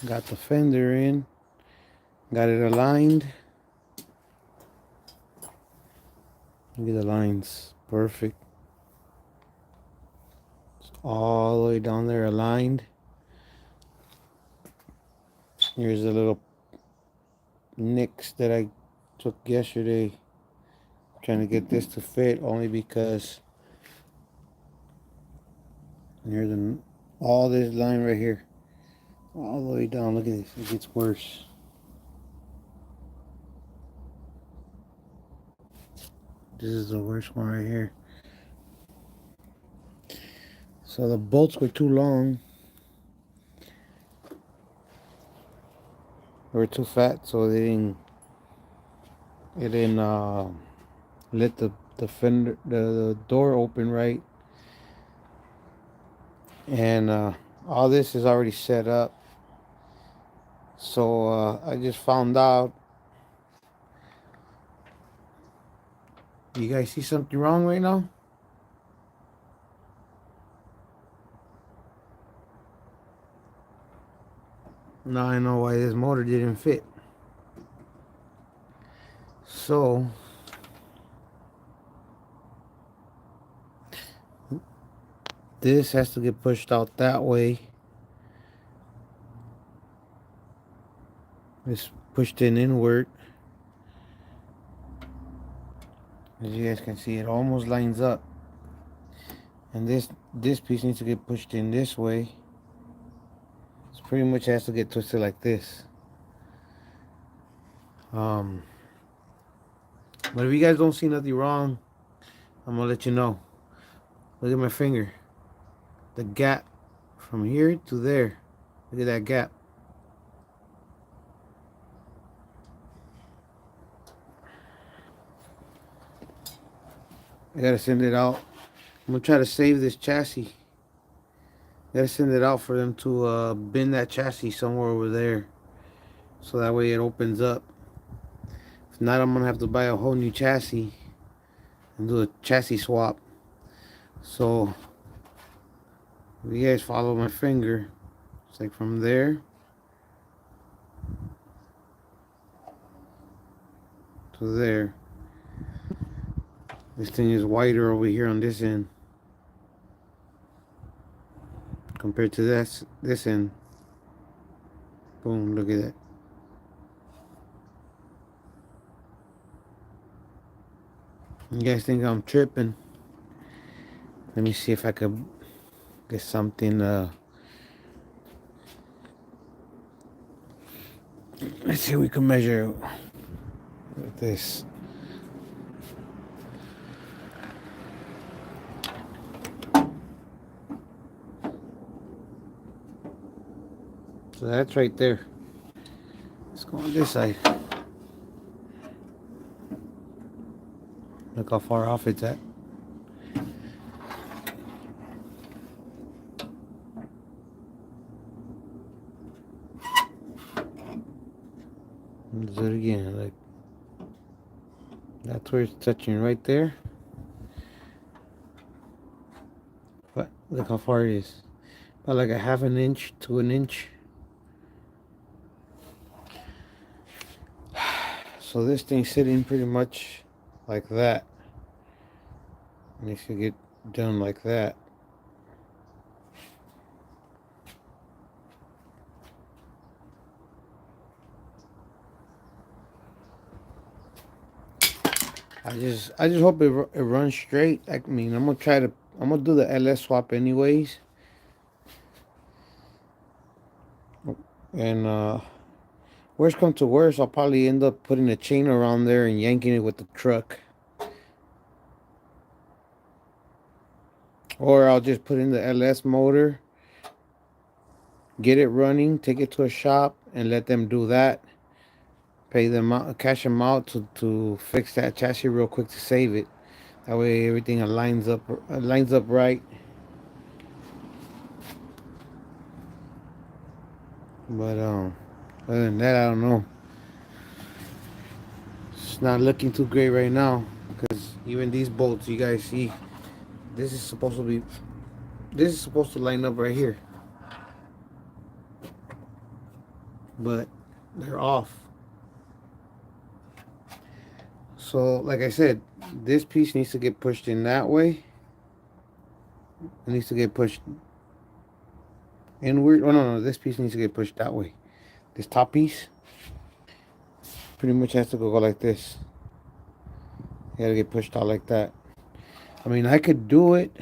Got the fender in. Got it aligned. Look at the lines. Perfect. It's all the way down there aligned. Here's the little nicks that I took yesterday. Trying to get this to fit only because here's all this line right here. All the way down. Look at this. It gets worse. This is the worst one right here. So the bolts were too long. They were too fat, so it didn't let the fender the door open right. And all this is already set up. So I just found out. You guys see something wrong right now? Now I know why this motor didn't fit. So this has to get pushed out that way. It's pushed in inward. As you guys can see, it almost lines up. And this piece needs to get pushed in this way. So pretty much has to get twisted like this. But if you guys don't see nothing wrong, I'm gonna let you know. Look at my finger. The gap from here to there. Look at that gap. I gotta send it out. I'm gonna try to save this chassis. Gotta send it out for them to bend that chassis somewhere over there, so that way it opens up. If not, I'm gonna have to buy a whole new chassis and do a chassis swap. So if you guys follow my finger, it's like from there to there. This thing is wider over here on this end compared to this end. Boom, look at that. You guys think I'm tripping? Let me see if I could get something. Let's see if we can measure with this. So that's right there. Let's go on this side. Look how far off it's at. Do it again. Like that's where it's touching right there. But look how far it is. About like a half an inch to an inch. So this thing's sitting pretty much like that. It needs to get done like that. I just hope it runs straight. I mean, I'm gonna do the LS swap anyways. And worst come to worst, I'll probably end up putting a chain around there and yanking it with the truck. Or I'll just put in the LS motor, get it running, take it to a shop, and let them do that. Pay them out, cash them out to fix that chassis real quick to save it. That way everything lines up right. But other than that, I don't know. It's not looking too great right now because even these bolts, you guys see, this is supposed to line up right here. but they're off. So like I said, this piece needs to get pushed in that way. It needs to get pushed inward. Oh no, this piece needs to get pushed that way. This top piece pretty much has to go like this. You gotta get pushed out like that. I mean, I could do it.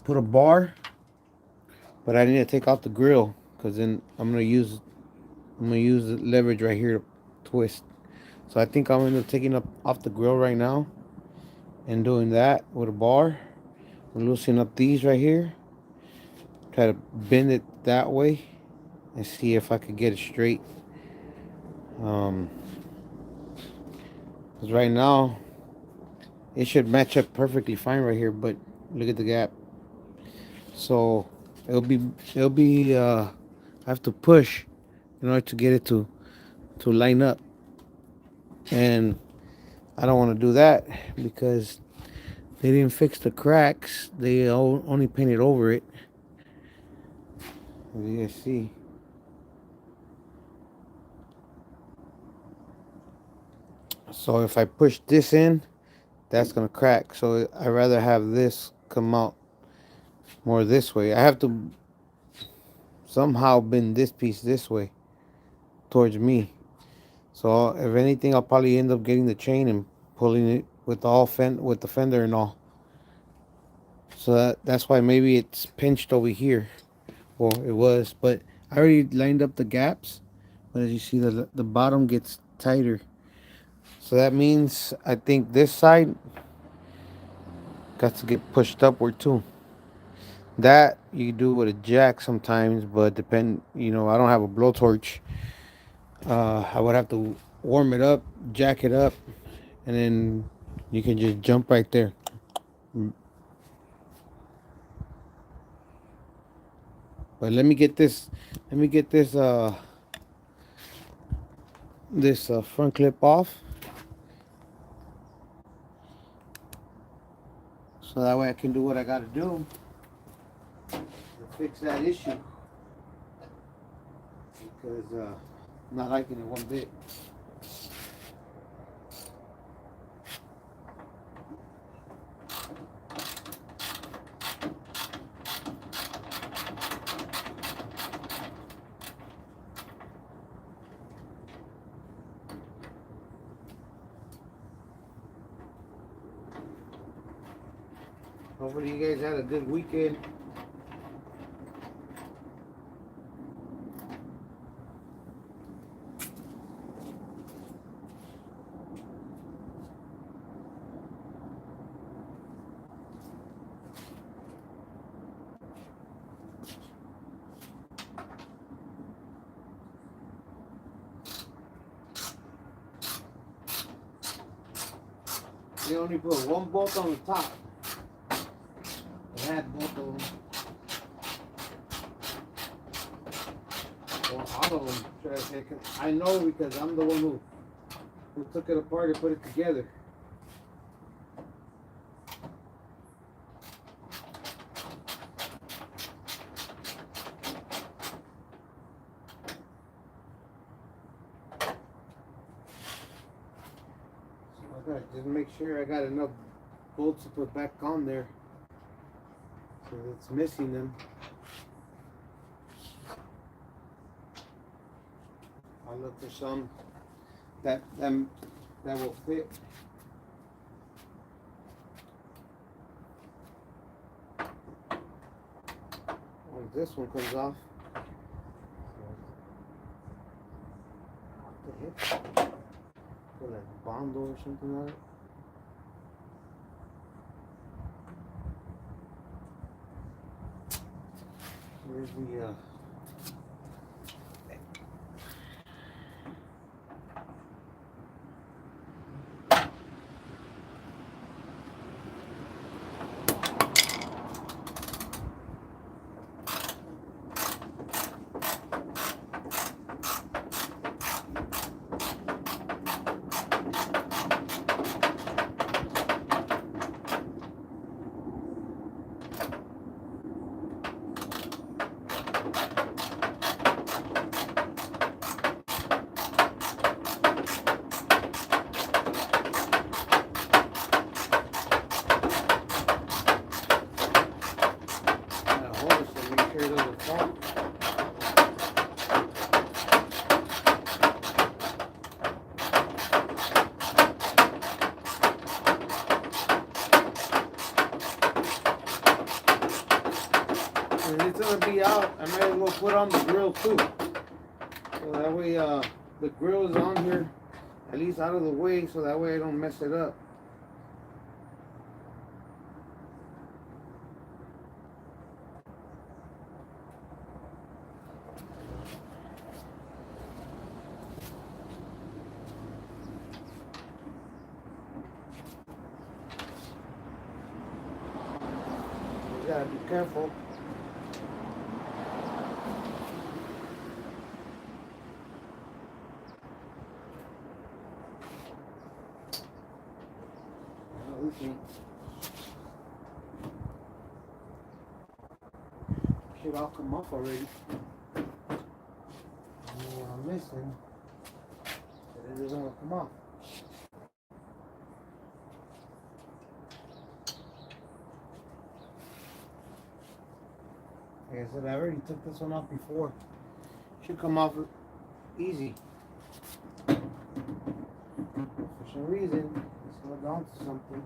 Put a bar, but I need to take out the grill because then I'm gonna use the leverage right here to twist. So I think I'm gonna end up taking up off the grill right now and doing that with a bar. I'm loosening up these right here. Try to bend it that way and see if I could get it straight. Because right now it should match up perfectly fine right here, but look at the gap. So it'll be I have to push in order to get it to line up, and I don't want to do that because they didn't fix the cracks. They only painted over it, as you guys see. So if I push this in, that's gonna crack. So I'd rather have this come out more this way. I have to somehow bend this piece this way towards me. So if anything, I'll probably end up getting the chain and pulling it with with the fender and all. So that's why maybe it's pinched over here. Well, it was, but I already lined up the gaps. But as you see, the bottom gets tighter. So that means I think this side got to get pushed upward too. That you do with a jack sometimes, but I don't have a blowtorch. I would have to warm it up, jack it up, and then you can just jump right there. But let me get this. Let me get this front clip off, so that way I can do what I got to do to fix that issue. Because I'm not liking it one bit. Hopefully you guys had a good weekend. They only put one bolt on the top. They had both of them. Well, all of them, should I say. I know because I'm the one who took it apart and put it together. So I gotta just make sure I got enough bolts to put back on there. So it's missing them. I'll look for some that will fit. Once this one comes off, the hip, put like Bondo or something on it. Where's the sure it doesn't fall. If it's gonna be out, I might as well put on the grill too. So that way the grill is on here, at least out of the way, so that way I don't mess it up. You gotta be careful. Should all come off already. I'm missing, but it doesn't want to come off. Like I said, I already took this one off before. Should come off easy. For some reason, it's held on to something.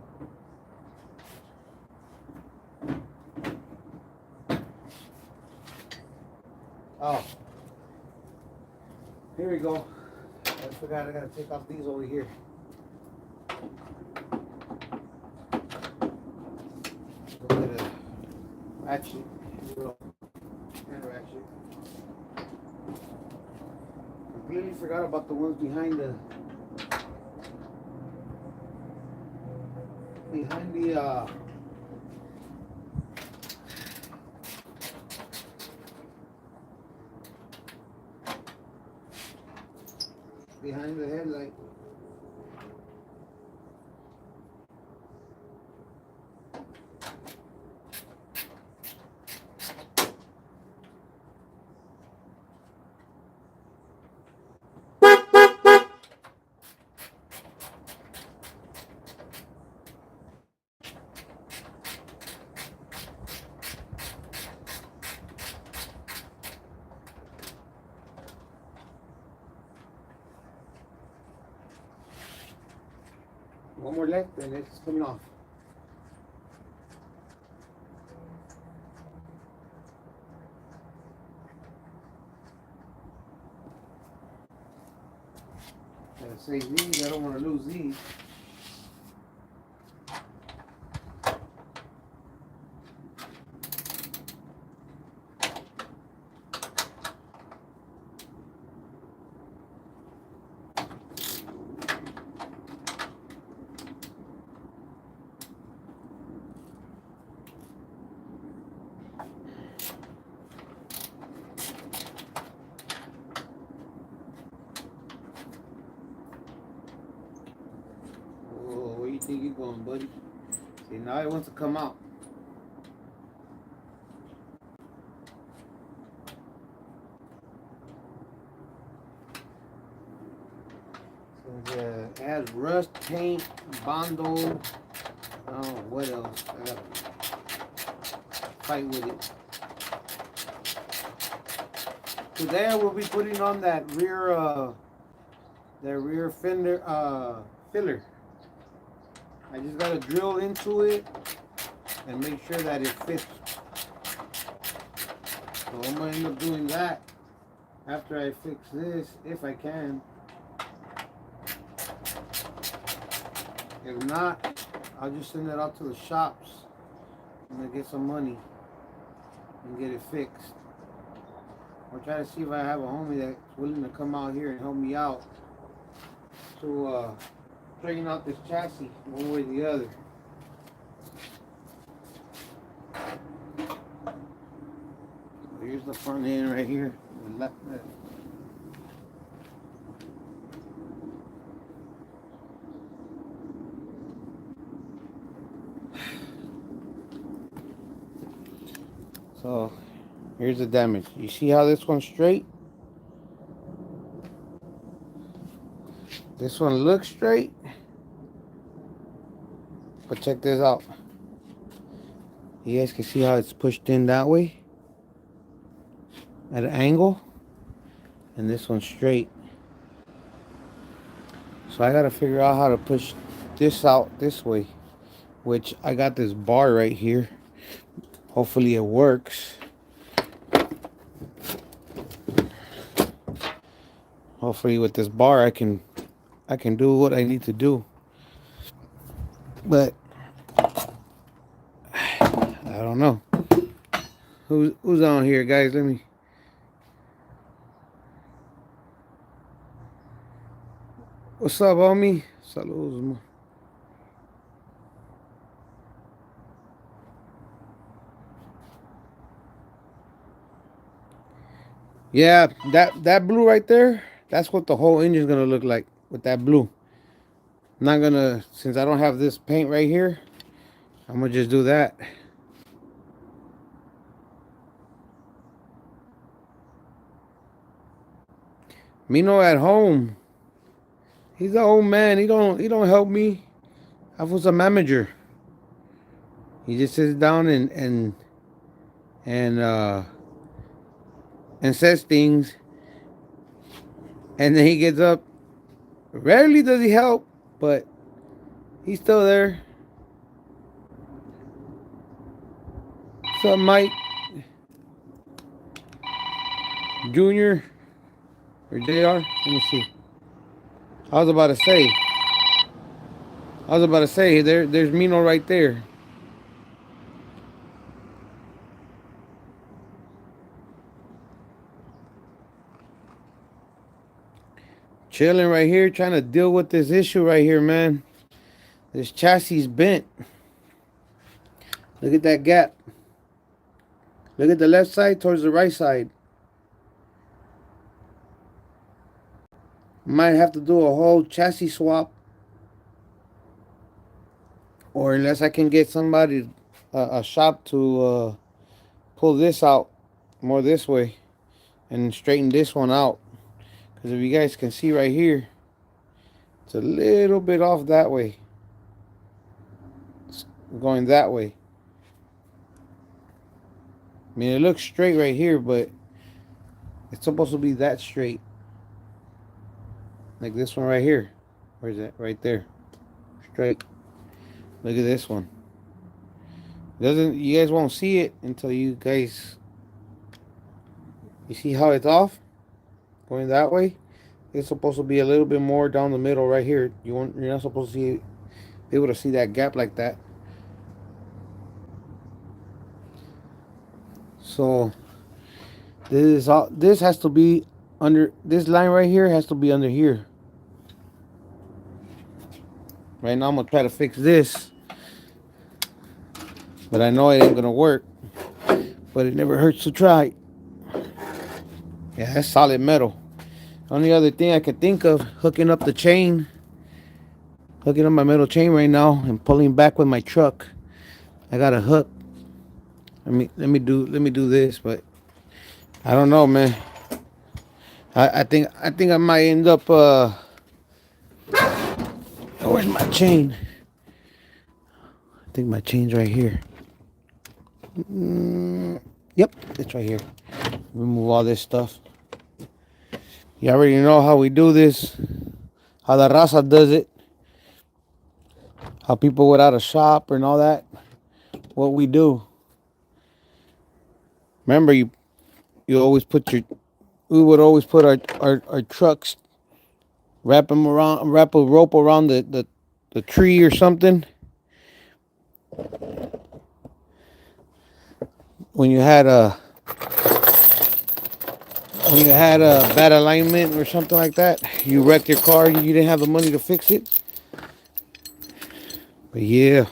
Oh, here we go. I forgot I gotta take off these over here. A bit of ratchet, and ratchet. Completely forgot about the ones behind the behind the headlight. One more left and it's coming off. Gotta save these, I don't want to lose these. Where you think you're going, buddy? See, now it wants to come out. So it has rust, paint, bondo. I don't know what else. I gotta fight with it. Today I will be putting on that rear fender filler. I just gotta drill into it and make sure that it fits. So I'm gonna end up doing that after I fix this, if I can. If not, I'll just send it out to the shops. I'm gonna get some money and get it fixed. I'll try to see if I have a homie that's willing to come out here and help me out to straighten out this chassis one way or the other. Here's the front end right here. The left. So here's the damage. You see how this one's straight? This one looks straight, but check this out. You guys can see how it's pushed in that way. at an angle, and this one's straight. So I gotta figure out how to push this out this way, which I got this bar right here. Hopefully it works. Hopefully with this bar I can do what I need to do. But I don't know. Who's on here, guys? Let me. What's up, homie? Saludos. Yeah, that blue right there, that's what the whole engine's gonna look like with that blue. I'm not gonna, since I don't have this paint right here, I'm gonna just do that. Mino at home. He's the old man. He don't help me. I was a manager. He just sits down and uh and says things, and then he gets up. Rarely does he help, but he's still there. What's up, Mike Junior or JR? Let me see. I was about to say. There's Mino right there. Chilling right here, trying to deal with this issue right here, man. This chassis bent. Look at that gap. Look at the left side towards the right side. Might have to do a whole chassis swap. Or unless I can get somebody, a shop to pull this out more this way and straighten this one out. Because if you guys can see right here, it's a little bit off that way. It's going that way. I mean, it looks straight right here, but it's supposed to be that straight. Like this one right here. Where's that? Right there. Straight. Look at this one. Doesn't, you guys won't see it until you guys, you see how it's off? Going that way. It's supposed to be a little bit more down the middle right here. You're not supposed to be able to see that gap like that. So this has to be under, this line right here has to be under here. Right now I'm gonna try to fix this, but I know it ain't gonna work. But it never hurts to try. Yeah, that's solid metal. Only other thing I can think of, hooking up the chain, hooking up my metal chain right now and pulling back with my truck. I got a hook. Let me do this, but I don't know, man. I think I might end up where's my chain? I think my chain's right here. Yep, it's right here. Remove all this stuff. You already know how we do this, how the raza does it, how people without a shop and all that, what we do. Remember, you always put your, we would always put our trucks, wrap a rope around the tree or something. When you had a bad alignment or something like that, you wrecked your car, you didn't have the money to fix it. But yeah.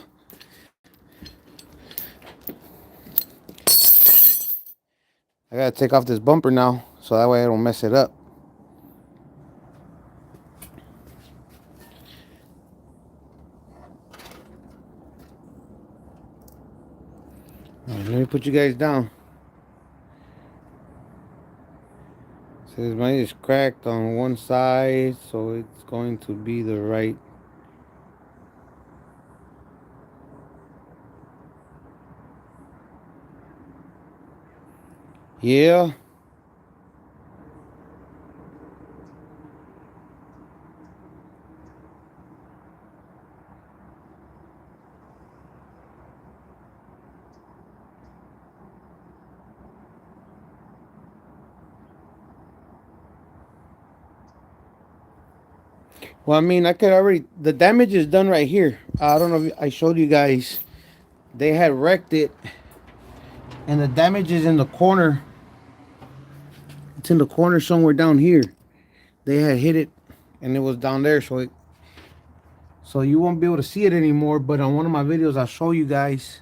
I gotta take off this bumper now, so that way I don't mess it up. Right, let me put you guys down. Says mine is cracked on one side, so it's going to be the right. Yeah. Well, I mean, I could already. The damage is done right here. I don't know if I showed you guys. They had wrecked it, and the damage is in the corner. It's in the corner somewhere down here. They had hit it, and it was down there, so you won't be able to see it anymore. But on one of my videos, I'll show you guys.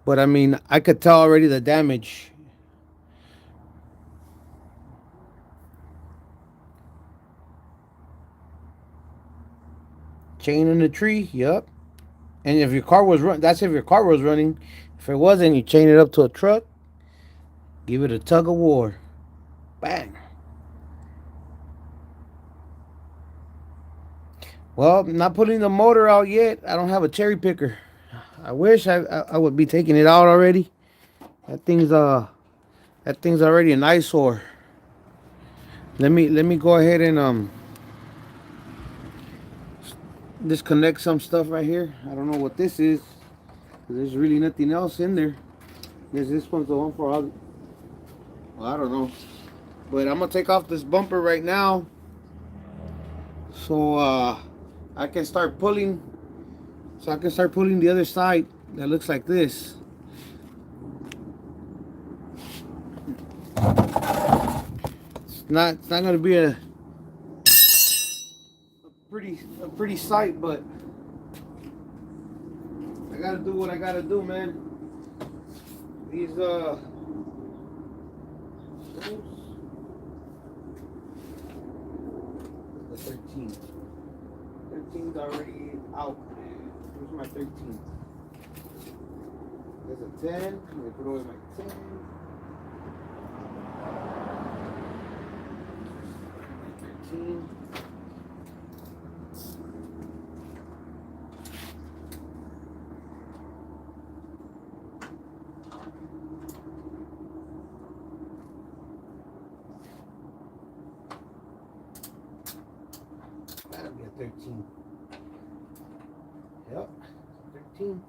But I mean, I could tell already the damage. Chain in the tree. Yep. And if your car was that's if your car was running. If it wasn't, you chain it up to a truck. Give it a tug of war. Bang. Well, I'm not putting the motor out yet. I don't have a cherry picker. I wish I would be taking it out already. That thing's already an eyesore. Let me go ahead and disconnect some stuff right here. I don't know what this is. There's really nothing else in there. Guess this one's the one for all. Well, I don't know. But I'm gonna take off this bumper right now, so I can start pulling. So I can start pulling the other side that looks like this. It's not gonna be a pretty sight, but I gotta do what I gotta do, man. These the 13. 13's already out. Here's my 13. There's a 10. Let me put away my 10. 13. That'll be a 13. Yep, 13.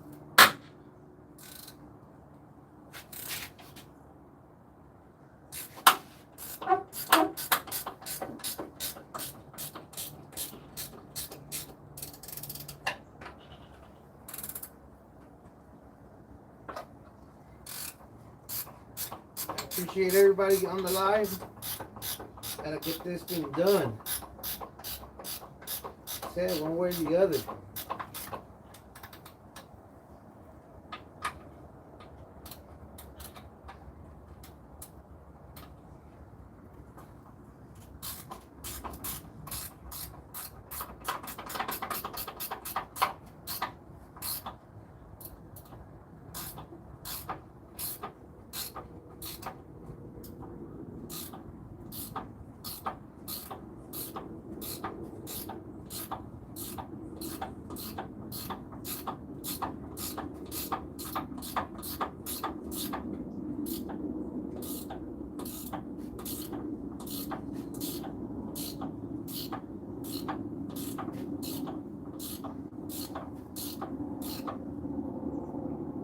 Appreciate everybody on the live. Gotta get this thing done. Said one way or the other.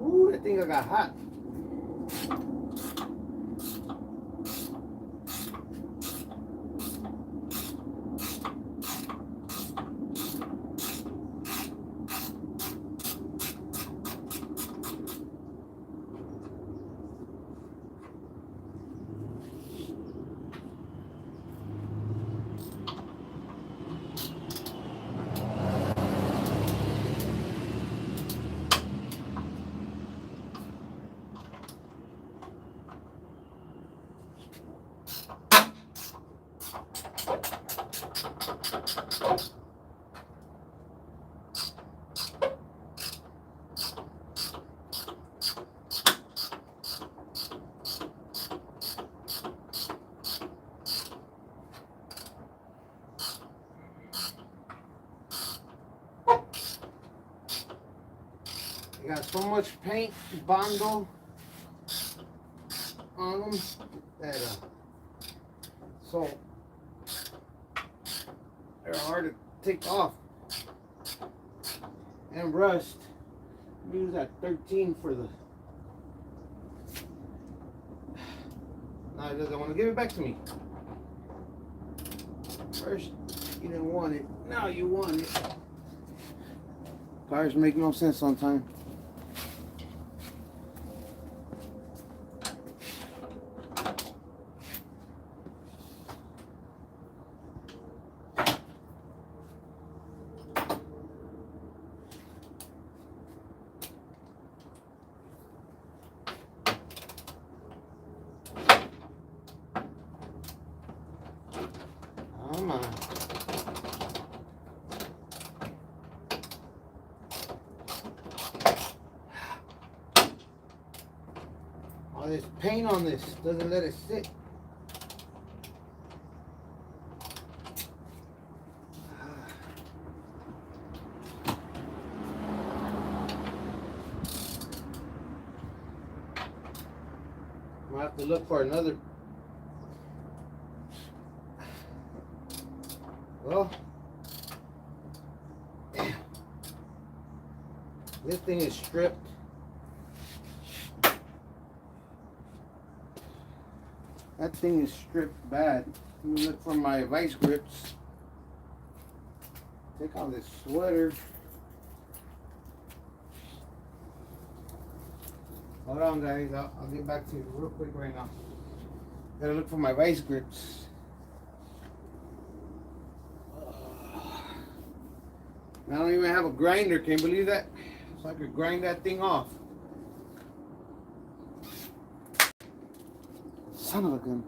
Ooh, that thing got hot. They got so much paint, Bondo on them that so they're hard to take off. And rust. Use that 13 for the. No, it doesn't want to give it back to me. First, You didn't want it. Now you want it. Cars make no sense sometimes. Come on. All this paint on this doesn't let it sit. I'm gonna have to look for another. Well, this thing is stripped. That thing is stripped bad. Let me look for my vice grips. Take off this sweater. Hold on, guys. I'll get back to you real quick right now. Gotta look for my vice grips. I don't even have a grinder. Can you believe that? So I could grind that thing off. Son of a gun.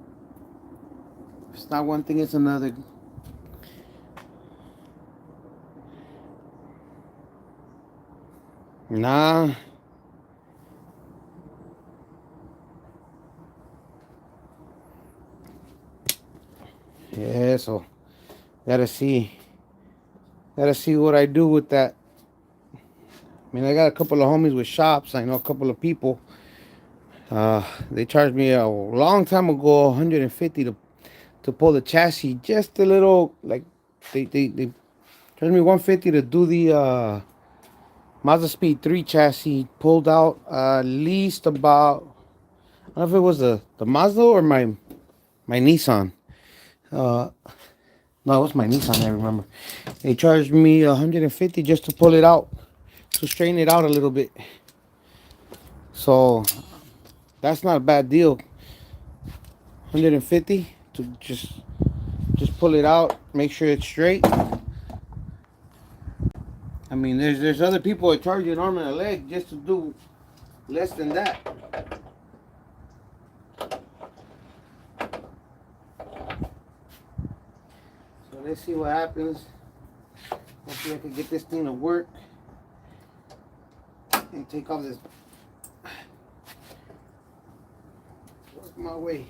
If it's not one thing, it's another. Nah. Yeah, so gotta see what I do with that. I mean, I got a couple of homies with shops. I know a couple of people. They charged me a long time ago 150 to pull the chassis. Just a little, like they charged me 150 to do the Mazda Speed 3 chassis. Pulled out at least about, I don't know if it was the Mazda or my Nissan. No, it was my Nissan, I remember. They charged me 150 just to pull it out, to straighten it out a little bit. So that's not a bad deal. 150 to just pull it out, make sure it's straight. I mean, there's other people that charge you an arm and a leg just to do less than that. So let's see what happens. Hopefully I can get this thing to work and take off this. Work my way.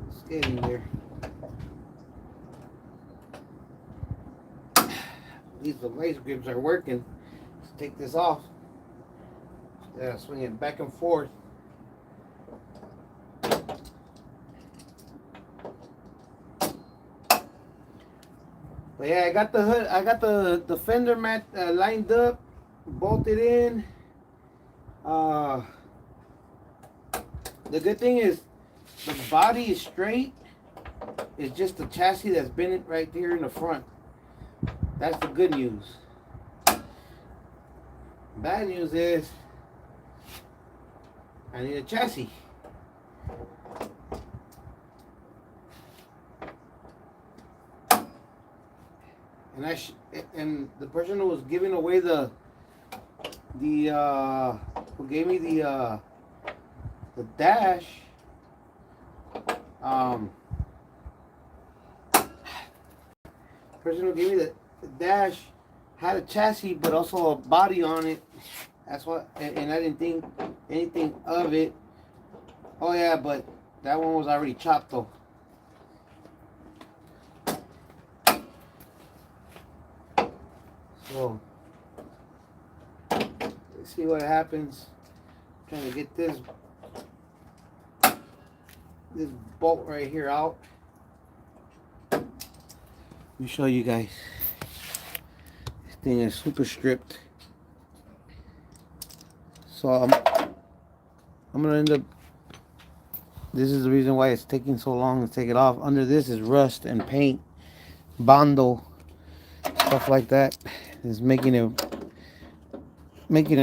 It's getting there. These vice grips are working. Let's take this off. Yeah, swing it back and forth. But yeah, I got the hood. I got the fender mat lined up, bolted in. The good thing is the body is straight. It's just the chassis that's bent right here in the front. That's the good news. Bad news is I need a chassis. And the person who was giving away who gave me the dash, person who gave me the dash had a chassis but also a body on it. That's what, and I didn't think anything of it. Oh yeah, but that one was already chopped though. So let's see what happens. I'm trying to get this bolt right here out. Let me show you guys. This thing is super stripped. So I'm gonna end up. This is the reason why it's taking so long to take it off. Under this is rust and paint, bondo, stuff like that. Is making it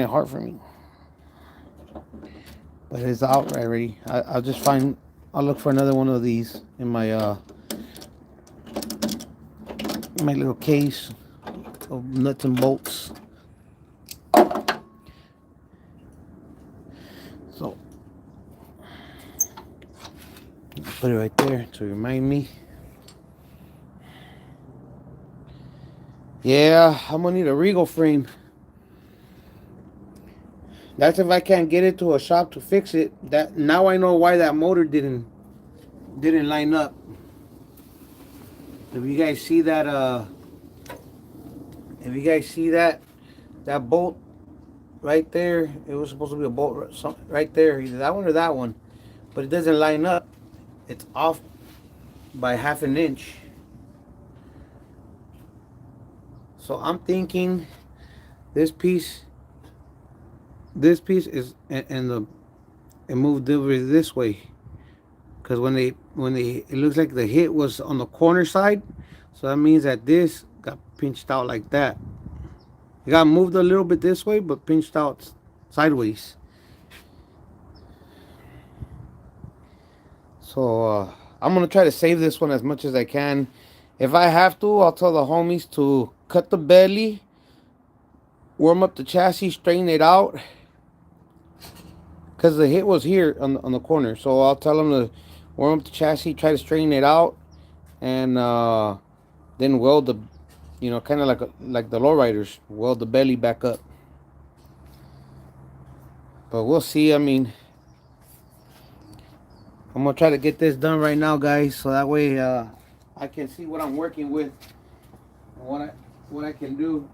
hard for me. But it's out already. I'll just find. I'll look for another one of these in my little case of nuts and bolts. So put it right there to remind me. Yeah, I'm gonna need a regal frame. That's if I can't get it to a shop to fix it. That now I know why that motor didn't line up. If you guys see that that bolt right there, it was supposed to be a bolt right there, either that one or that one, but it doesn't line up. It's off by half an inch. So I'm thinking this piece is and it moved over this way, because when they it looks like the hit was on the corner side, so that means that this got pinched out like that. It got moved a little bit this way, but pinched out sideways. So I'm gonna try to save this one as much as I can. If I have to, I'll tell the homies to cut the belly, warm up the chassis, straighten it out, because the hit was here on the corner. So I'll tell them to warm up the chassis, try to straighten it out, and then weld the, kind of like the lowriders, weld the belly back up. But we'll see. I mean, I'm gonna try to get this done right now, guys, so that way I can see what I'm working with and what I can do.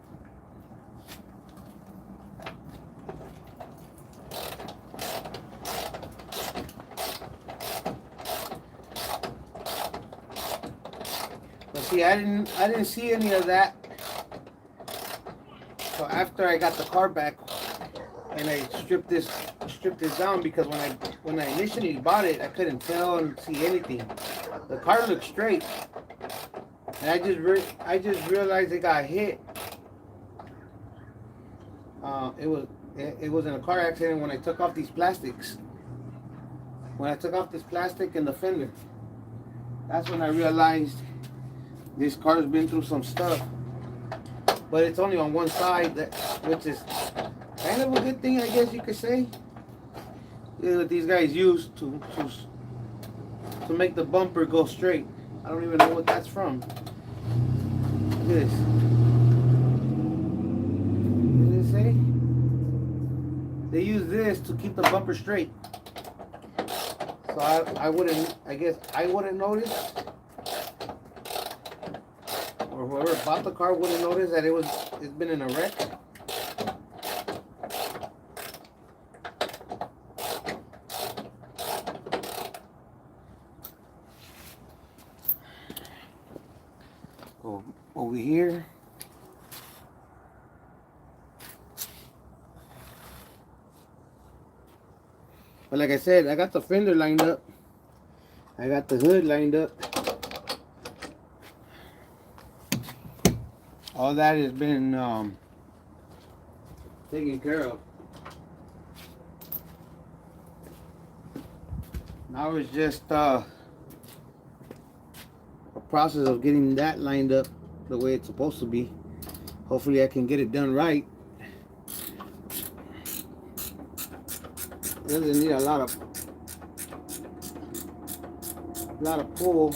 But see, I didn't see any of that. So after I got the car back and I stripped this down, because when I initially bought it, I couldn't tell and see anything. The car looked straight, and I just realized it got hit. It was in a car accident when I took off these plastics. When I took off this plastic in the fender, that's when I realized this car's been through some stuff. But it's only on one side, which is kind of a good thing, I guess you could say. That these guys use to make the bumper go straight. I don't even know what that's from. Look at this. What did it say? They use this to keep the bumper straight. So I guess I wouldn't notice, or whoever bought the car wouldn't notice that it's been in a wreck. Go over here. But like I said, I got the fender lined up. I got the hood lined up. All that has been taken care of. Now it's just a process of getting that lined up the way it's supposed to be. Hopefully I can get it done right. It doesn't need a lot of pull.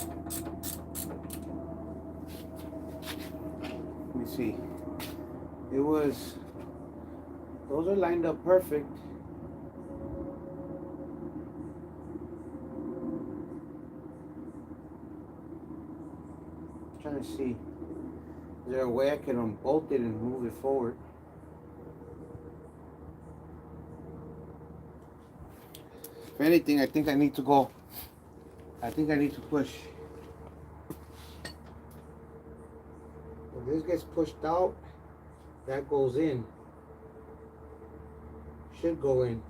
Let me see. Those are lined up perfect. I'm trying to see. Is there a way I can unbolt it and move it forward? If anything, I think I need to push. If this gets pushed out, that goes in. Should go in.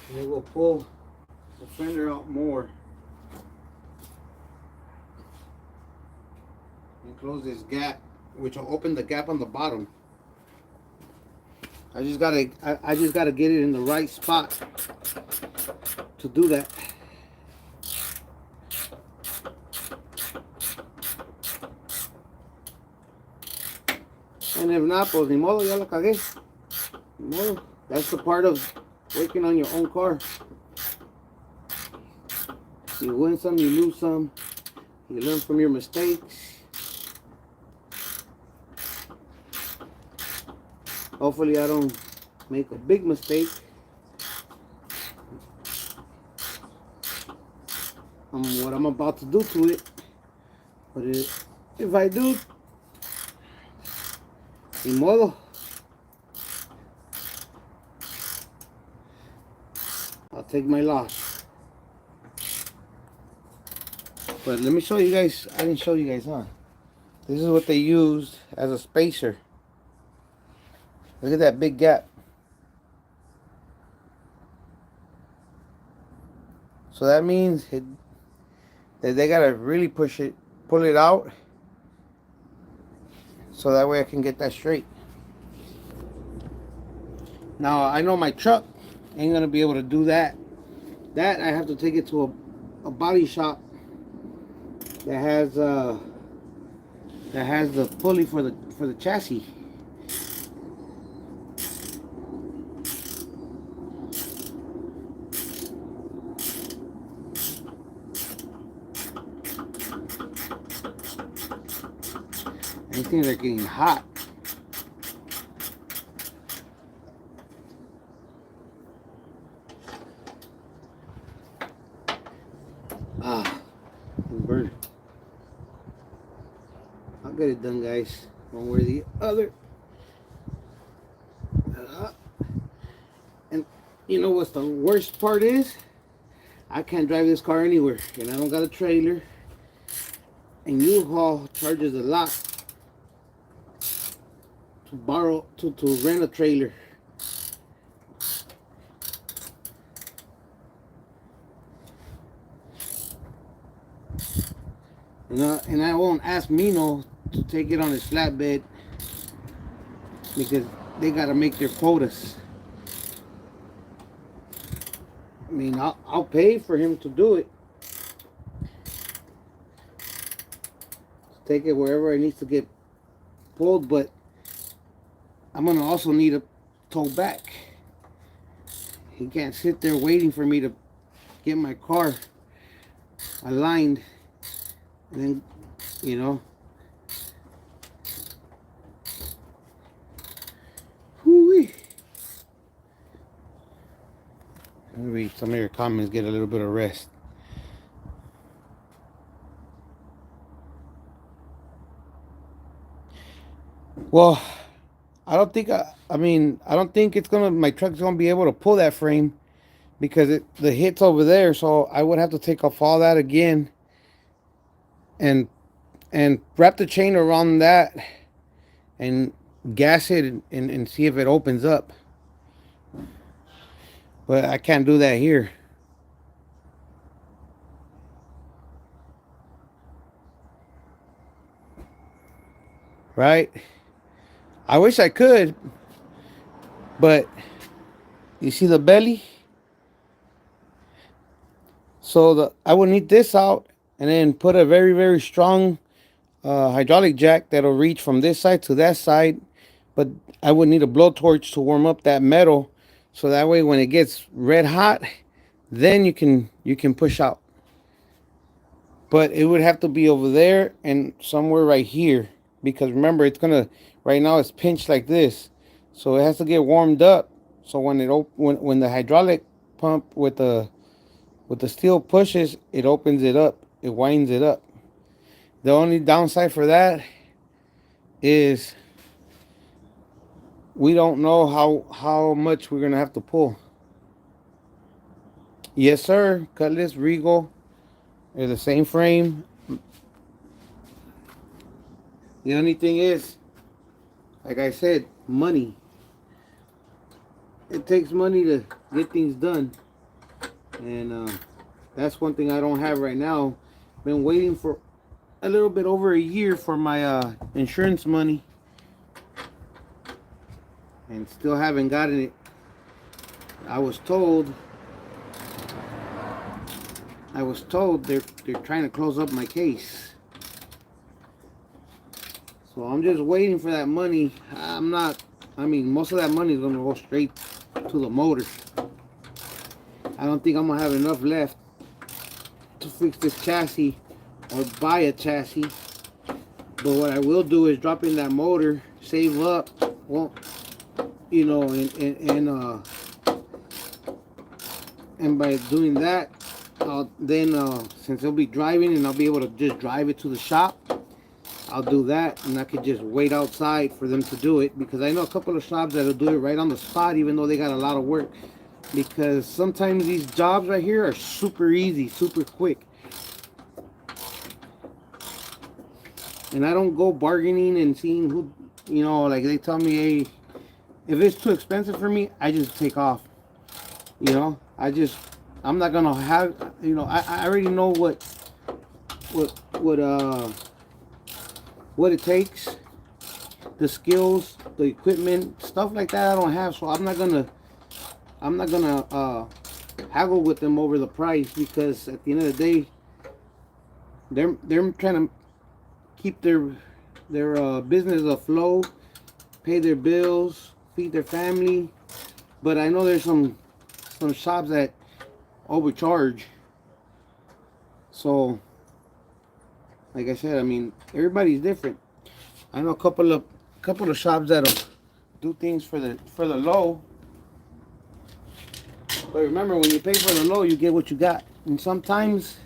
And it will pull the fender out more and close this gap, which will open the gap on the bottom. I just gotta get it in the right spot to do that. And if not, pues ni modo, ya la cagué. Ni modo. That's the part of working on your own car. You win some, you lose some. You learn from your mistakes. Hopefully I don't make a big mistake. What I'm about to do to it. But if I do, ni modo. I'll take my loss. But let me show you guys. I didn't show you guys, huh? This is what they used as a spacer. Look at that big gap. So that means that they gotta really pull it out, so that way I can get that straight. Now I know my truck ain't gonna be able to do that. That I have to take it to a body shop that has the pulley for the chassis. These things are getting hot. Burn. I'll get it done, guys. One way or the other. And you know what's the worst part is? I can't drive this car anywhere, and I don't got a trailer. And U-Haul charges a lot to rent a trailer. And I won't ask Mino to take it on his flatbed because they gotta make their quotas. I mean, I'll pay for him to do it. Take it wherever it needs to get pulled, but I'm gonna also need a tow back. He can't sit there waiting for me to get my car aligned, and then, you know. Whoo-wee. Let me read some of your comments, get a little bit of rest. Well, I don't think I don't think my truck's gonna be able to pull that frame because the hit's over there, so I would have to take off all that again and wrap the chain around that and gas it and see if it opens up. But I can't do that here. Right? I wish I could, but you see the belly? So I would need this out and then put a very, very strong hydraulic jack that'll reach from this side to that side. But I would need a blowtorch to warm up that metal, so that way when it gets red hot, then you can push out. But it would have to be over there and somewhere right here, because remember, right now it's pinched like this, so it has to get warmed up. So when the hydraulic pump with the steel pushes, it opens it up, it winds it up. The only downside for that is we don't know how much we're gonna have to pull. Yes, sir. Cutlass, Regal, they're the same frame. The only thing is, like I said, money. It takes money to get things done. And that's one thing I don't have right now. Been waiting for a little bit over a year for my insurance money, and still haven't gotten it. I was told they're trying to close up my case. So I'm just waiting for that money. I mean, most of that money is going to go straight to the motor. I don't think I'm going to have enough left to fix this chassis or buy a chassis. But what I will do is drop in that motor, save up, well, you know, and by doing that, since I'll be driving and I'll be able to just drive it to the shop, I'll do that, and I could just wait outside for them to do it, because I know a couple of shops that'll do it right on the spot, even though they got a lot of work. Because sometimes these jobs right here are super easy, super quick. And I don't go bargaining and seeing who, you know, like they tell me, hey, if it's too expensive for me, I just take off. You know, I'm not gonna have, you know, I already know what it takes, the skills, the equipment, stuff like that I don't have, so I'm not gonna haggle with them over the price, because at the end of the day, they're trying to keep their business afloat, pay their bills, feed their family. But I know there's some shops that overcharge. So like I said, I mean, everybody's different. I know a couple of shops that'll do things for the low. But remember, when you pay for the low, you get what you got. And sometimes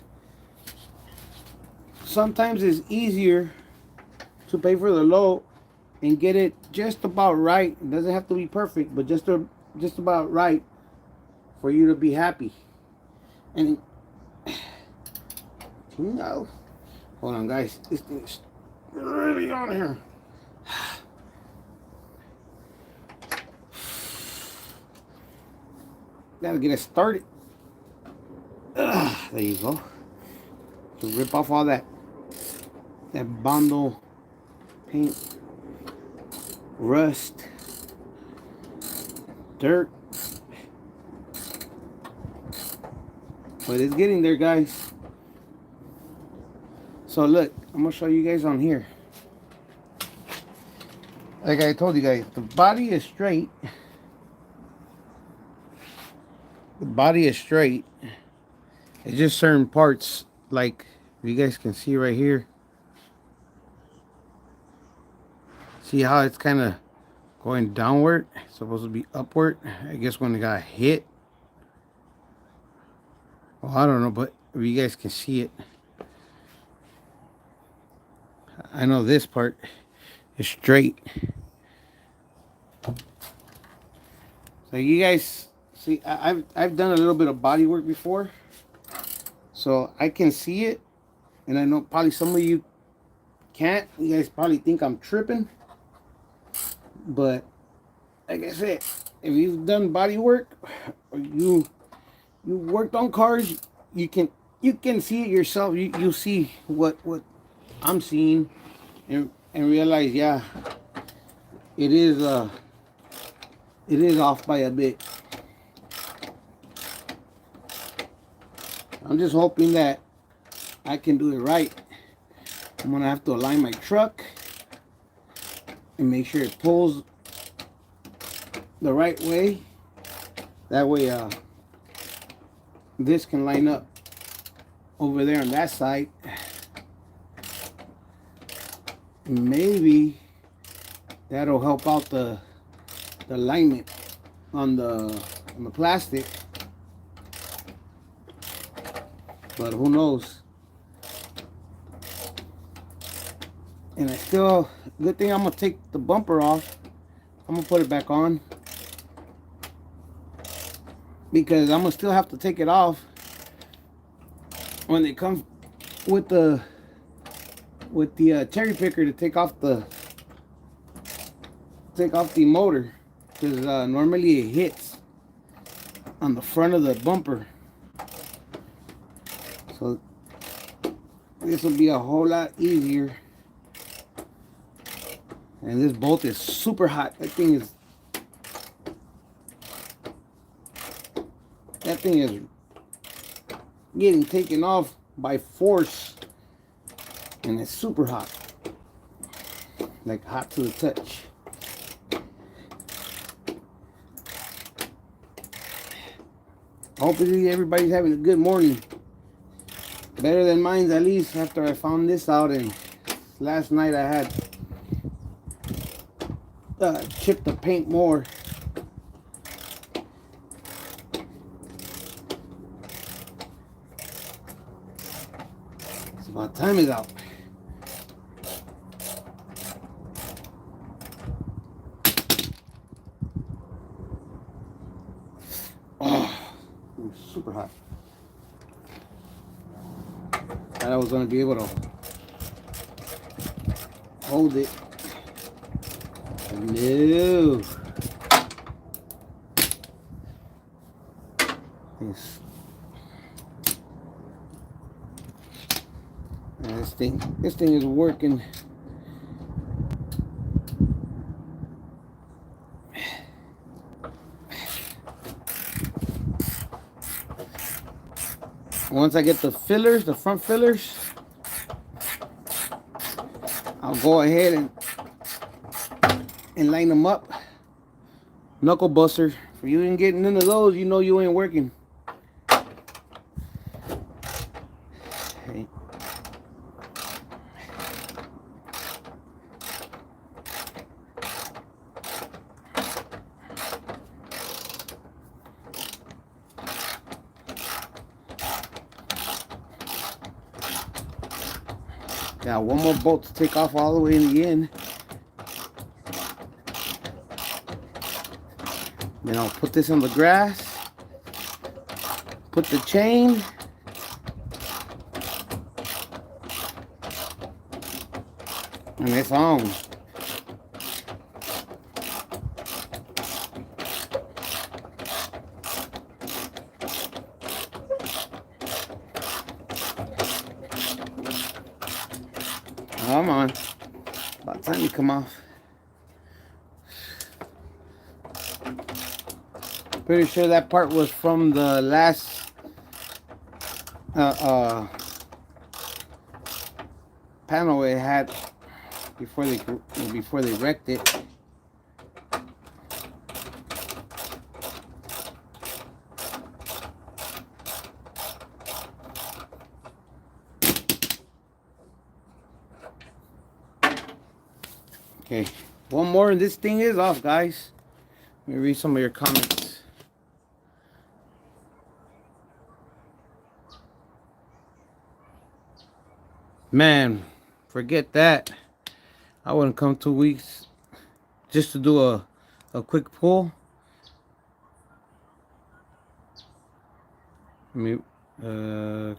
it's easier to pay for the low and get it just about right. It doesn't have to be perfect, but just about right for you to be happy. And you know, hold on, guys. This thing's really on here. Gotta get it started. There you go. To rip off all that Bondo paint, rust, dirt. But it's getting there, guys. So look, I'm gonna show you guys on here. Like I told you guys, the body is straight. The body is straight. It's just certain parts, like you guys can see right here. See how it's kind of going downward? It's supposed to be upward. I guess when it got hit. Well, I don't know, but if you guys can see it. I know this part is straight. So you guys see, I've done a little bit of body work before, so I can see it, and I know probably some of you can't. You guys probably think I'm tripping, but like I said, if you've done body work or you worked on cars, you can see it yourself. You see what I'm seeing, and realize, yeah, it is off by a bit. I'm just hoping that I can do it right. I'm gonna have to align my truck and make sure it pulls the right way. That way this can line up over there on that side. Maybe that'll help out the alignment on the plastic. But who knows? And good thing I'm gonna take the bumper off. I'm gonna put it back on, because I'm gonna still have to take it off when they come with the cherry picker to take off the motor, because normally it hits on the front of the bumper. this will be a whole lot easier. And this bolt is super hot. That thing is getting taken off by force, and it's super hot, like hot to the touch. Hopefully everybody's having a good morning, better than mine at least, after I found this out. And last night I had chipped the paint more. It's about time is out. Oh, it's super hot. Thought I was going to be able to hold it. No. This thing is working. Once I get the fillers, the front fillers, I'll go ahead and line them up. Knuckle buster. If you ain't getting into those, you know you ain't working. Okay. Got one more bolt to take off all the way in the end. Then I'll put this on the grass, put the chain, and it's on. Come on, about time you come off. Pretty sure that part was from the last panel it had before they wrecked it. Okay, one more and this thing is off, guys. Let me read some of your comments. Man, forget that. I wouldn't come 2 weeks just to do a quick pull. I mean, when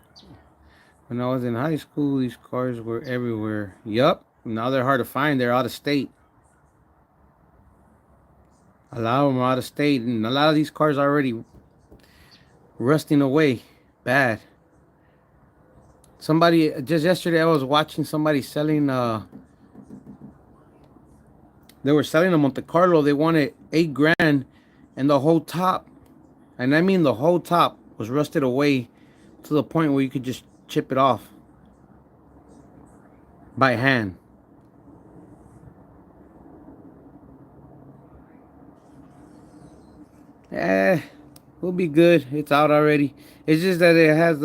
I was in high school, these cars were everywhere. Yup. Now they're hard to find. They're out of state. A lot of them are out of state, and a lot of these cars are already rusting away bad. Somebody, just yesterday I was watching somebody selling, they were selling a Monte Carlo. They wanted $8 grand, and the whole top, and I mean the whole top, was rusted away to the point where you could just chip it off by hand. We'll be good. It's out already. It's just that it has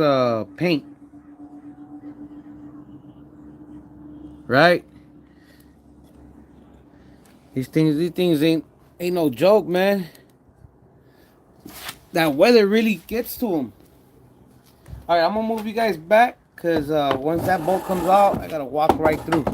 paint. Right? These things ain't no joke, man. That weather really gets to them. All right, I'm gonna move you guys back, cause once that bolt comes out, I gotta walk right through.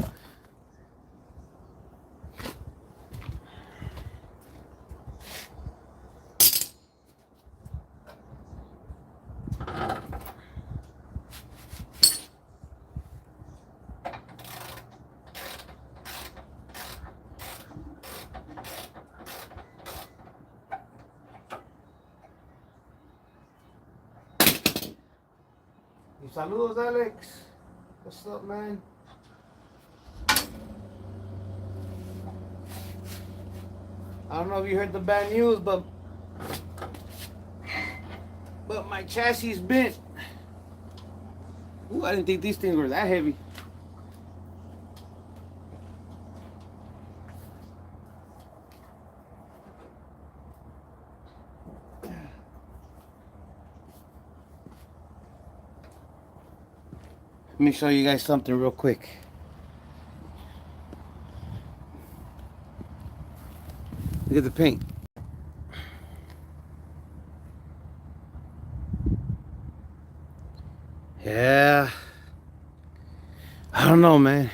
Saludos, Alex. What's up, man? I don't know if you heard the bad news, but my chassis is bent. Ooh, I didn't think these things were that heavy. Let me show you guys something real quick. Look at the paint. Yeah. I don't know, man.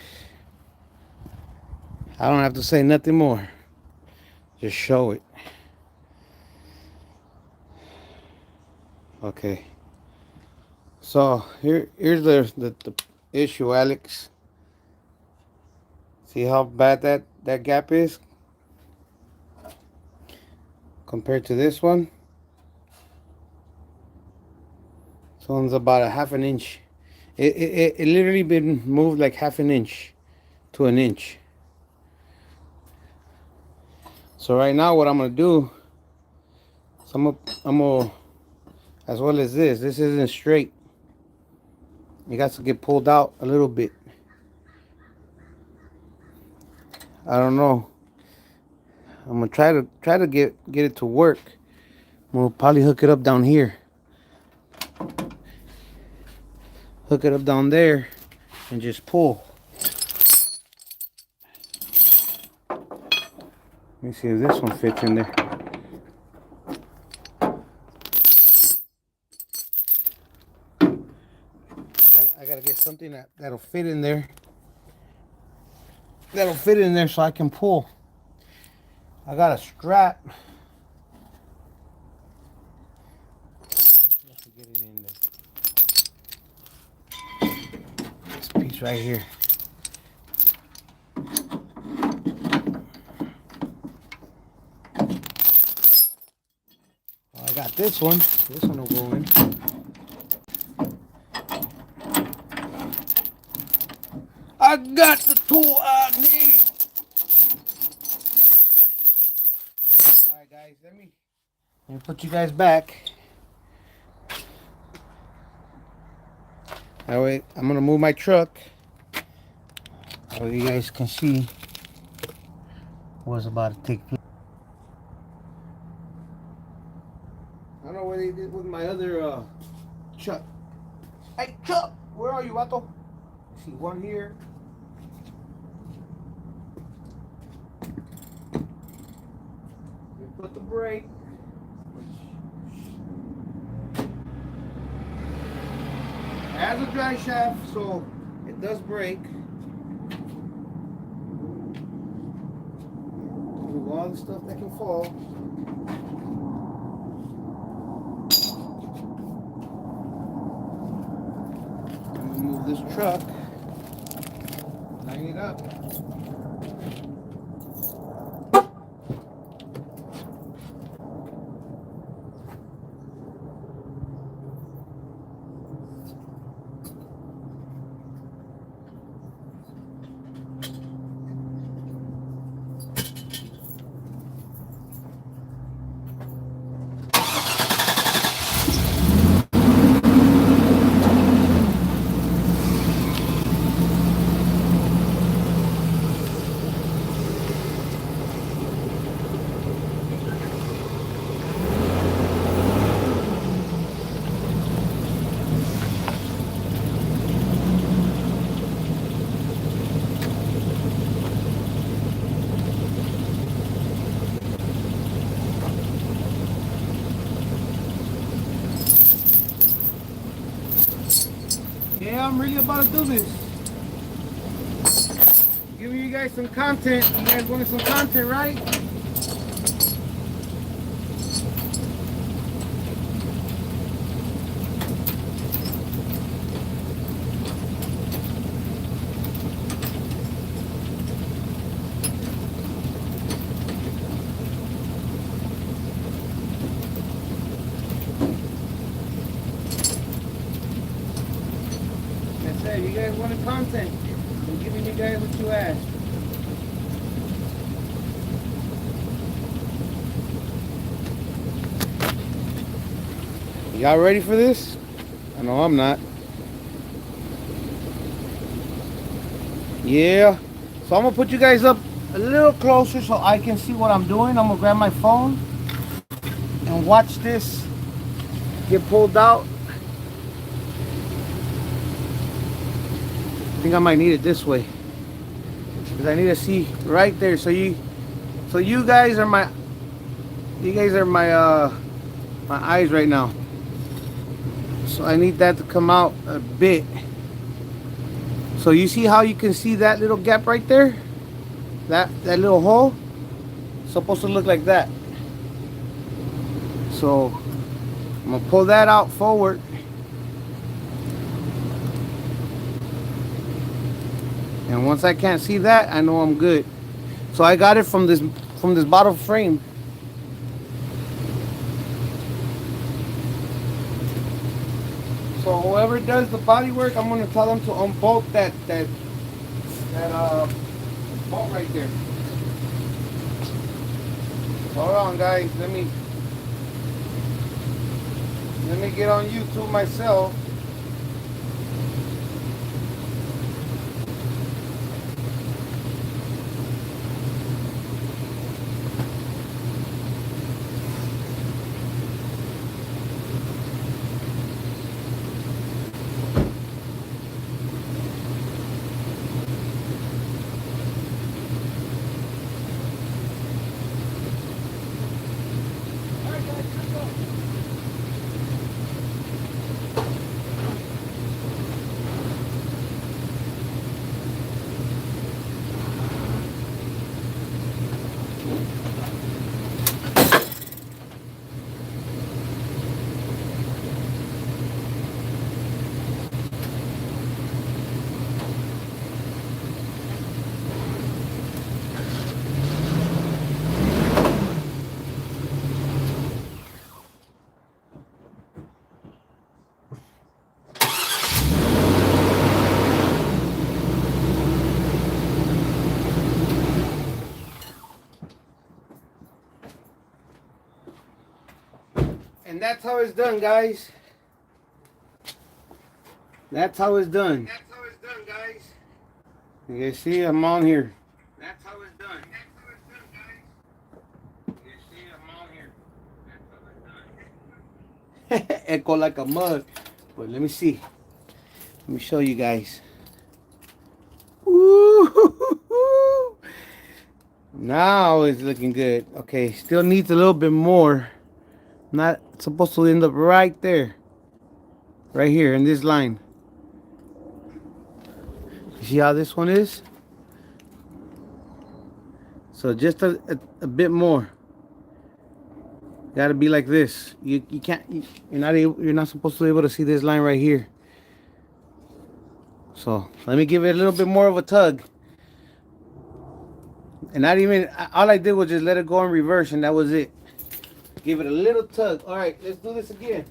I don't have to say nothing more. Just show it. Okay. So here's the issue, Alex. See how bad that gap is compared to this one? This one's about a half an inch. It literally been moved like half an inch to an inch. So right now what I'm gonna do is I'm gonna, as well as this isn't straight. It got to get pulled out a little bit. I don't know. I'm gonna try to get it to work. We'll probably hook it up down here. Hook it up down there and just pull. Let me see if this one fits in there. I gotta get something that'll fit in there. That'll fit in there so I can pull. I got a strap. Let's get it in there. This piece right here. Well, I got this one. This one will go in. I got the tool I need. Alright guys, let me put you guys back. That way I'm gonna move my truck. So you guys can see what's about to take place. I don't know what they did with my other truck. Hey Chuck, where are you, vato? See one here. Put the brake. It has a drive shaft, so it does brake. Remove all the stuff that can fall. Remove this truck. Line it up. Yeah, I'm really about to do this. Giving you guys some content. You guys wanted some content, right? You guys wanted content. I'm giving you guys what you asked. Y'all ready for this? I know I'm not. Yeah. So I'm gonna put you guys up a little closer so I can see what I'm doing. I'm gonna grab my phone and watch this get pulled out. I think I might need it this way because I need to see right there. So you guys are my my eyes right now. So I need that to come out a bit. So you see how you can see that little gap right there? That little hole? It's supposed to look like that. So I'm gonna pull that out forward. And once I can't see that, I know I'm good. So I got it from this bottle frame. So whoever does the body work, I'm gonna tell them to unbolt that bolt right there. Hold on, guys. Let me get on YouTube myself. And that's how it's done, guys. That's how it's done. That's how it's done, guys. You guys see, I'm on here. That's how it's done. That's how it's done, guys. You guys see, I'm on here. That's how it's done. Echo like a mug. But let me see. Let me show you guys. Woo! Now it's looking good. Okay, still needs a little bit more. Not supposed to end up right there. Right here in this line. You see how this one is? So just a bit more. Gotta be like this. You can't. You're not supposed to be able to see this line right here. So let me give it a little bit more of a tug. And not even. All I did was just let it go in reverse, and that was it. Give it a little tug. All right, let's do this again.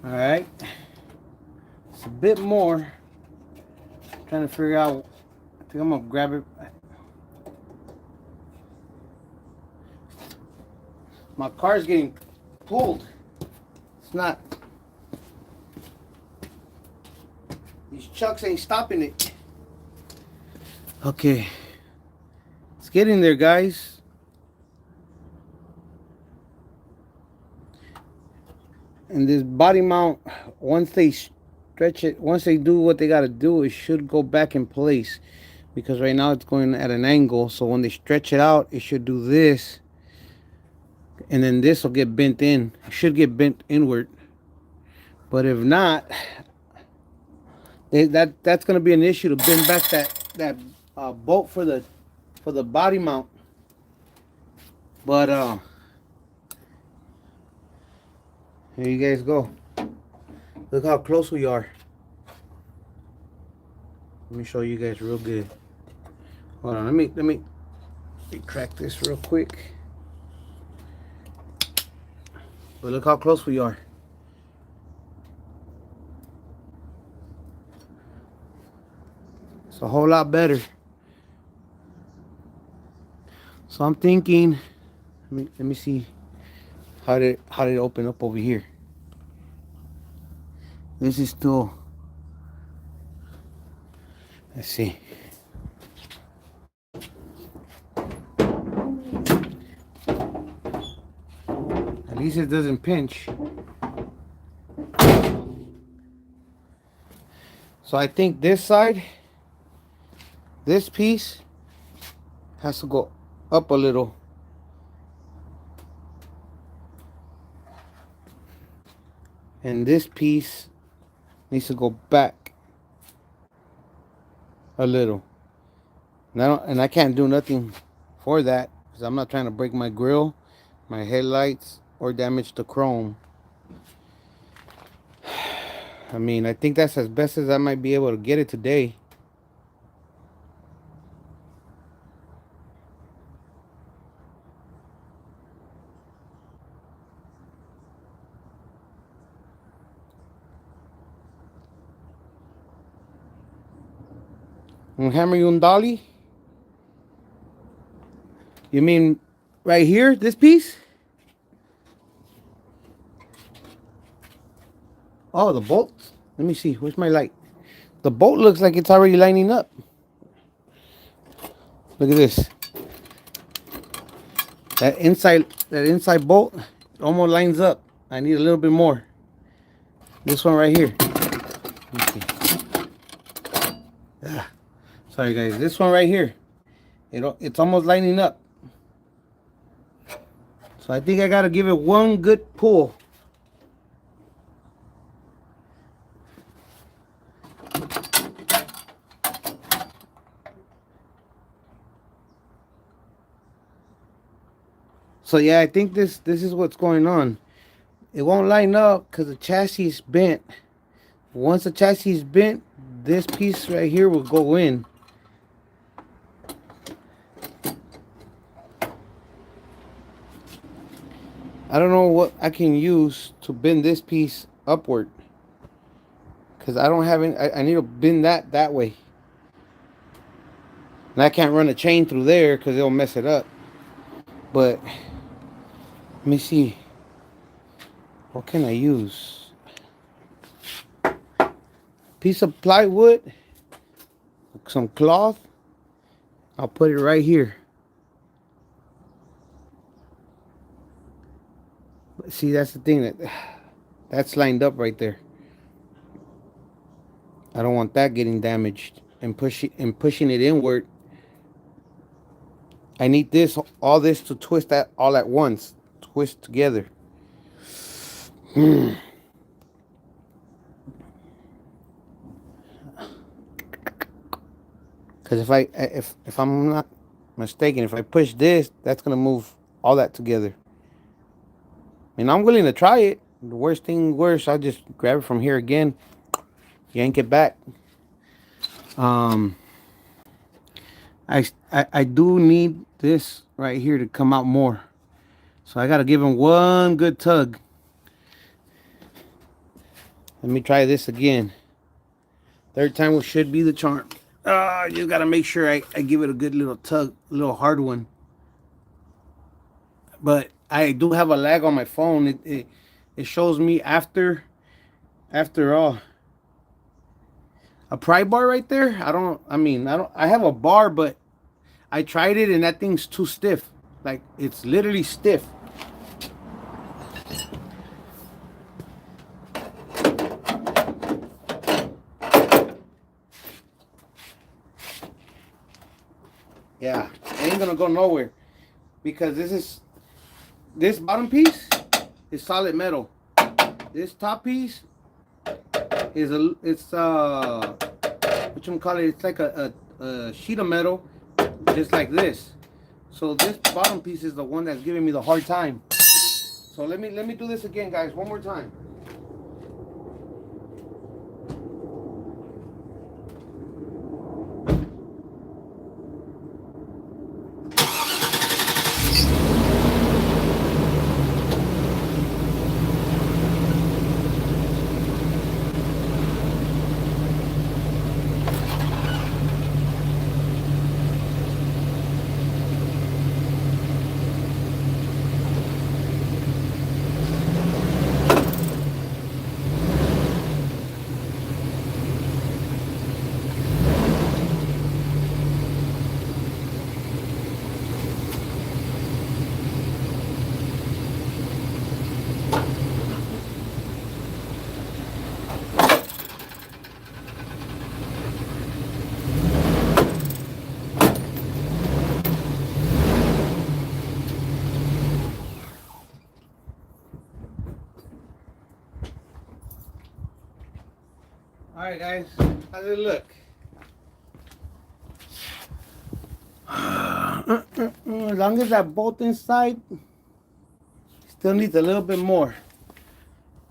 All right, it's a bit more. I'm trying to figure out. I think I'm gonna grab it. My car's getting pulled. It's not. These chucks ain't stopping it. Okay, it's getting there, guys. And this body mount, once they stretch it, once they do what they gotta do, it should go back in place. Because right now it's going at an angle, so when they stretch it out, it should do this. And then this will get bent in. It should get bent inward. But if not, that's gonna be an issue to bend back that bolt for the body mount. But here you guys go. Look how close we are. Let me show you guys real good. Hold on, let me crack this real quick. But look how close we are. It's a whole lot better. So I'm thinking, let me see how did it open up over here. This is still, let's see. At least it doesn't pinch. So I think this side, this piece has to go up a little. And this piece needs to go back a little. And I can't do nothing for that because I'm not trying to break my grill, my headlights, or damage the chrome. I mean, I think that's as best as I might be able to get it today. Hammer you and dolly? You mean right here, this piece? Oh, the bolts. Let me see. Where's my light? The bolt looks like it's already lining up. Look at this. That inside bolt almost lines up. I need a little bit more. This one right here. Let me see. Sorry guys. This one right here. It's almost lining up. So I think I gotta give it one good pull. So yeah, I think this is what's going on. It won't line up because the chassis is bent. Once the chassis is bent, this piece right here will go in. I don't know what I can use to bend this piece upward. Because I don't have any, I need to bend that way. And I can't run a chain through there because it'll mess it up. But let me see. What can I use? Piece of plywood, some cloth. I'll put it right here. But see, that's the thing, that's lined up right there. I don't want that getting damaged and pushing it inward. I need all this to twist that all at once, twist together. Because if I'm not mistaken, if I push this, that's gonna move all that together. I mean, I'm willing to try it. The worst thing worse, I'll just grab it from here again, yank it back. I do need this right here to come out more, so I gotta give him one good tug. Let me try this again. Third time should be the charm. I just gotta make sure I give it a good little tug, a little hard one. But I do have a lag on my phone. It shows me after all. A pry bar right there. I have a bar, but I tried it and that thing's too stiff. Like, it's literally stiff. Yeah, it ain't gonna go nowhere because this bottom piece is solid metal. This top piece is what you call it? It's like a sheet of metal, just like this. So this bottom piece is the one that's giving me the hard time. So let me do this again, guys, one more time. Alright guys, how's it look? As long as that bolt inside still needs a little bit more.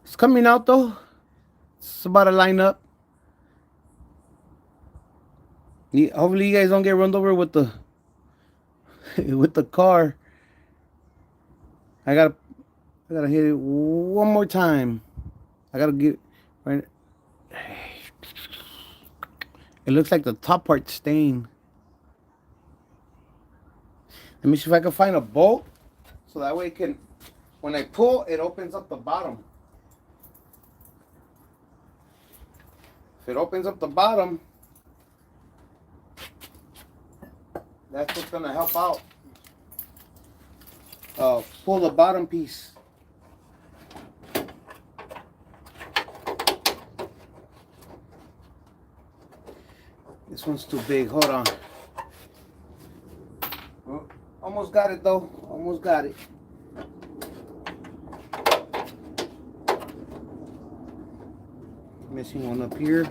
It's coming out though. It's about to line up. Hopefully you guys don't get run over with the with the car. I gotta hit it one more time. I gotta get right. It looks like the top part's stained. Let me see if I can find a bolt so that way it can, when I pull, it opens up the bottom. If it opens up the bottom, that's what's gonna help out. Pull the bottom piece. This one's too big. Hold on. Oh, almost got it though. Almost got it. Missing one up here.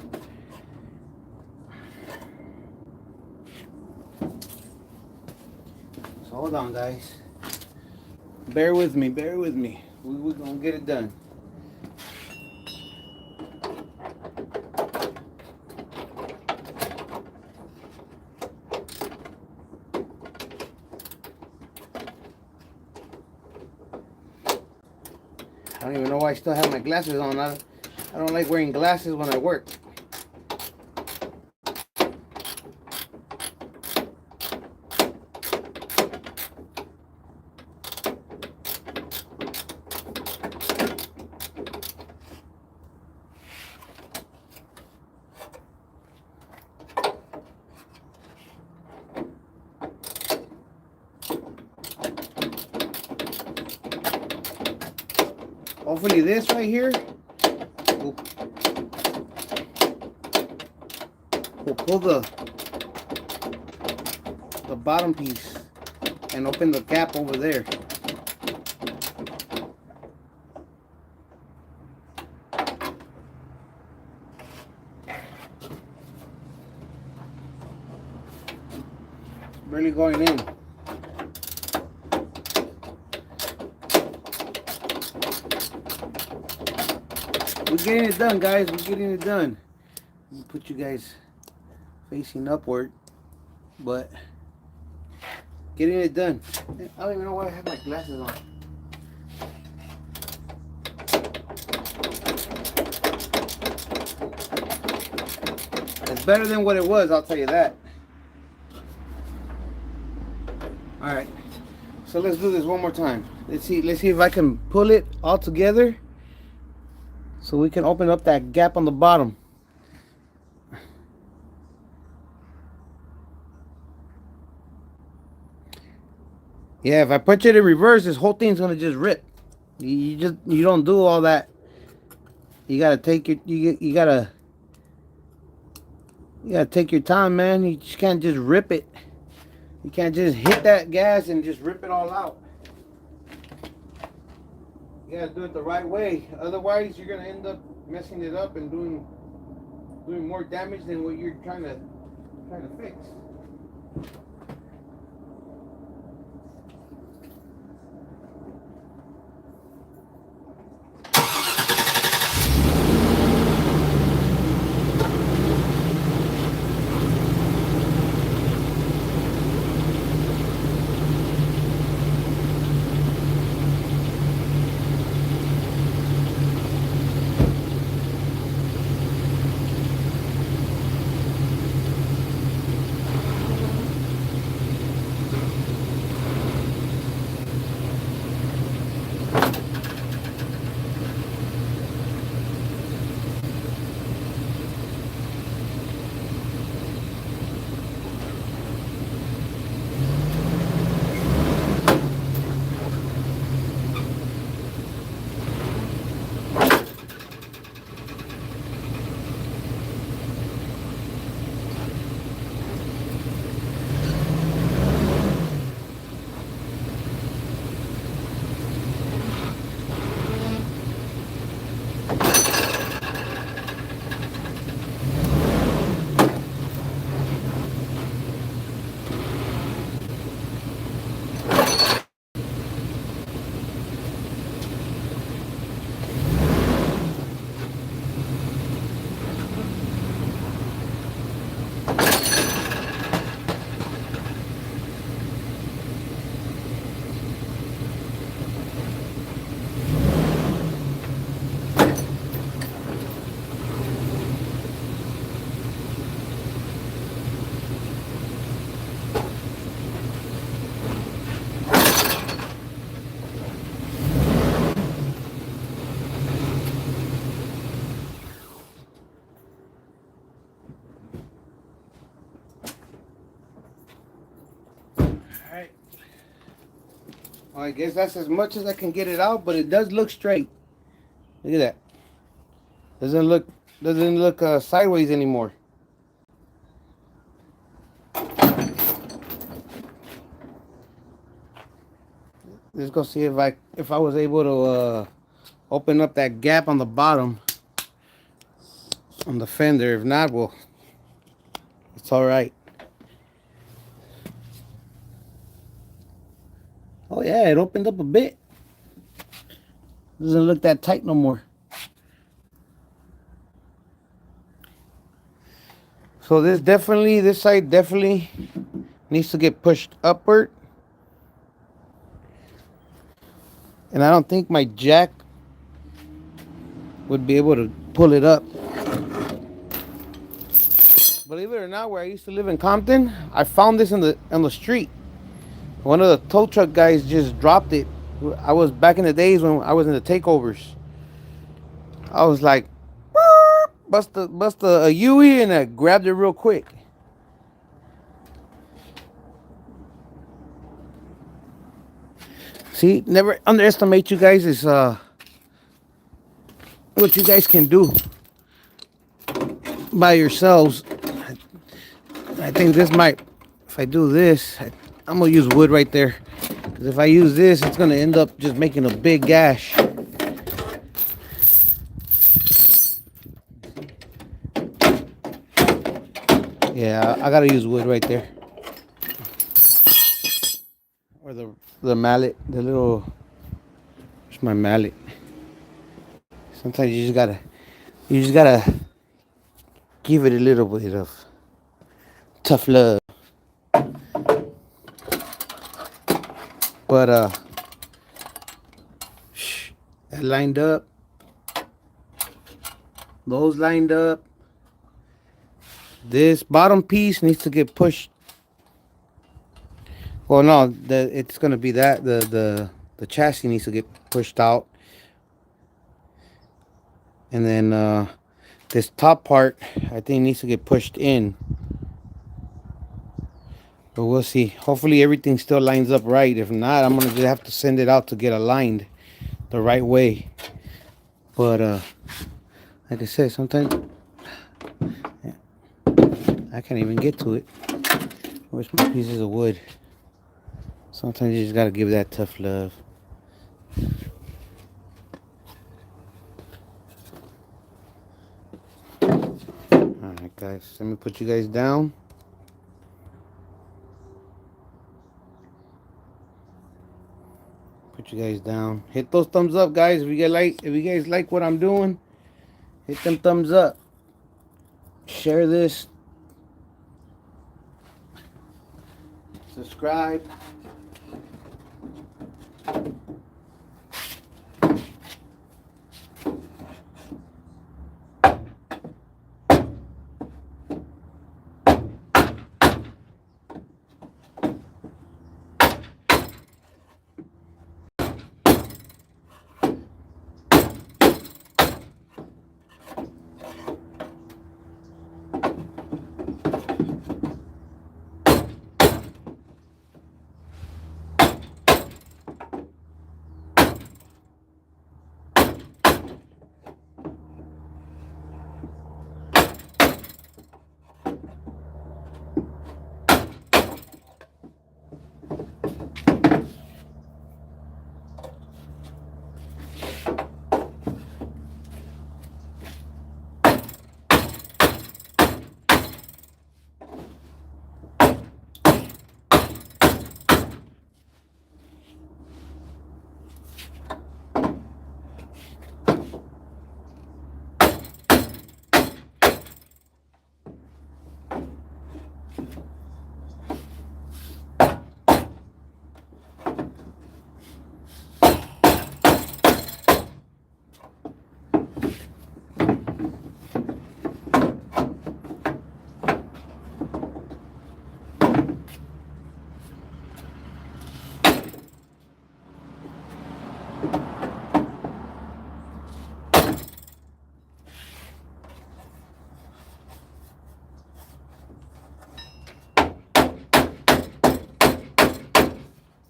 So hold on, guys. Bear with me. Bear with me. We're gonna get it done. I don't even know why I still have my glasses on. I don't like wearing glasses when I work. Hopefully this right here will pull the bottom piece and open the gap over there. It's barely going in. We're getting it done, guys. We're getting it done. Let me put you guys facing upward, but getting it done. I don't even know why I have my glasses on. better than what it was, I'll tell you that. Alright, so let's do this one more time. Let's see if I can pull it all together so we can open up that gap on the bottom. Yeah, if I punch it in reverse, this whole thing's gonna just rip. You don't do all that. You gotta take your you gotta take your time, man. You just can't just rip it. You can't just hit that gas and just rip it all out. You gotta do it the right way. Otherwise, you're gonna end up messing it up and doing more damage than what you're trying to fix. Alright. Well, I guess that's as much as I can get it out, but it does look straight. Look at that. Doesn't look sideways anymore. Let's go see if I was able to open up that gap on the bottom on the fender. If not, well, it's all right. Oh yeah, it opened up a bit. Doesn't look that tight no more. So this side definitely needs to get pushed upward. And I don't think my jack would be able to pull it up. Believe it or not, where I used to live in Compton, I found this on the street. One of the tow truck guys just dropped it. I was back in the days when I was in the takeovers. I was like, bust a Yui, and I grabbed it real quick. See, never underestimate you guys is what you guys can do by yourselves. I think this might, if I do this, I'm gonna use wood right there. Because if I use this, it's gonna end up just making a big gash. Yeah, I gotta use wood right there. Or the mallet, the little, where's my mallet? Sometimes you just gotta give it a little bit of tough love. But that lined up. Those lined up. This bottom piece needs to get pushed. Well, no, it's gonna be that the chassis needs to get pushed out, and then this top part I think needs to get pushed in. But we'll see. Hopefully everything still lines up right. If not, I'm gonna just have to send it out to get aligned the right way. But like I said, sometimes I can't even get to it. Where's my pieces of wood? Sometimes you just gotta give that tough love. Alright guys, let me put you guys down. Put you guys down. Hit those thumbs up, guys. If you guys like what I'm doing, hit them thumbs up. Share this. Subscribe.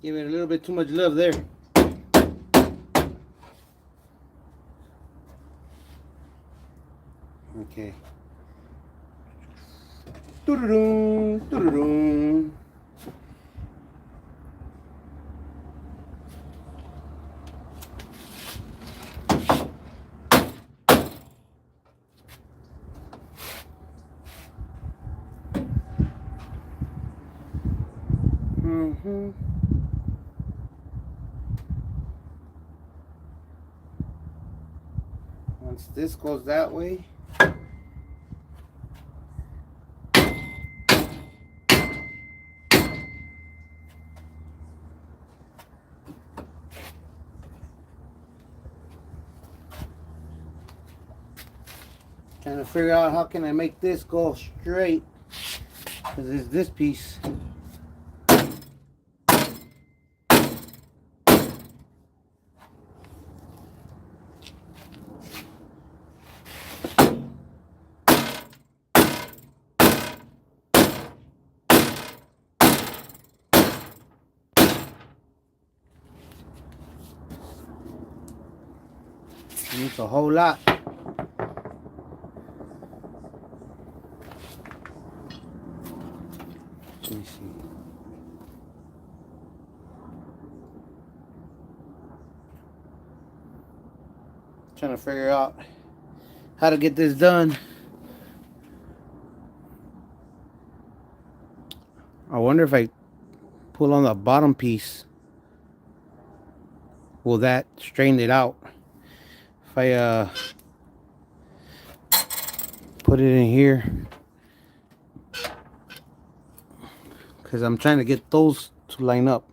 Give it a little bit too much love there. Okay. Doo-doo-doo, doo-doo-doo. Once this goes that way, trying to figure out how can I make this go straight, because it's this piece. It's a whole lot. Let me see. Trying to figure out how to get this done. I wonder if I pull on the bottom piece, will that straighten it out? If I put it in here, because I'm trying to get those to line up.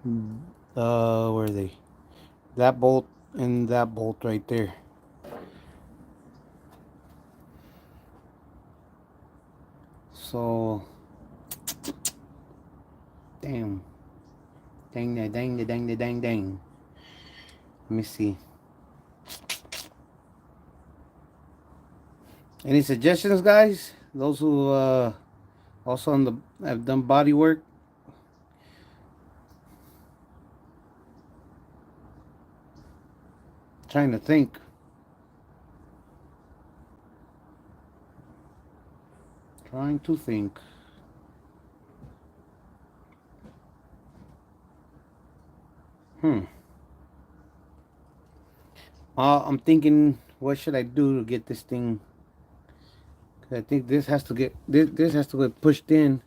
Where are they? That bolt and that bolt right there. So, damn. Dang, dang, dang, dang, dang, dang, dang. Let me see. Any suggestions, guys? Those who also have done body work. Trying to think. Trying to think. I'm thinking, what should I do to get this thing? 'Cause I think this has to get this has to get pushed in.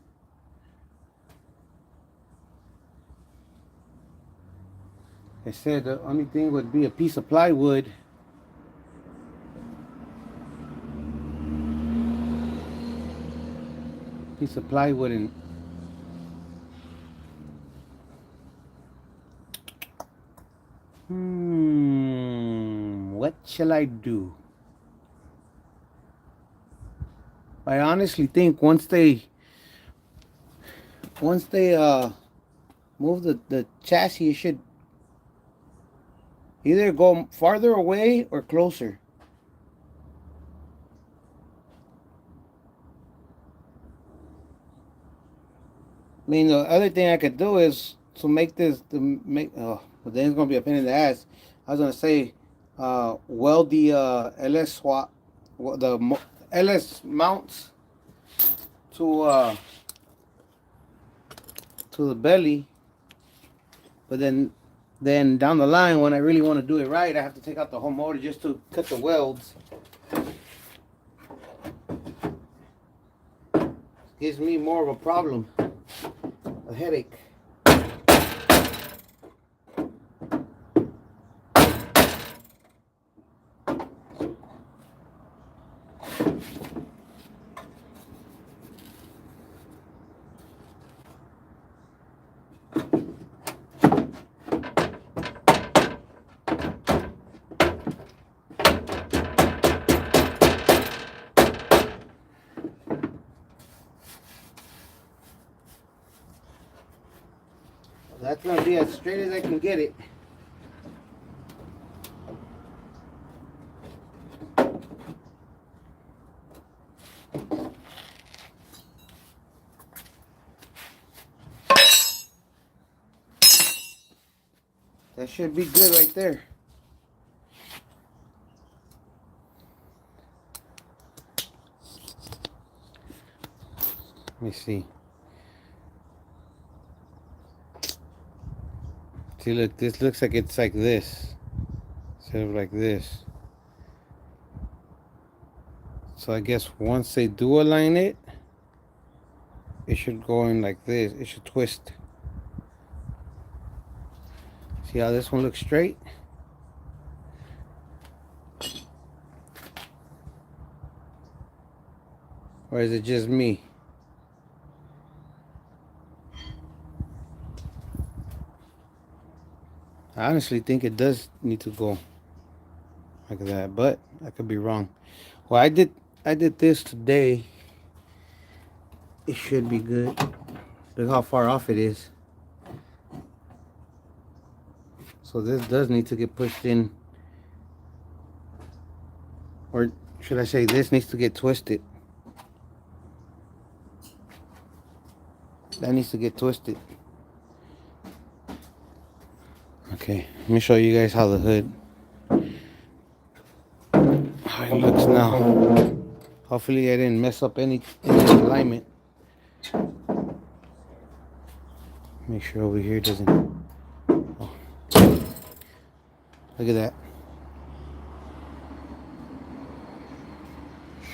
I said the only thing would be a piece of plywood. Piece of plywood and what shall I do? I honestly think once they move the chassis, it should either go farther away or closer. I mean, the other thing I could do is to make this but then it's gonna be a pain in the ass. I was gonna say, weld the LS swap, the LS mounts to the belly, but then down the line, when I really want to do it right, I have to take out the whole motor just to cut the welds. Gives me more of a problem, a headache. That's gonna be as straight as I can get it. That should be good right there. Let me see. See, look, this looks like it's like this instead of like this. So I guess once they do align it, it should go in like this. It should twist. See how this one looks straight? Or is it just me? I honestly think it does need to go like that, but I could be wrong. Well, I did this today. It should be good. Look how far off it is. So this does need to get pushed in. Or should I say this needs to get twisted. That needs to get twisted. Okay, let me show you guys how the hood, how it looks now. Hopefully I didn't mess up any alignment. Make sure over here doesn't. Oh. Look at that.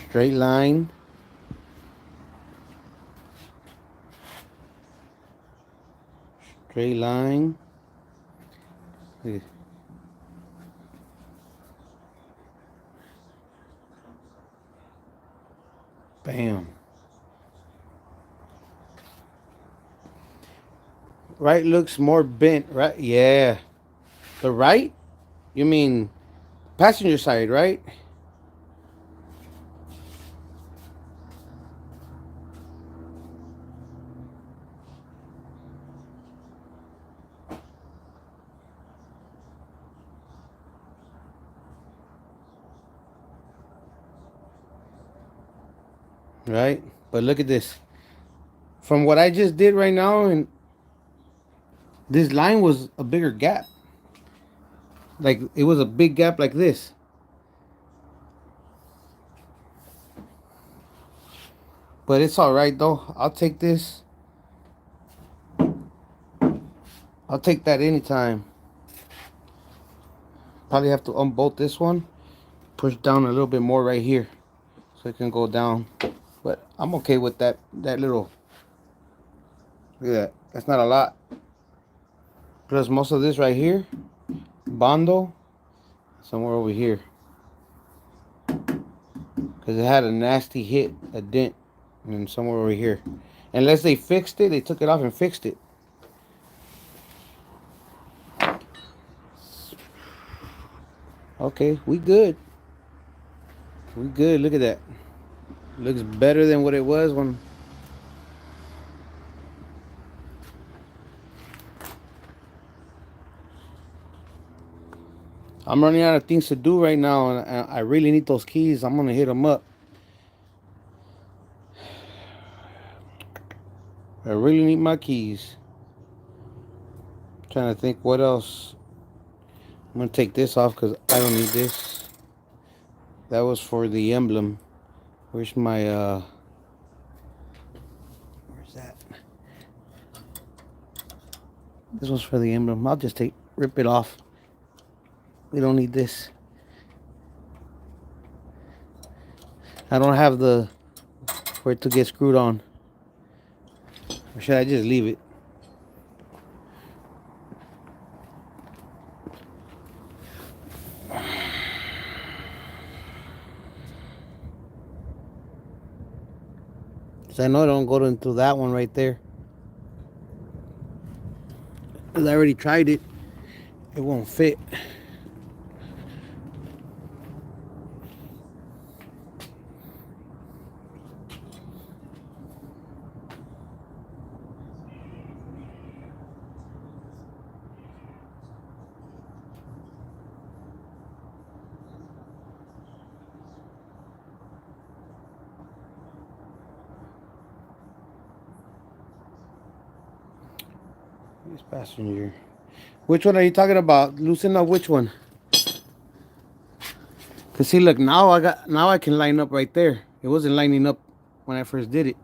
Straight line. Straight line. Look. Bam. Right looks more bent, right? Yeah. The right? You mean passenger side, right? right? But look at this. From what I just did right now, and this line was a bigger gap. Like it was a big gap like this. But it's all right though. I'll take this. I'll take that anytime. Probably have to unbolt this one. Push down a little bit more right here, so it can go down. But I'm okay with that. That little. Look at that. That's not a lot. Plus most of this right here, Bondo, somewhere over here. Because it had a nasty hit, a dent, and somewhere over here. Unless they fixed it, they took it off and fixed it. Okay, we good. We good. Look at that. Looks better than what it was when. I'm running out of things to do right now, and I really need those keys. I'm gonna hit them up. I really need my keys. Trying to think what else. I'm gonna take this off because I don't need this. That was for the emblem. Where's my where's that? This was for the emblem. I'll just rip it off. We don't need this. I don't have the for it to get screwed on. Or should I just leave it? Because I know I don't go into that one right there. Because I already tried it. It won't fit. This passenger. Which one are you talking about? Loosen up which one? Cause see, look, now I can line up right there. It wasn't lining up when I first did it.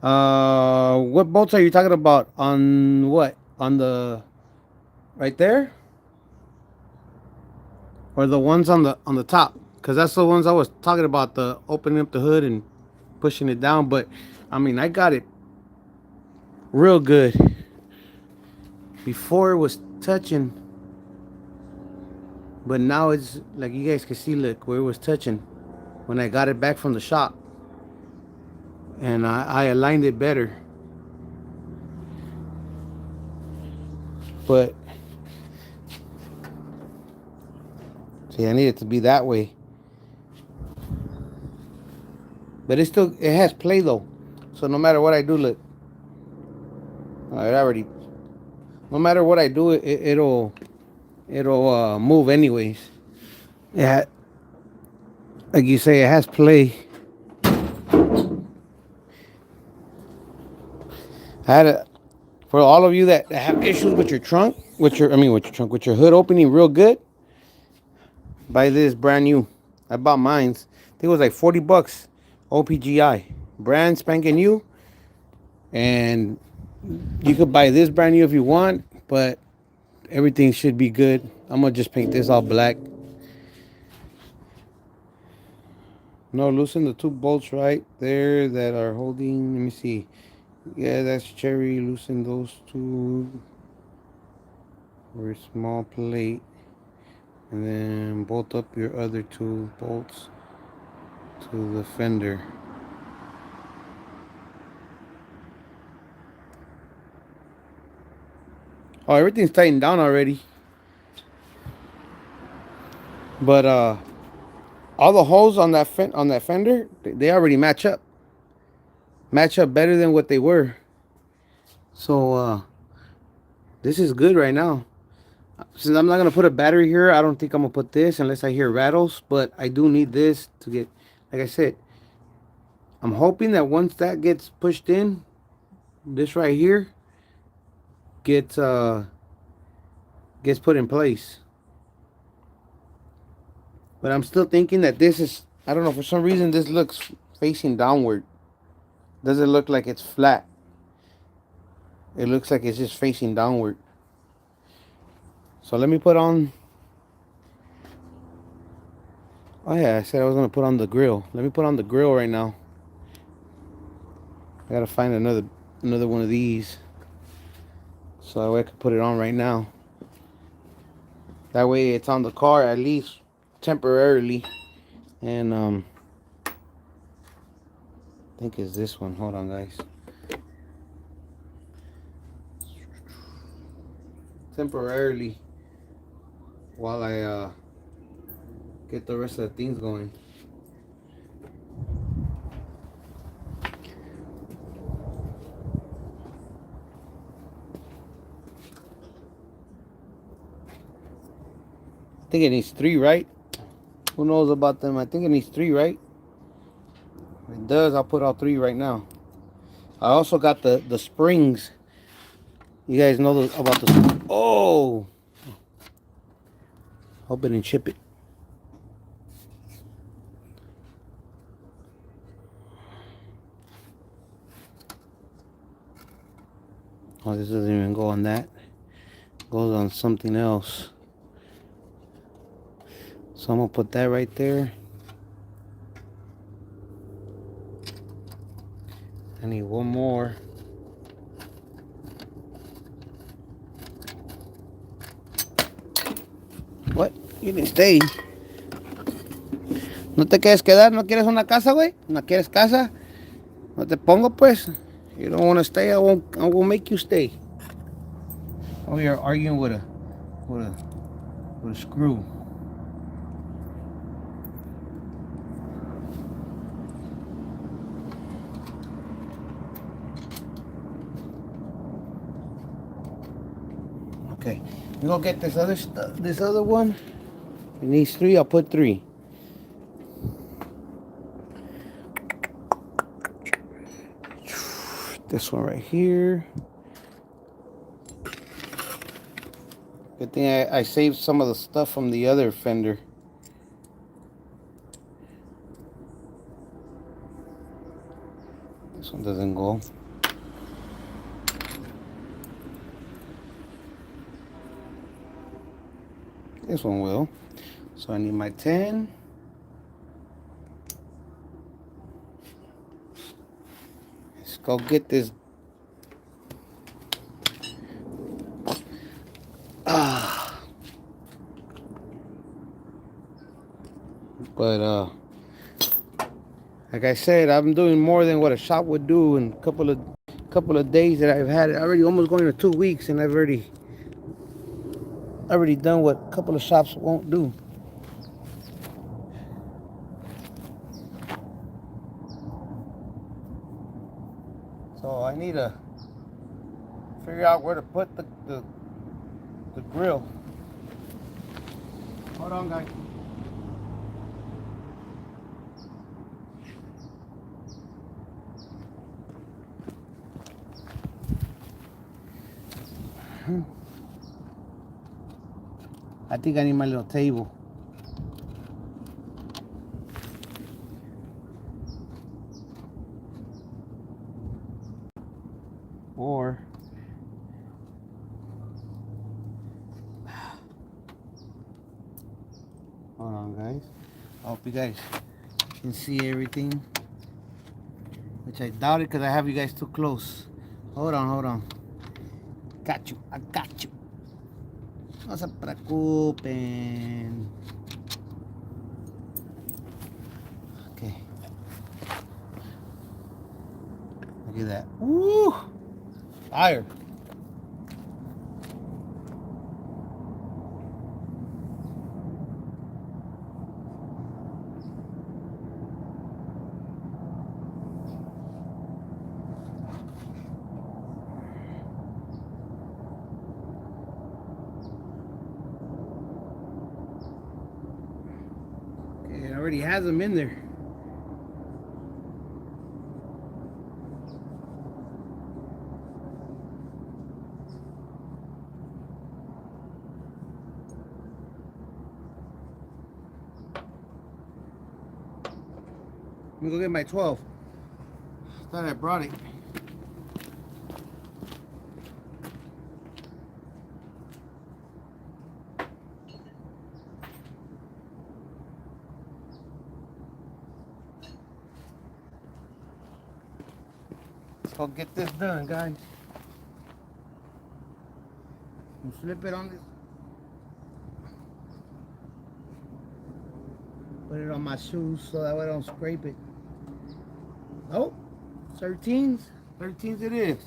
What bolts are you talking about? On what? On the right there? Or the ones on the top? Cause that's the ones I was talking about, the opening up the hood and pushing it down. But I mean, I got it real good. Before it was touching, but now it's like you guys can see, look where it was touching when I got it back from the shop, and I aligned it better. But see, I need it to be that way. But it has play though, so no matter what I do, look, it already. No matter what I do, it'll move anyways. Yeah, like you say, it has play. I had a, for all of you that have issues with your trunk, with your hood opening real good, buy this brand new. I bought mine's. I think it was like $40, OPGI, brand spanking new, and you could buy this brand new if you want, but everything should be good. I'm gonna just paint this all black. No, loosen the two bolts right there that are holding. Let me see. Yeah, that's cherry. Loosen those two. For a small plate. And then bolt up your other two bolts to the fender. Oh, everything's tightened down already. But all the holes on that fender, they already match up. Match up better than what they were. So this is good right now. Since I'm not gonna put a battery here, I don't think I'm gonna put this unless I hear rattles. But I do need this to get, like I said, I'm hoping that once that gets pushed in, this right here gets put in place. But I'm still thinking that this is, I don't know, for some reason this looks facing downward. Doesn't look like it's flat. It looks like it's just facing downward. So let me put on, oh yeah, I said I was gonna put on the grill. Let me put on the grill right now. I gotta find another one of these, so that way I can put it on right now. That way it's on the car at least temporarily. And I think it's this one. Hold on, guys. Temporarily, while I get the rest of the things going. I think it needs 3, right? Who knows about them? I think it needs 3, right? If it does, I'll put all 3 right now. I also got the springs. You guys know about the... Oh! Hope it didn't chip it. Oh, this doesn't even go on that. It goes on something else. So I'm going to put that right there. I need one more. What? You didn't stay. ¿No te quieres quedar? ¿No quieres una casa, güey? ¿No quieres casa? No te pongo, pues. You don't want to stay, I will make you stay. Oh, you're arguing with a screw. Okay, we go get this other one. It needs 3. I'll put 3. This one right here. Good thing I saved some of the stuff from the other fender. This one doesn't go. This one will. So I need my 10. Let's go get this. But like I said, I'm doing more than what a shop would do in a couple of days that I've had it. Already almost going to 2 weeks, and I've already done what a couple of shops won't do. So I need to figure out where to put the grill. Hold on, guys. I think I need my little table. Or hold on, guys. I hope you guys can see everything, which I doubt it because I have you guys too close. Hold on. Got you. I got you. No se preocupen. Okay. Look at that. Woo! Fire. Okay, it already has them in there. Let me go get my 12. Thought I brought it. Let's go get this done, guys. And flip it on this. Put it on my shoes so that way I don't scrape it. Oh, 13s. 13s it is.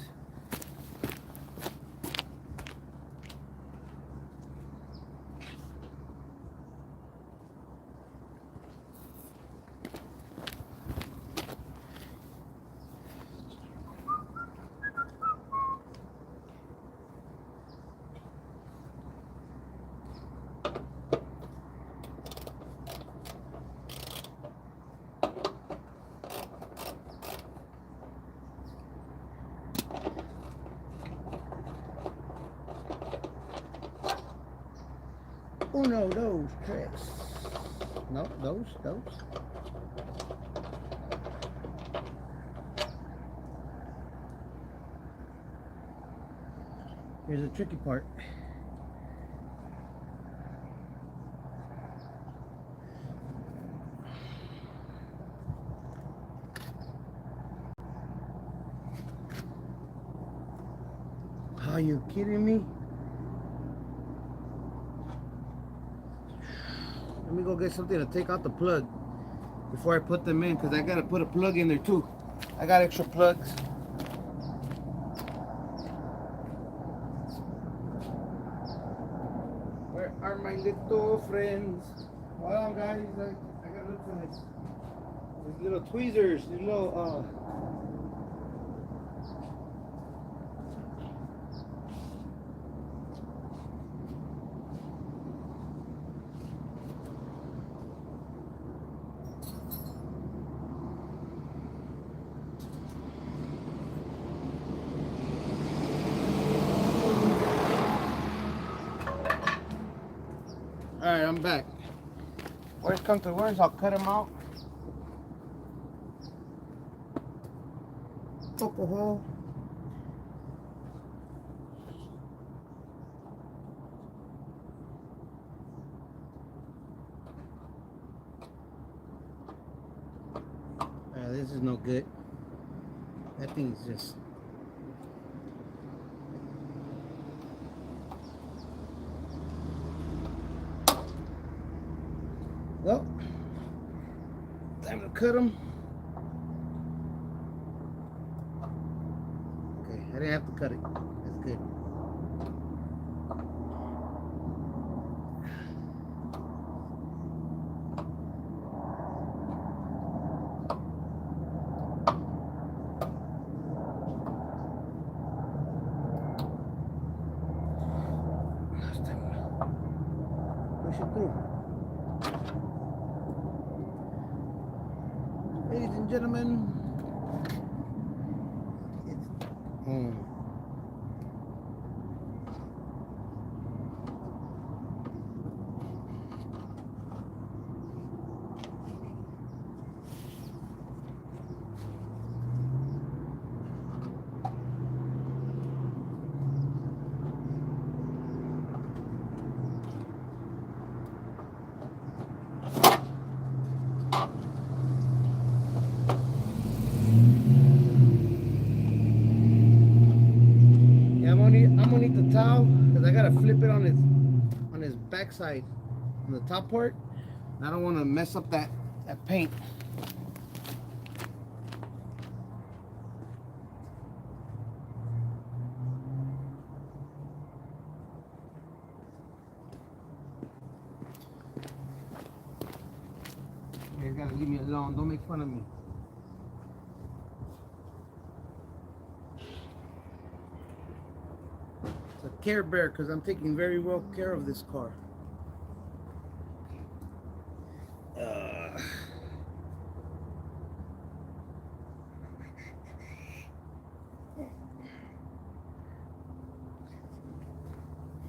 Oh no, those tricks. No, those. Here's the tricky part. Are you kidding me? Let me go get something to take out the plug before I put them in, because I gotta put a plug in there too. I got extra plugs. Where are my little friends? Hold on, guys. I gotta look for this. These little tweezers, these little Alright, I'm back. Worst come to worst, I'll cut them out. Poke a hole. This is no good. That thing's just... Well, time to cut them. Okay, I didn't have to cut it. That's good. Push it through. Ladies and gentlemen, it's home. I'm gonna need the towel because I gotta flip it on his backside, on the top part. I don't want to mess up that paint. You guys gotta leave me alone. Don't make fun of me. It's a Care Bear because I'm taking very well care of this car.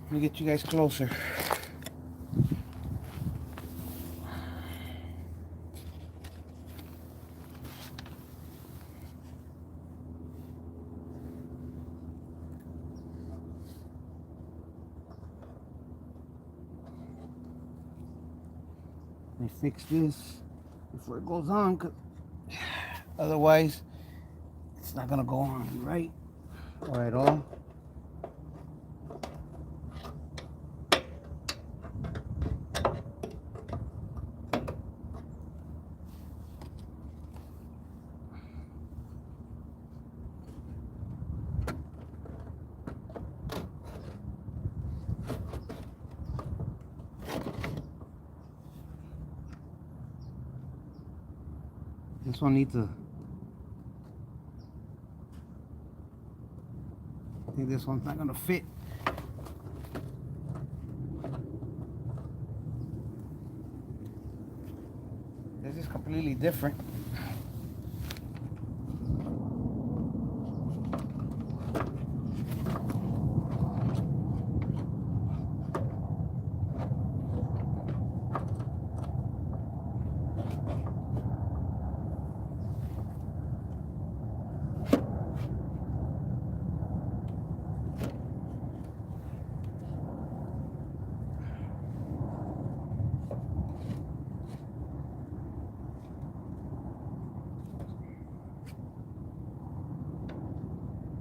Let me get you guys closer. me fix this before it goes on, 'cause otherwise it's not gonna go on right or at all. This one needs a, I think this one's not gonna fit. This is completely different.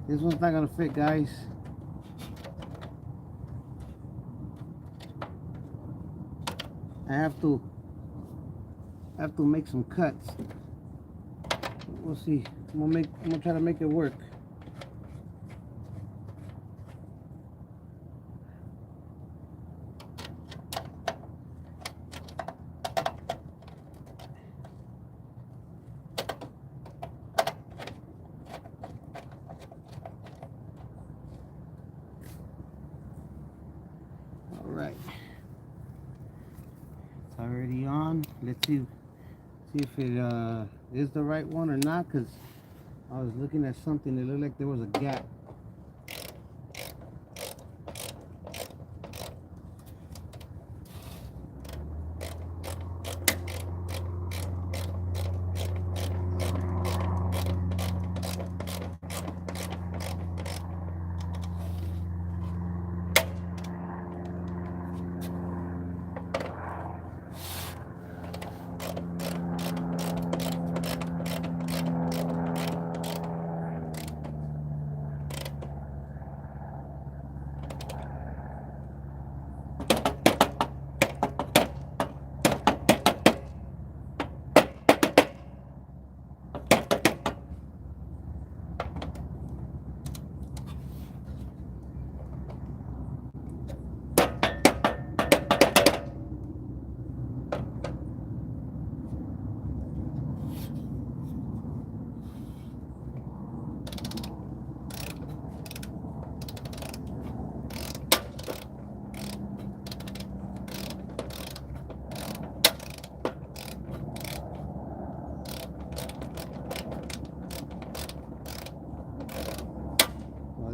This one's not gonna fit, guys. I have to make some cuts. We'll see. I'm gonna try to make it work. Alright, it's already on. Let's see if it is the right one or not, because I was looking at something that looked like there was a gap.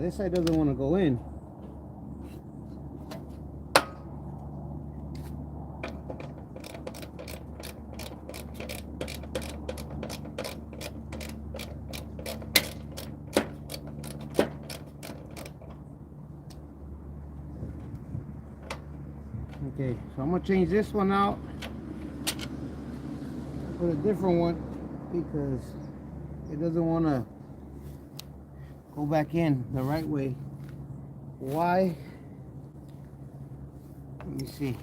This side doesn't want to go in. Okay, so I'm gonna change this one out, put a different one, because it doesn't want to go back in the right way. Why? Let me see.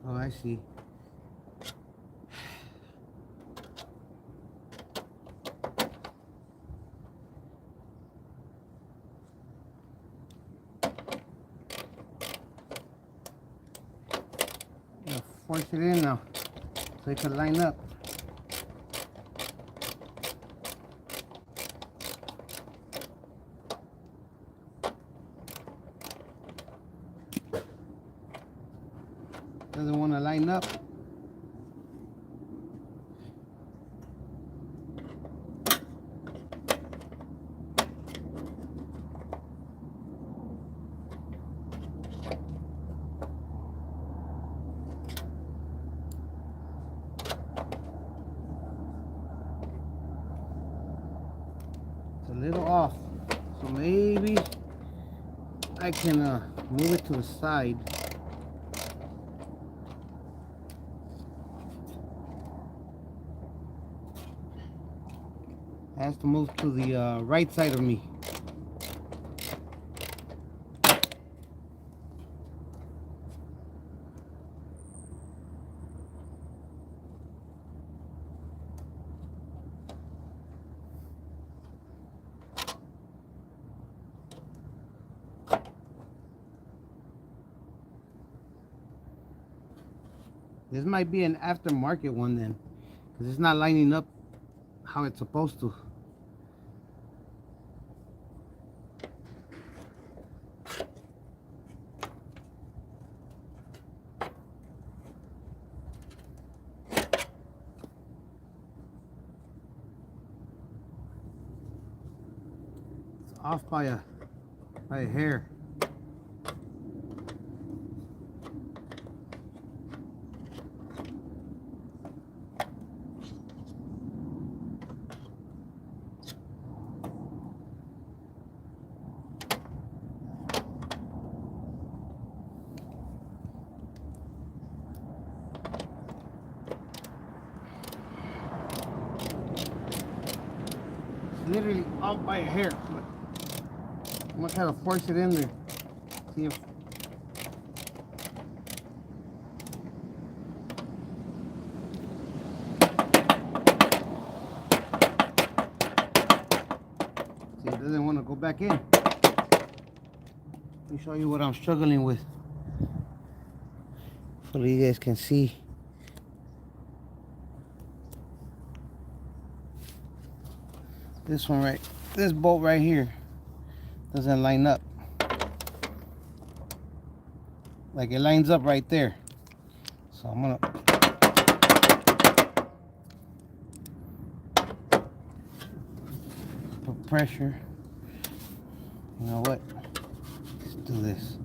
Oh, I see. Force it in now so it can line up. Doesn't want to line up. A little off, so maybe I can move it to the side. It has to move to the right side of me. This might be an aftermarket one then, because it's not lining up how it's supposed to. It's off by a hair. Literally off by a hair, but I'm gonna try to force it in there. See if it doesn't want to go back in. Let me show you what I'm struggling with. Hopefully you guys can see. This one right, this bolt right here doesn't line up. Like it lines up right there. So I'm gonna put pressure. You know what? Let's do this.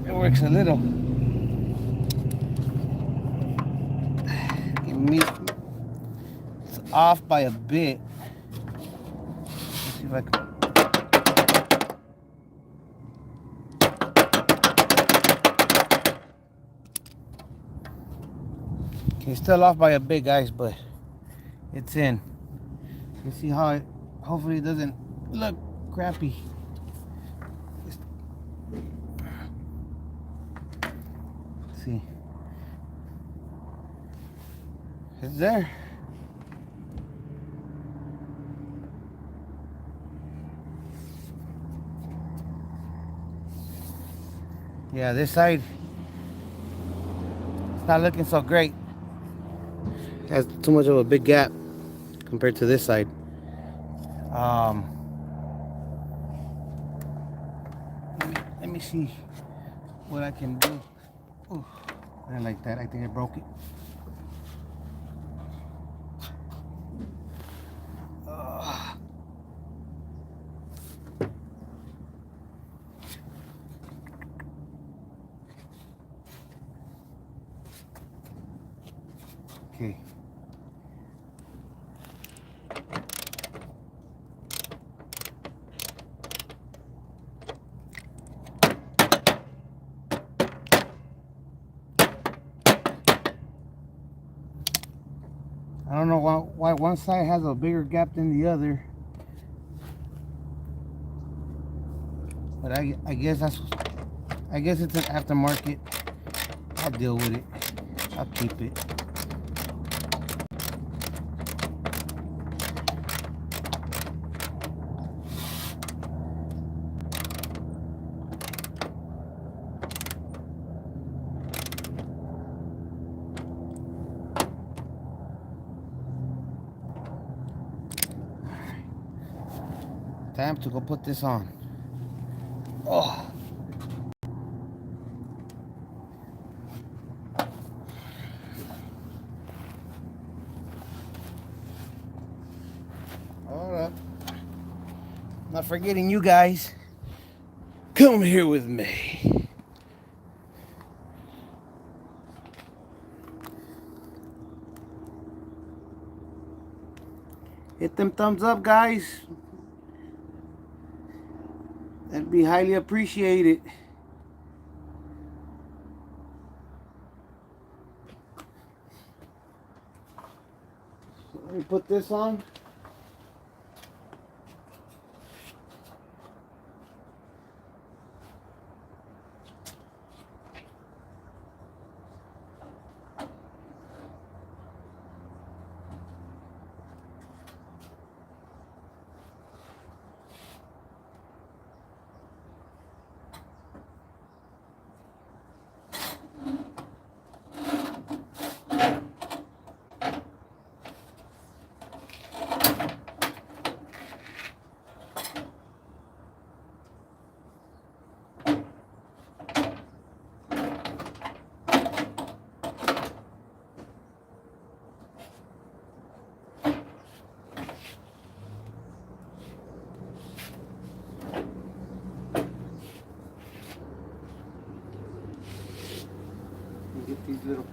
Works a little. It's off by a bit. Let's see if I can. Okay, still off by a bit, guys, but it's in. You see how it? Hopefully, it doesn't look crappy. See, it's there. Yeah, this side, it's not looking so great. It has too much of a big gap compared to this side. Let me see what I can do. Ooh, I didn't like that. I think I broke it. Okay. I don't know why one side has a bigger gap than the other, but I guess it's an aftermarket. I'll deal with it. I'll keep it. Time to go put this on. Oh. not forgetting you guys. Come here with me. Hit them thumbs up, guys. That'd be highly appreciated. So let me put this on. Get these little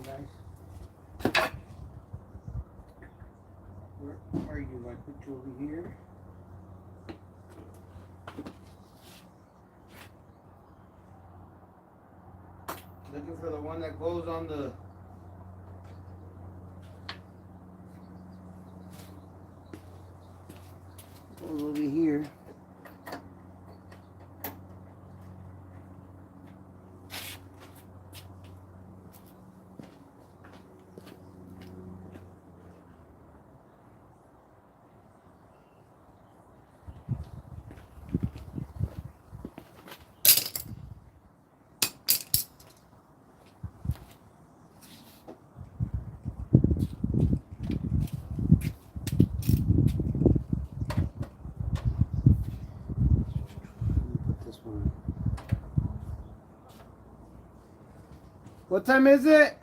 guys. Where are you? I put you over here. Looking for the one that goes on the goes over here. What time is it?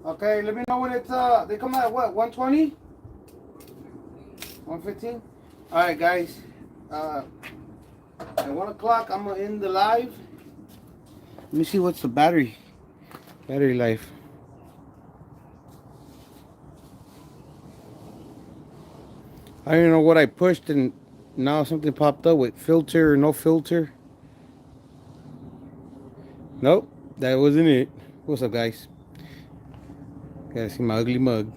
Okay, let me know when it's they come out at what, 120? 115? Alright guys. At 1 o'clock I'm gonna end the live. Let me see what's the battery life. I don't even know what I pushed and now something popped up with filter or no filter. Nope, that wasn't it. What's up, guys? Gotta see my ugly mug.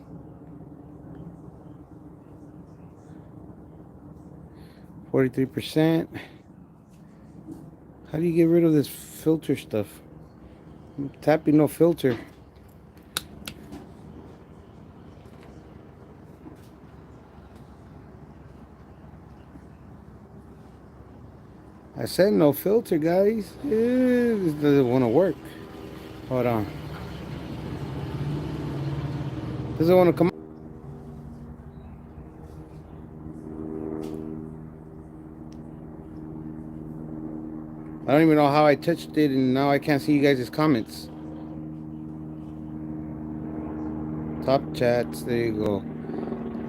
%. How do you get rid of this filter stuff? I'm tapping no filter. I said no filter, guys. This doesn't want to work. Hold on. Doesn't want to come. I don't even know how I touched it, and now I can't see you guys' comments. Top chats. There you go.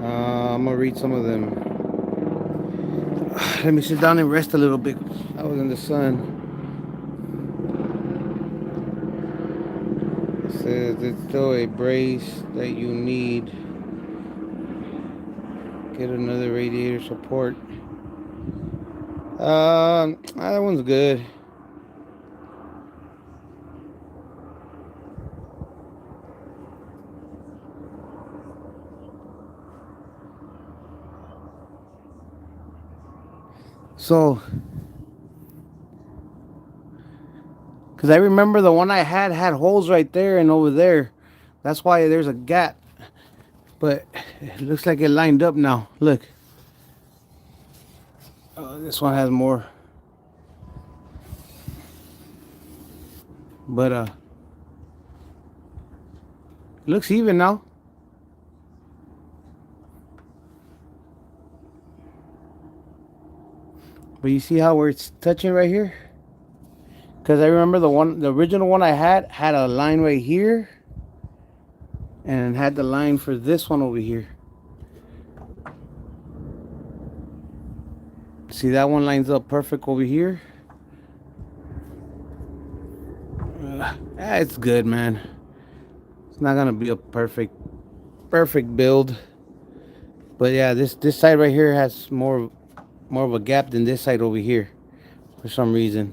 I'm gonna read some of them. Let me sit down and rest a little bit. I was in the sun. says it's still a brace that you need. Get another radiator support. That one's good. So, because I remember the one I had holes right there and over there. That's why there's a gap. But it looks like it lined up now. Look. This one has more. But it looks even now. But you see how where it's touching right here? Because I remember the original one I had a line right here. And had the line for this one over here. See, that one lines up perfect over here. It's good, man. It's not gonna be a perfect build. But yeah, this side right here has more of a gap than this side over here for some reason.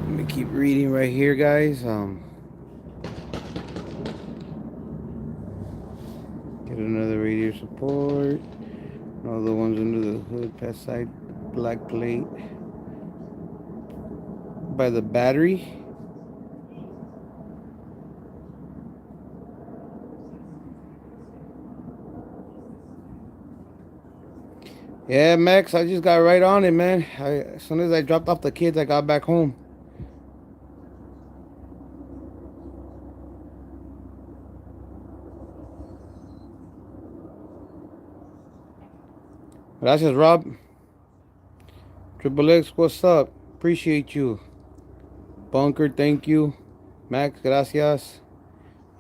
Let me keep reading right here, guys. Get another radiator support. All the ones under the hood, past side, black plate by the battery. Yeah, Max, I just got right on it, man. As soon as I dropped off the kids, I got back home. Gracias, Rob. Triple X, what's up? Appreciate you. Bunker, thank you. Max, gracias.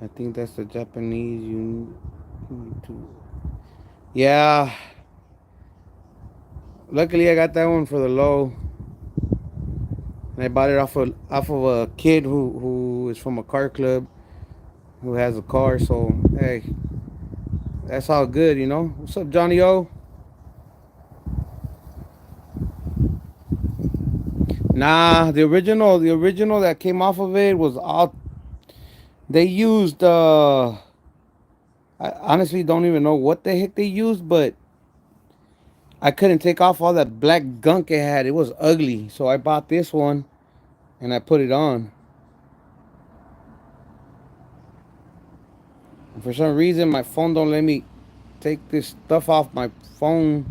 I think that's the Japanese you need to. Yeah. Luckily, I got that one for the low. And I bought it off of a kid who is from a car club, who has a car. So hey, that's all good, you know. What's up, Johnny O? Nah, the original that came off of it was all. They used. I honestly don't even know what the heck they used, but I couldn't take off all that black gunk it had. It was ugly, so I bought this one, and I put it on. And for some reason, my phone don't let me take this stuff off my phone.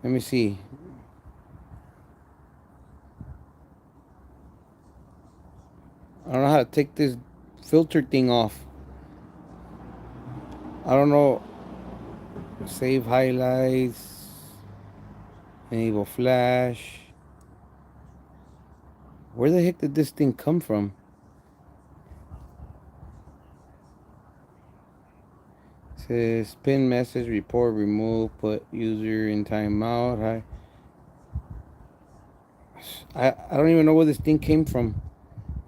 Let me see. I don't know how to take this filter thing off. I don't know. Save highlights. Enable flash. Where the heck did this thing come from? It says pin message, report, remove, put user in timeout. I don't even know where this thing came from.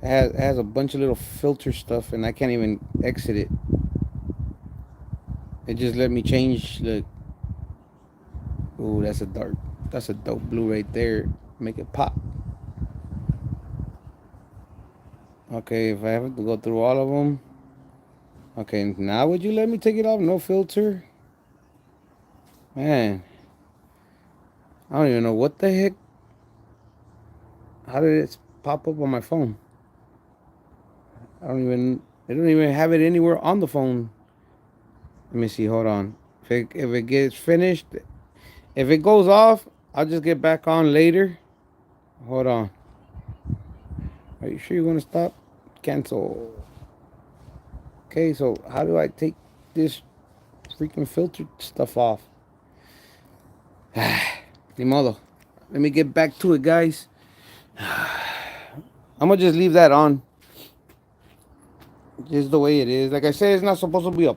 It has a bunch of little filter stuff, and I can't even exit it. It just let me change the. Ooh, that's a dope blue right there. Make it pop. Okay, if I have to go through all of them. Okay, now would you let me take it off? No filter? Man. I don't even know what the heck. How did it pop up on my phone? They don't even have it anywhere on the phone. Let me see, hold on. If it gets finished, if it goes off, I'll just get back on later. Hold on. Are you sure you want to stop? Cancel. Okay, so how do I take this freaking filter stuff off? Ni modo. Let me get back to it, guys. I'm gonna just leave that on. Just the way it is. Like I said, it's not supposed to be a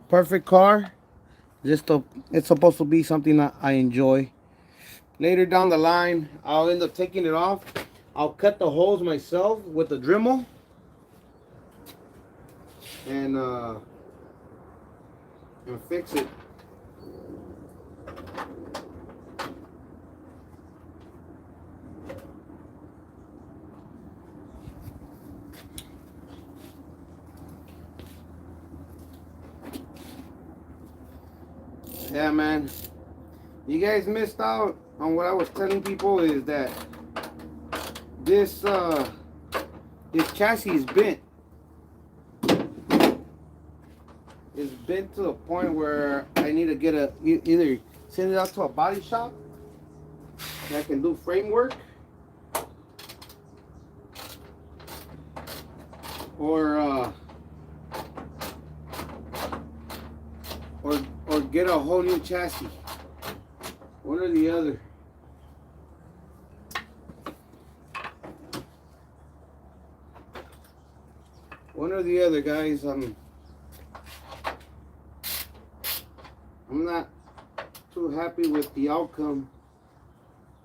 perfect car. It's supposed to be something that I enjoy. Later down the line, I'll end up taking it off. I'll cut the holes myself with the Dremel, and fix it. Yeah, man. You guys missed out on what I was telling people, is that this this chassis is bent. It's bent to the point where I need to get either send it out to a body shop that can do framework, or or get a whole new chassis. One or the other. One or the other, guys. I'm not too happy with the outcome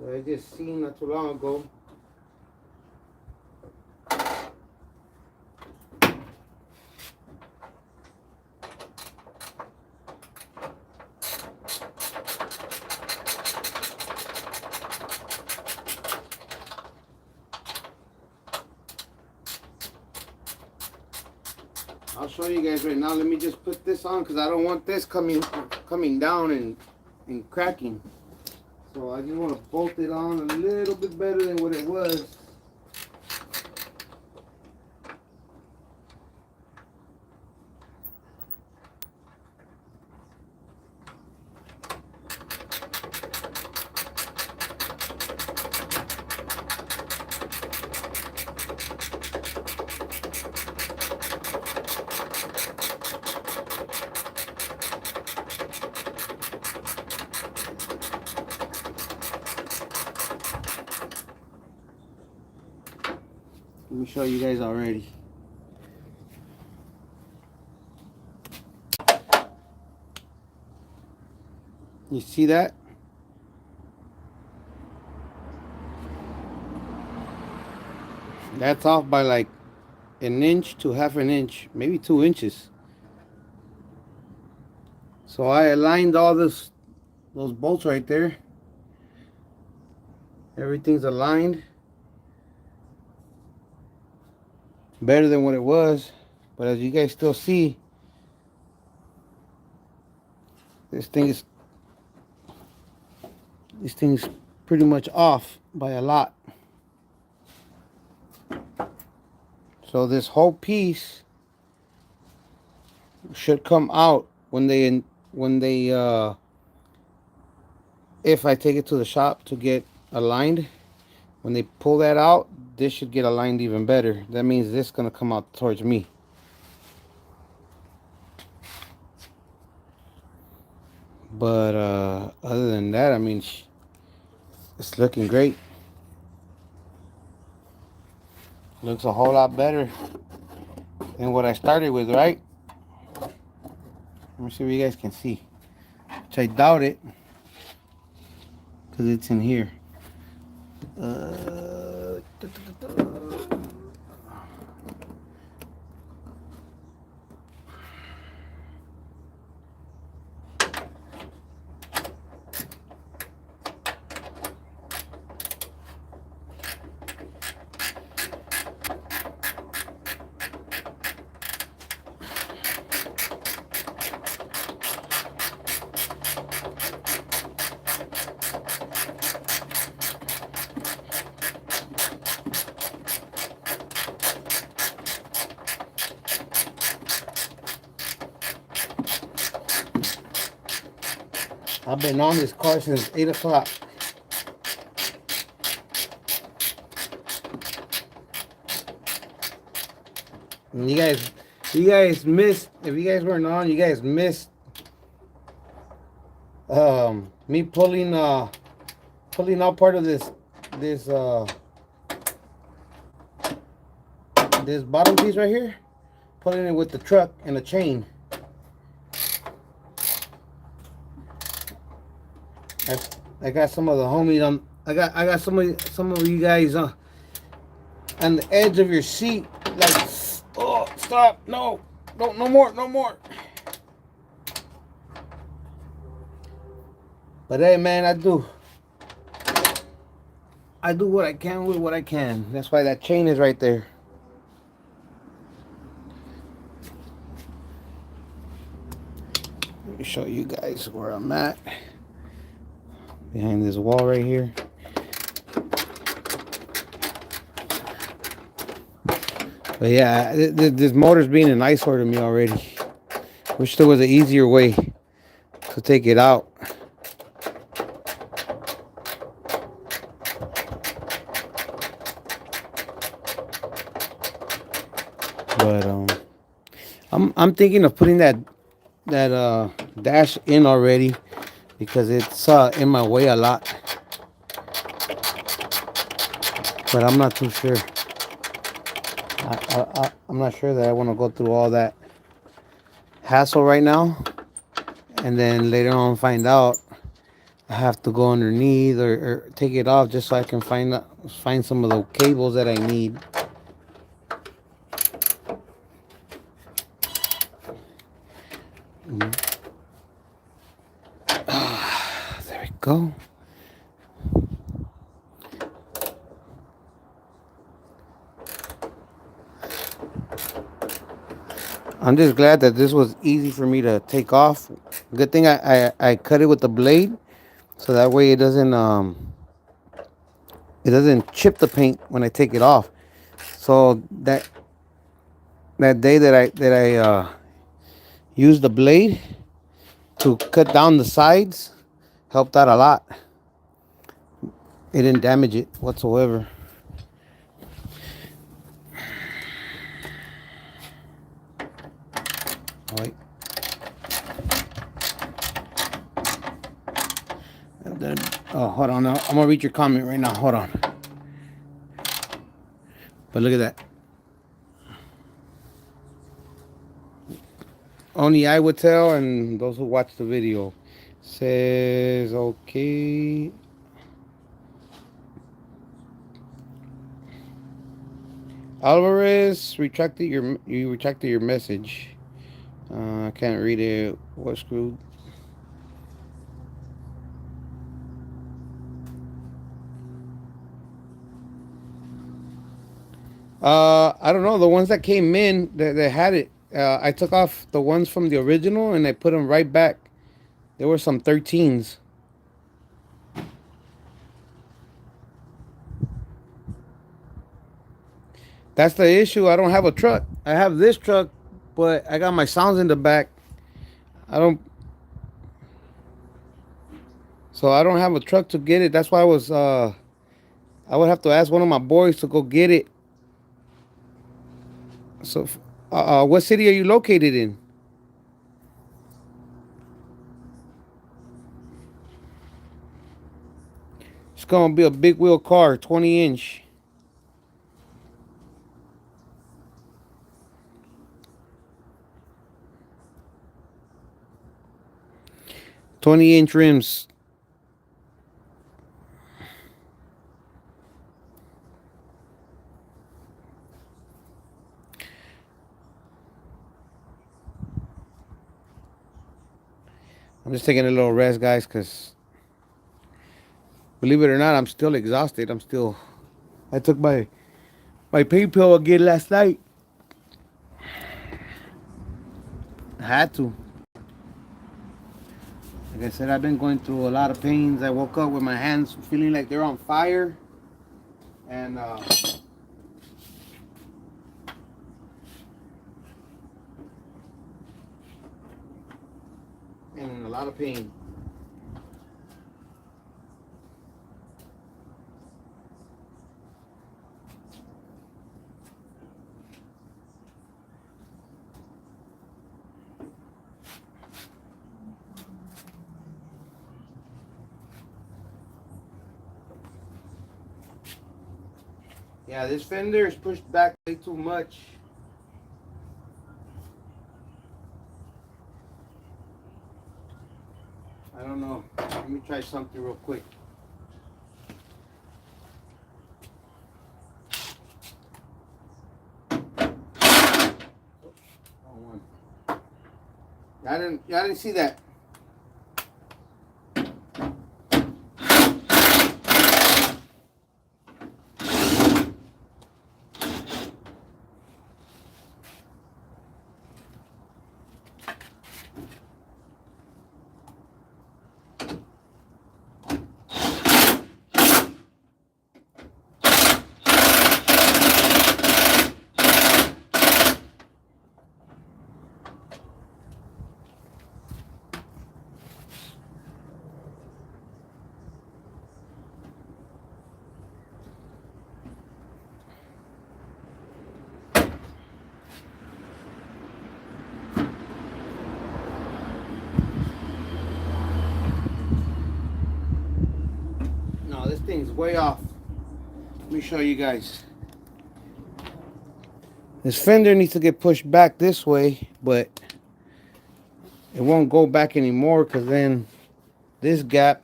that I just seen not too long ago. I'll show you guys right now. Let me just put this on because I don't want this coming down and cracking. So I just want to bolt it on a little bit better than what it was. Let me show you guys already. You see that? That's off by like an inch to half an inch, maybe 2 inches. So I aligned all those bolts right there. Everything's aligned. Better than what it was. But as you guys still see, this thing's pretty much off by a lot. So this whole piece should come out when they if I take it to the shop to get aligned. When they pull that out, this should get aligned even better. That means this is gonna come out towards me. But other than that, I mean, it's looking great. Looks a whole lot better than what I started with, right? Let me see if you guys can see. Which I doubt it, because it's in here. I've been on this car since 8 o'clock. And you guys missed, if you guys weren't on, you guys missed me pulling out part of this bottom piece right here, pulling it with the truck and the chain. I got some of the homies on. I got some of you guys on the edge of your seat, like, oh, stop, no, no more, no more. But hey, man, I do what I can with what I can. That's why that chain is right there. Let me show you guys where I'm at. Behind this wall right here. But yeah, this motor's being an eyesore to me already. Wish there was an easier way to take it out. But I'm thinking of putting that dash in already because it's in my way a lot. But I'm not too sure. I'm not sure that I want to go through all that hassle right now, and then later on find out I have to go underneath or take it off just so I can find some of the cables that I need. There we go. I'm just glad that this was easy for me to take off. Good thing I cut it with the blade, so that way it doesn't chip the paint when I take it off. So that day that I used the blade to cut down the sides helped out a lot. It didn't damage it whatsoever. All right. And then, oh, hold on. I'm gonna read your comment right now. Hold on. But look at that. Only I would tell, and those who watch the video. Says okay. Alvarez you retracted your message. I can't read it. What screwed? I don't know. The ones that came in that had it. I took off the ones from the original and I put them right back. There were some 13s. That's the issue. I don't have a truck. I have this truck, but I got my sounds in the back. So I don't have a truck to get it. That's why I would have to ask one of my boys to go get it. So, what city are you located in? It's gonna be a big wheel car, 20-inch. 20-inch rims. I'm just taking a little rest, guys, because believe it or not, I'm still exhausted. I took my pain pill again last night. I had to. Like I said, I've been going through a lot of pains. I woke up with my hands feeling like they're on fire. And in a lot of pain. Yeah, this fender is pushed back way too much. I don't don't know. Let me try something real quick. Y'all didn't see that. No, this thing's way off. Let me show you guys. This fender needs to get pushed back this way, but it won't go back anymore because then this gap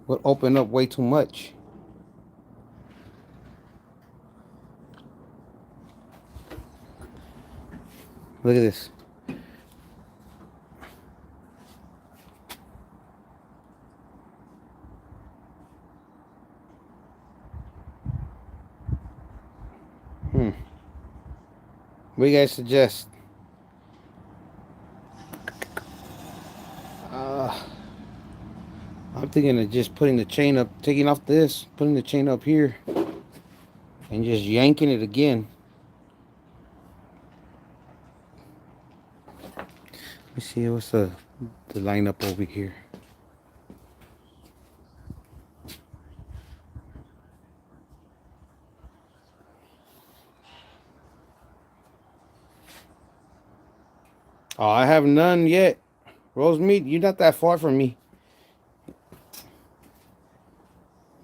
would open up way too much. Look at this. What do you guys suggest? I'm thinking of just putting the chain up, taking off this, putting the chain up here, and just yanking it again. Let me see what's the lineup over here. Oh, I have none yet. Rosemeat, you're not that far from me.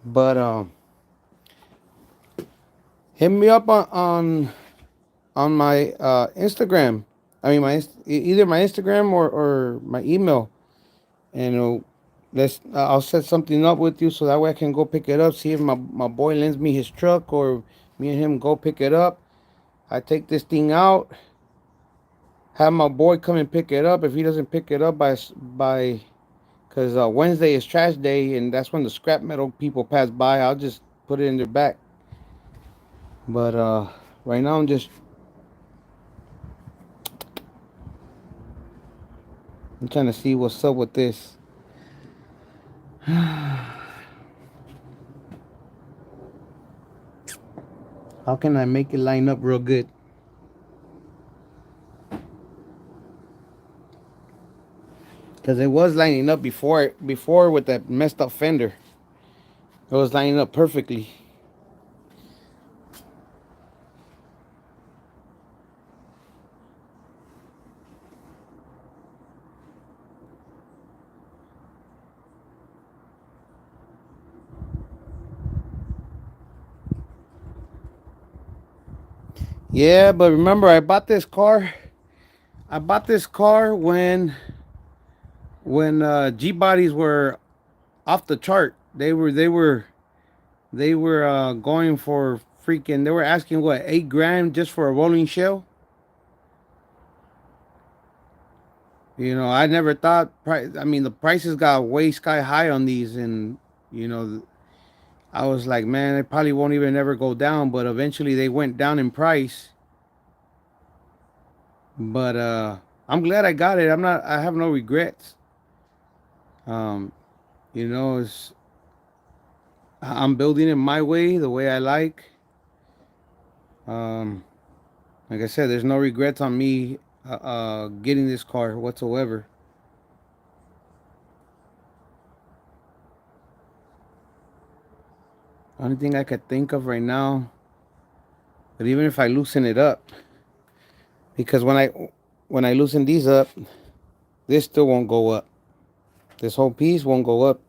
But hit me up on my Instagram. I mean either my Instagram or my email, and I'll set something up with you so that way I can go pick it up. See if my boy lends me his truck or me and him go pick it up. I take this thing out. Have my boy come and pick it up. If he doesn't pick it up by because Wednesday is trash day, and that's when the scrap metal people pass by, I'll just put it in their back. But right now I'm trying to see what's up with this. How can I make it line up real good? Because it was lining up before with that messed up fender. It was lining up perfectly. Yeah, but remember, I bought this car when G bodies were off the chart. They were going for freaking. They were asking what, $8,000 just for a rolling shell. You know, I never thought. I mean, the prices got way sky high on these, and you know, I was like, man, it probably won't even ever go down. But eventually, they went down in price. But I'm glad I got it. I have no regrets. You know, I'm building it my way, the way I like. Like I said, there's no regrets on me getting this car whatsoever. Only thing I could think of right now, but even if I loosen it up, because when I loosen these up, this still won't go up. This whole piece won't go up.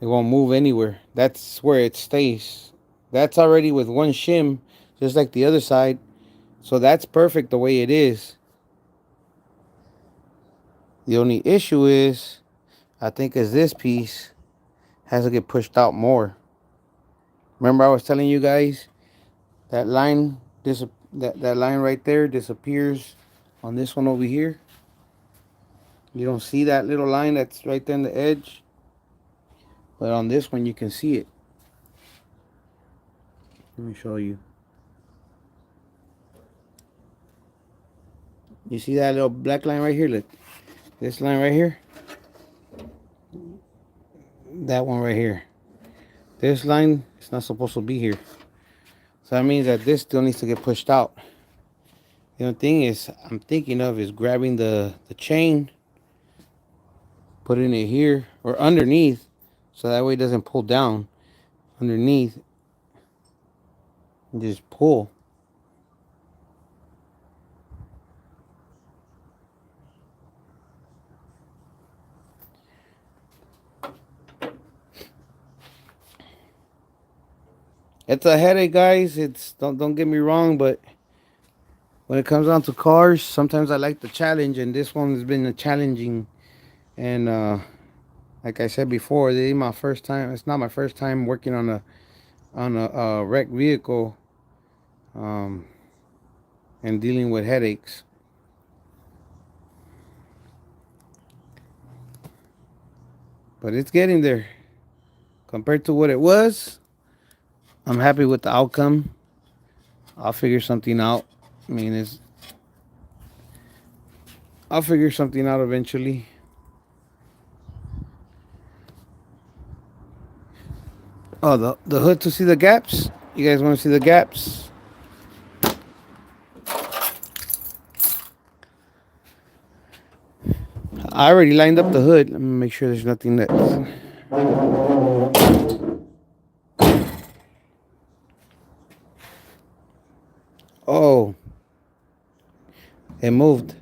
It won't move anywhere. That's where it stays. That's already with one shim, just like the other side. So that's perfect the way it is. The only issue is I think is this piece has to get pushed out more. Remember I was telling you guys that line, that line right there disappears on this one over here. You don't see that little line that's right there in the edge, but on this one you can see it. Let me show you. You see that little black line right here? Look, this line right here, that one right here. This line is not supposed to be here, so that means that this still needs to get pushed out. The only thing is I'm thinking of is grabbing the chain, putting it here or underneath, so that way it doesn't pull down underneath, and just pull. It's a headache, guys. It's don't get me wrong, but when it comes down to cars, sometimes I like the challenge, and this one has been a challenging. And like I said before, this is my first time. It's not my first time working on a wrecked vehicle, and dealing with headaches. But it's getting there. Compared to what it was, I'm happy with the outcome. I'll figure something out. I mean, I'll figure something out eventually. Oh, the hood to see the gaps? You guys want to see the gaps? I already lined up the hood. Let me make sure there's nothing that... Oh, it moved.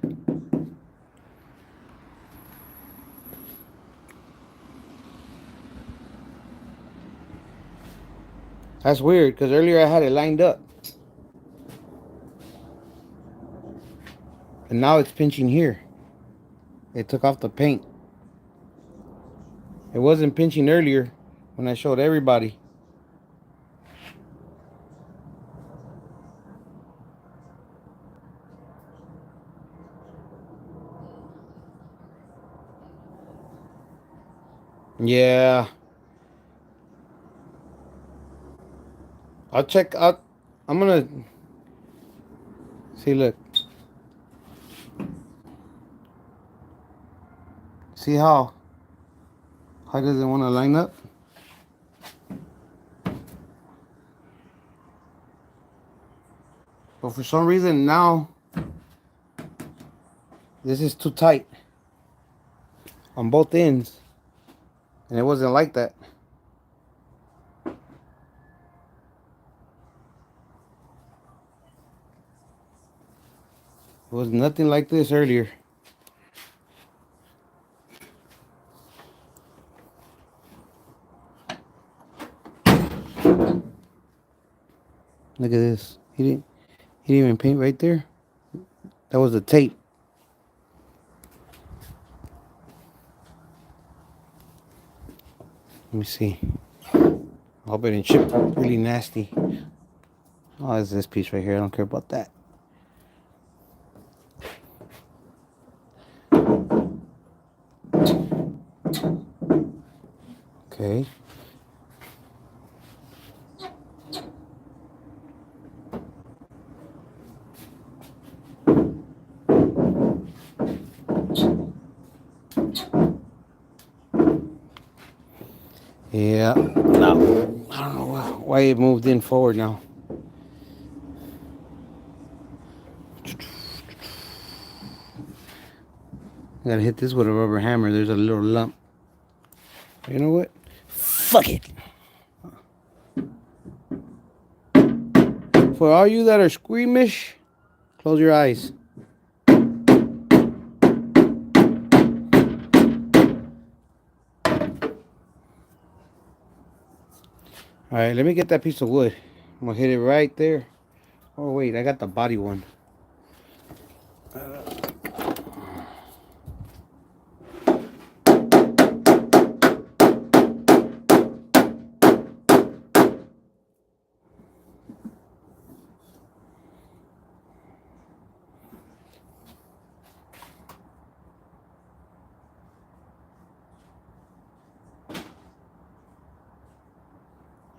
That's weird, because earlier I had it lined up. And now it's pinching here. They took off the paint. It wasn't pinching earlier when I showed everybody. Yeah. I'll check out. I'm gonna see, look. See how does it want to line up? But for some reason now, this is too tight on both ends. And it wasn't like that. It was nothing like this earlier. Look at this. He didn't even paint right there. That was the tape. Let me see. I hope it didn't chip really nasty. Oh, it's this piece right here. I don't care about that. Okay. Yeah. Now, I don't know why it moved in forward now. I gotta hit this with a rubber hammer. There's a little lump. You know what? Fuck it. For all you that are squeamish, close your eyes. Alright, let me get that piece of wood. I'm gonna hit it right there. Oh wait, I got the body one.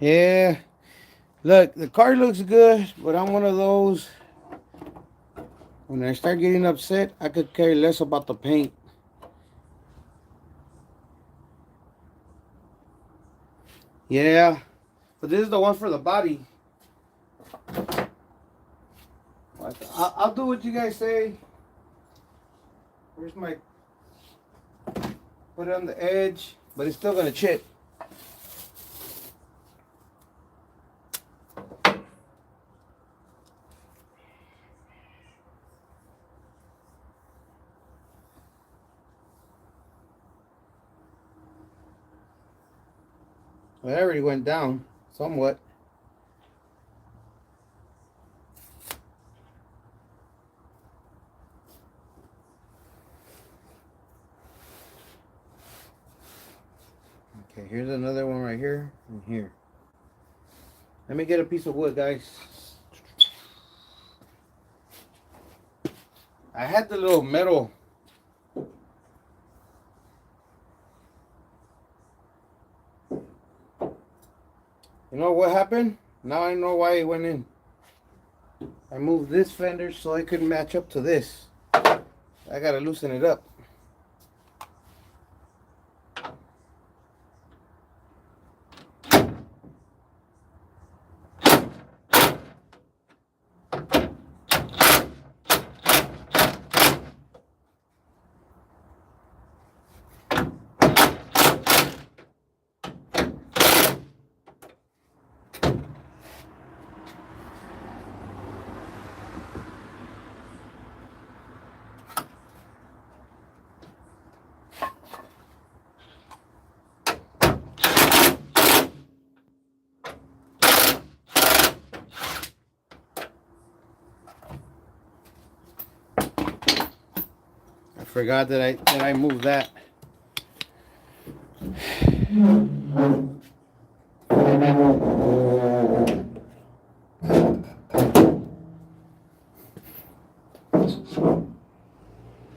Yeah. Look, the car looks good, but I'm one of those. When I start getting upset, I could care less about the paint. Yeah. But this is the one for the body. I'll do what you guys say. Where's my... Put it on the edge, but it's still gonna chip. Well, it already went down somewhat. Okay, here's another one right here and here. Let me get a piece of wood, guys. I had the little metal. You know what happened? Now I know why it went in. I moved this fender so it could match up to this. I gotta loosen it up. I forgot that I moved that.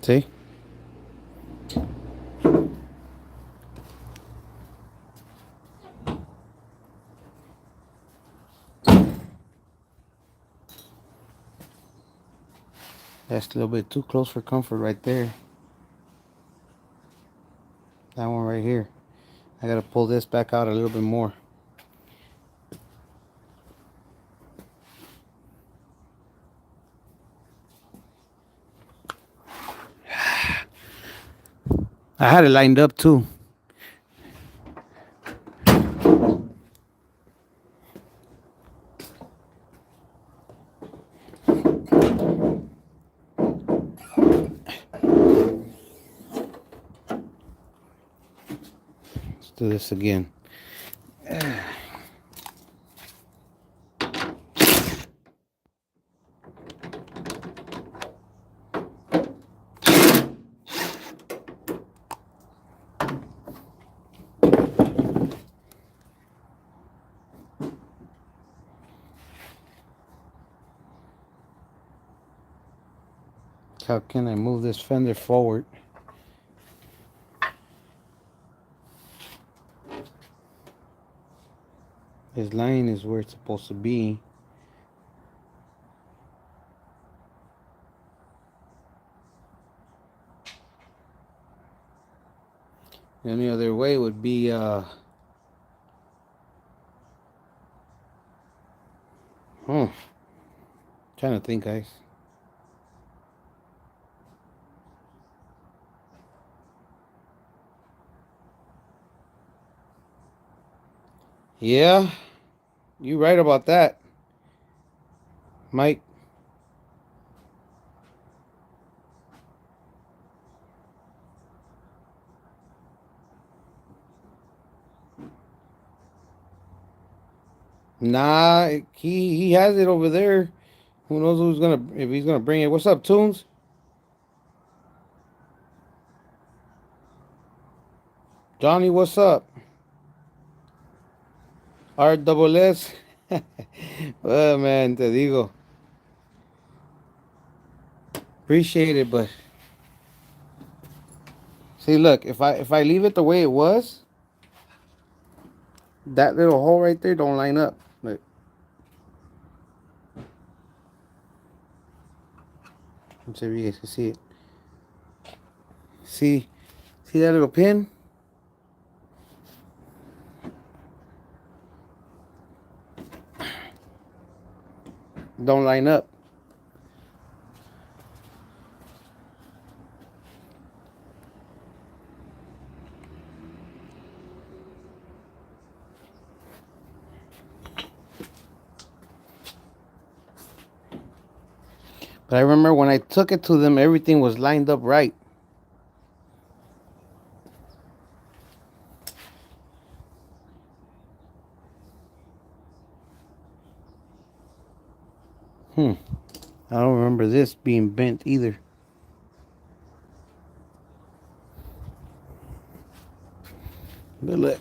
See? That's a little bit too close for comfort right there. That one right here. I gotta pull this back out a little bit more. I had it lined up too. Let's do this again. How can I move this fender forward? This line is where it's supposed to be. The only other way would be trying to think, guys. Yeah, you right about that, Mike. Nah, he has it over there. Who knows who's gonna if he's gonna bring it? What's up, Tunes? Johnny, what's up? R double S. Well, man, te digo. Appreciate it, but see, look, if I leave it the way it was, that little hole right there don't line up. Look. Let's see if you guys can see it. See that little pin? Don't line up. But I remember when I took it to them, everything was lined up right. I don't remember this being bent either. But look.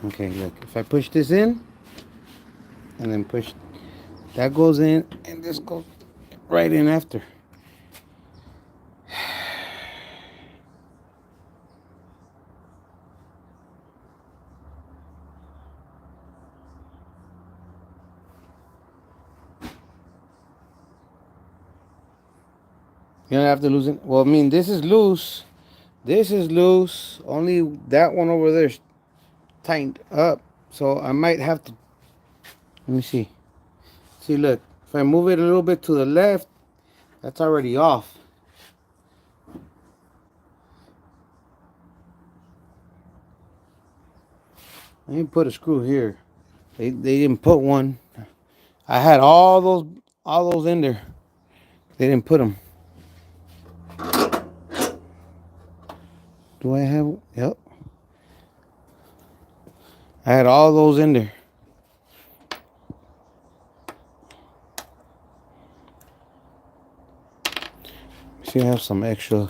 Okay, look. If I push this in, and then push, that goes in, and this goes right in after. You don't have to loosen. Well, I mean, this is loose. This is loose. Only that one over there is tightened up. So I might have to. Let me see. See, look. If I move it a little bit to the left, that's already off. I didn't put a screw here. They didn't put one. I had all those in there. They didn't put them. Do I have? Yep. I had all those in there. See, I have some extra.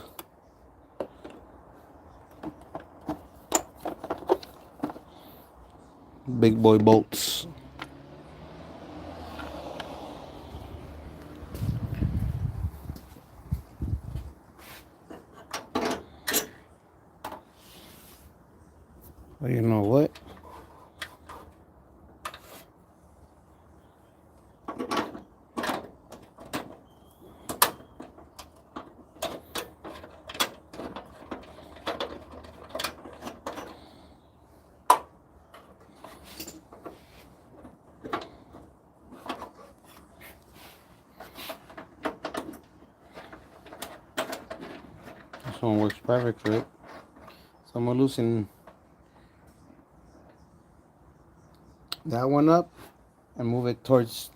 Big boy bolts. Well, you know what? This one works perfect for it. So I'm gonna loosen that one up and move it towards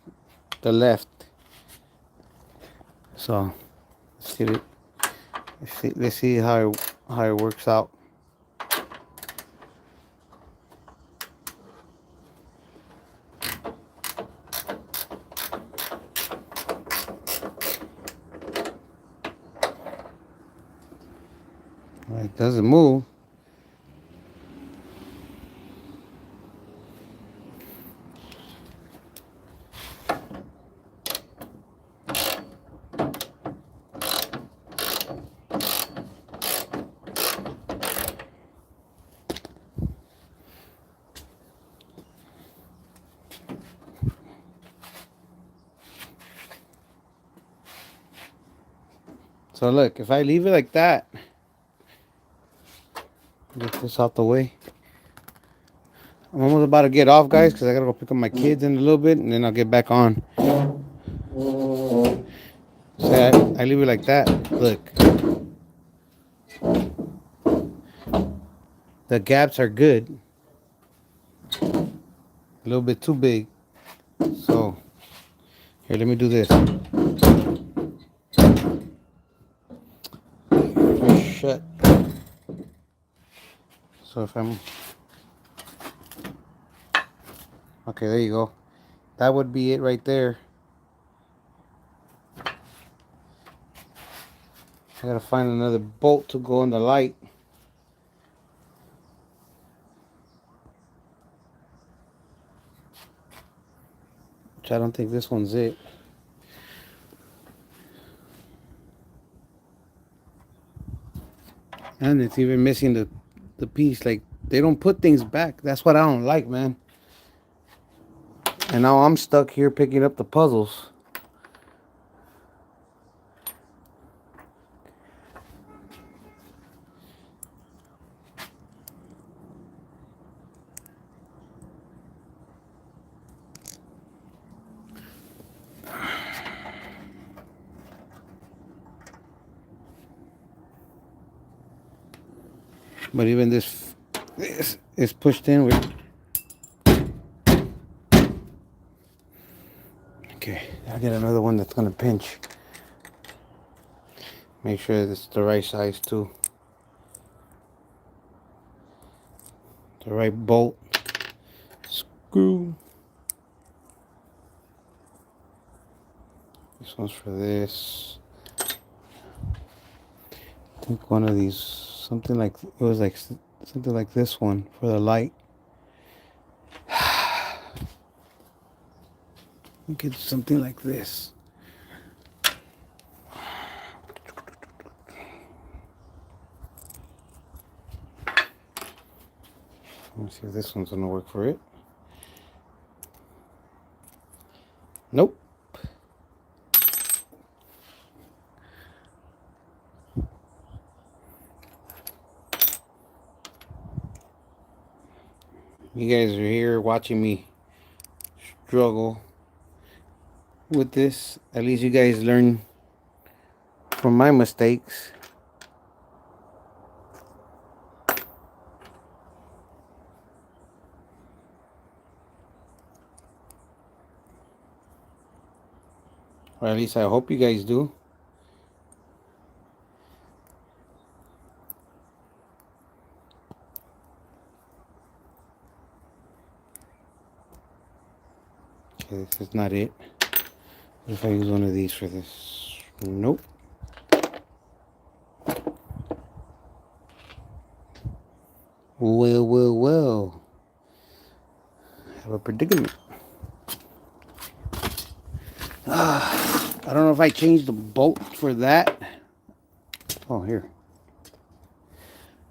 the left. So let's get it. Let's see how it works out. It doesn't move. So look, if I leave it like that, get this out the way. I'm almost about to get off, guys, because I gotta go pick up my kids in a little bit, and then I'll get back on. So I leave it like that. Look, the gaps are good. A little bit too big. So here, let me do this. Shut. So if I'm okay, there you go. That would be it right there. I gotta find another bolt to go in the light. Which I don't think this one's it. And it's even missing the piece. Like, they don't put things back. That's what I don't like, man. And now I'm stuck here picking up the puzzles. But even this is pushed in with. Okay, I'll get another one that's gonna pinch. Make sure it's the right size too. The right bolt. Screw. This one's for this. I think one of these, something like, it was like something like this one for the light. I think it's something like this. Let me see if this one's gonna work for it. Nope. You guys are here watching me struggle with this. At least you guys learn from my mistakes. Or at least I hope you guys do. Okay, this is not it. What if I use one of these for this? Nope. Well. I have a predicament. I don't know if I changed the bolt for that. Oh, here.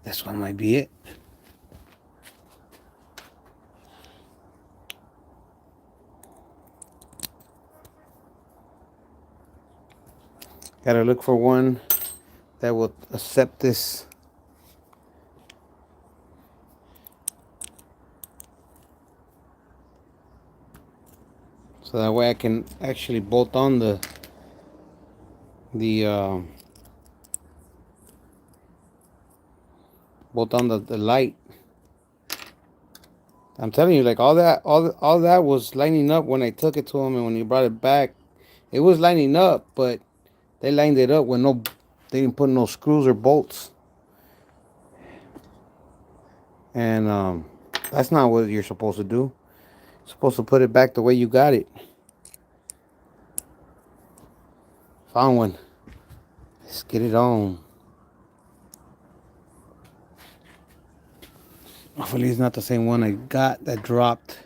This one might be it. Gotta look for one that will accept this. So that way I can actually bolt on the light. I'm telling you, like all that was lining up when I took it to him, and when he brought it back, it was lining up, but they lined it up with they didn't put no screws or bolts. And that's not what you're supposed to do. You're supposed to put it back the way you got it. Found one. Let's get it on. Hopefully it's not the same one I got that dropped.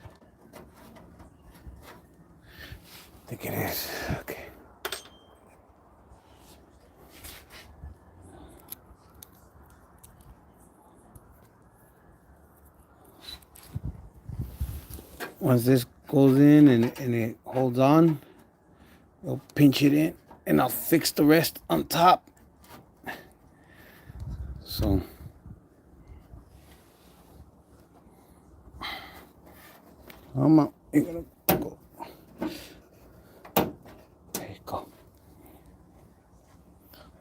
I think it is. Okay. Once this goes in and it holds on, I'll pinch it in and I'll fix the rest on top. So I'm out. You're gonna go. There you go.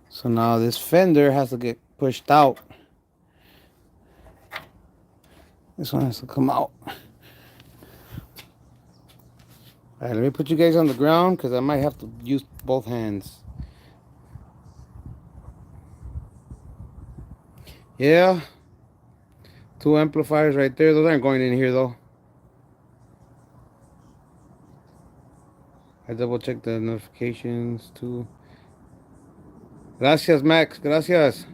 So now this fender has to get pushed out. This one has to come out. Alright, let me put you guys on the ground because I might have to use both hands. Yeah. 2 amplifiers right there. Those aren't going in here though. I double checked the notifications too. Gracias, Max. Gracias.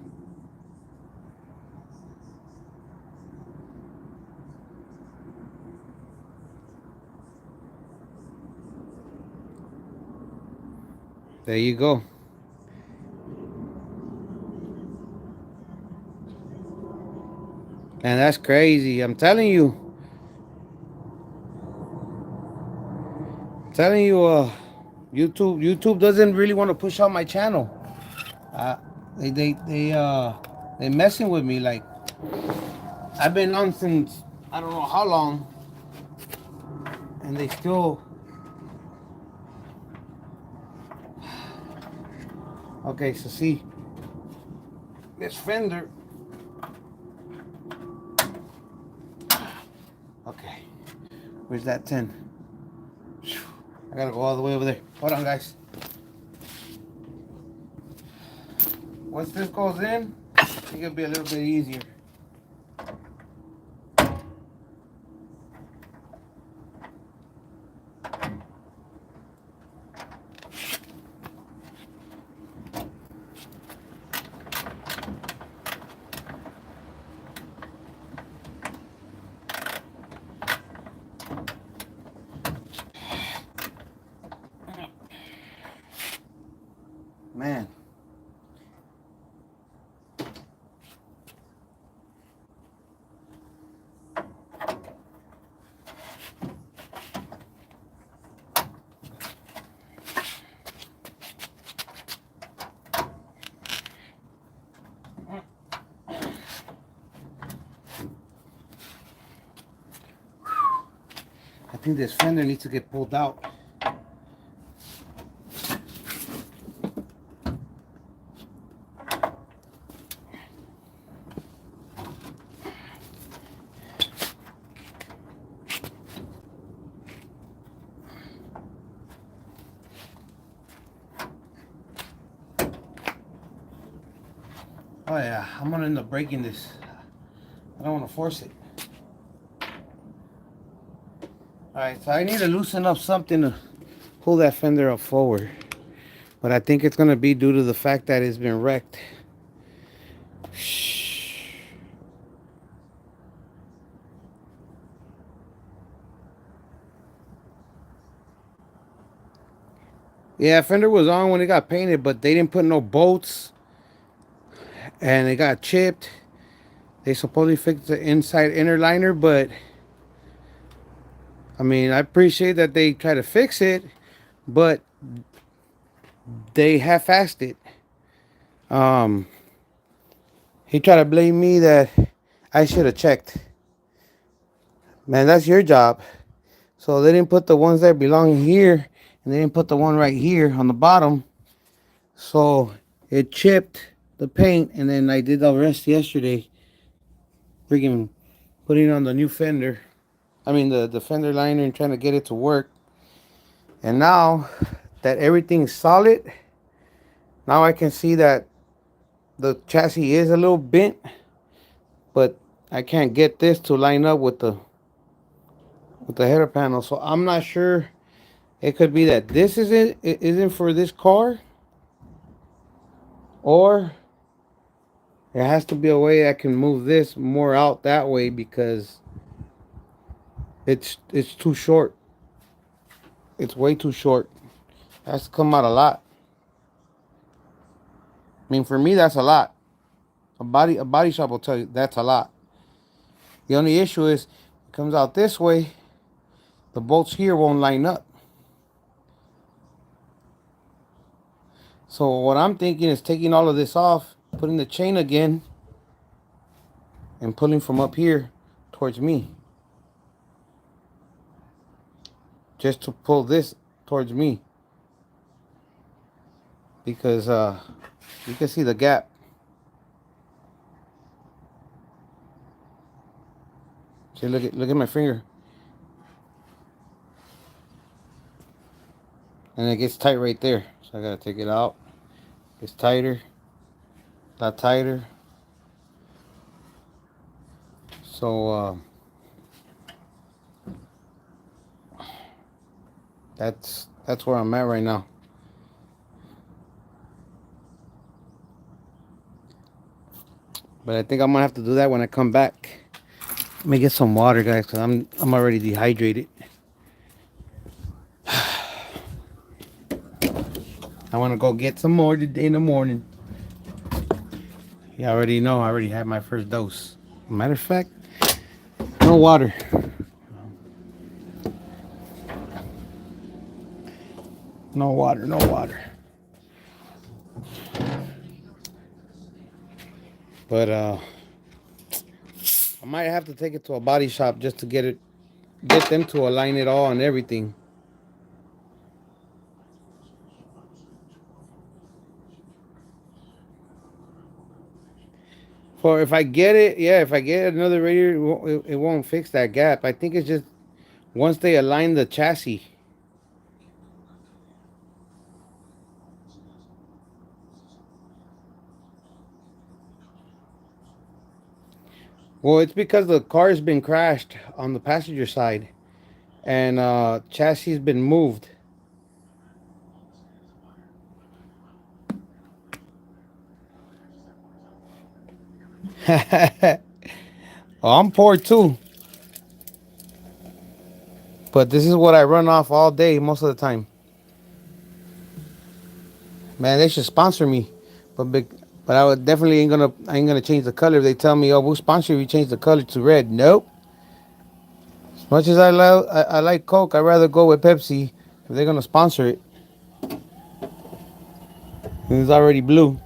There you go. And that's crazy. I'm telling you. Telling you, YouTube doesn't really want to push out my channel. Uh, they messing with me. Like, I've been on since I don't know how long, and they still. Okay, so see this fender. Okay, where's that 10? I gotta go all the way over there. Hold on, guys. Once this goes in, it's gonna be a little bit easier. Man. I think this fender needs to get pulled out. Oh yeah, I'm gonna end up breaking this. I don't want to force it. Alright, so I need to loosen up something to pull that fender up forward. But I think it's gonna be due to the fact that it's been wrecked. Yeah, fender was on when it got painted, but they didn't put no bolts. And it got chipped. They supposedly fixed the inside inner liner, but I mean, I appreciate that they try to fix it, but they half-assed it. He tried to blame me that I should have checked. Man, that's your job. So they didn't put the ones that belong here, and they didn't put the one right here on the bottom. So it chipped the paint, and then I did the rest yesterday. Freaking putting on the new fender. I mean the fender liner and trying to get it to work. And now that everything's solid, now I can see that the chassis is a little bent, but I can't get this to line up with the header panel. So I'm not sure. It could be that this isn't for this car, or there has to be a way I can move this more out that way because it's too short. It's way too short. It has to come out a lot. I mean, for me, that's a lot. A body shop will tell you that's a lot. The only issue is it comes out this way, the bolts here won't line up. So what I'm thinking is taking all of this off, putting the chain again, and pulling from up here towards me. Just to pull this towards me. Because you can see the gap. See, look at my finger. And it gets tight right there. So I gotta take it out. It's tighter. A lot tighter. So that's where I'm at right now. But I think I'm gonna have to do that when I come back. Let me get some water, guys, because I'm already dehydrated. I want to go get some more today in the morning. You already know I already had my first dose. Matter of fact, no water. No water, no water. But I might have to take it to a body shop just to get them to align it all and everything. For if I get it, yeah, if I get another radiator, it won't fix that gap. I think it's just once they align the chassis. Well, it's because the car's been crashed on the passenger side, and chassis has been moved. Oh, I'm poor too, but this is what I run off all day most of the time. Man, they should sponsor me, but but I would definitely I ain't gonna change the color. If they tell me, oh, we'll sponsor you, we change the color to red. Nope. As much as I like Coke, I'd rather go with Pepsi if they're gonna sponsor it. And it's already blue,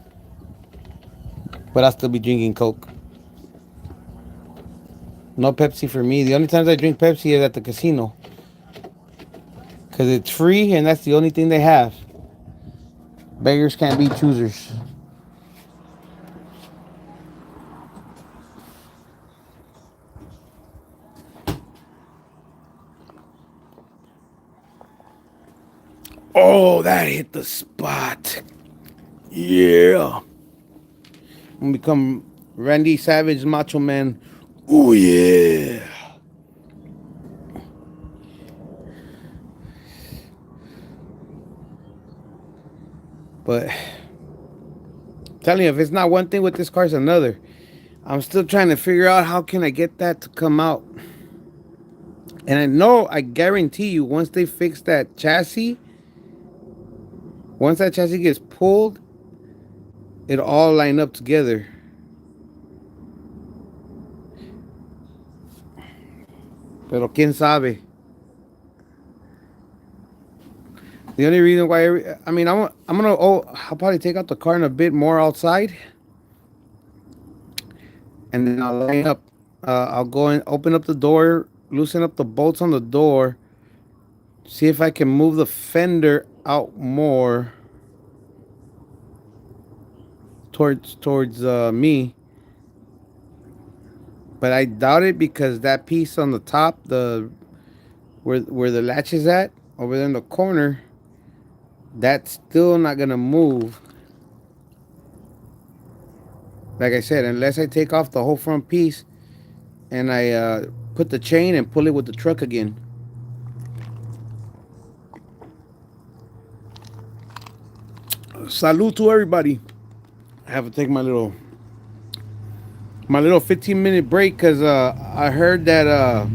but I'll still be drinking Coke. No Pepsi for me. The only times I drink Pepsi is at the casino, because it's free and that's the only thing they have. Beggars can't be choosers. Oh, that hit the spot. Yeah. I'm gonna become Randy Savage, Macho Man. Oh yeah. But I'm telling you, if it's not one thing with this car, it's another. I'm still trying to figure out how can I get that to come out. And I guarantee you, once they fix that chassis, once that chassis gets pulled, it'll all line up together. Pero quién sabe. The only reason why, I mean, I'll probably take out the car in a bit more outside, and then I'll line up. I'll go and open up the door, loosen up the bolts on the door, see if I can move the fender out more towards me. But I doubt it because that piece on the top, the where the latch is at, over there in the corner, that's still not gonna move. Like I said, unless I take off the whole front piece and I put the chain and pull it with the truck again. Salute to everybody. I have to take my little 15-minute break because I heard that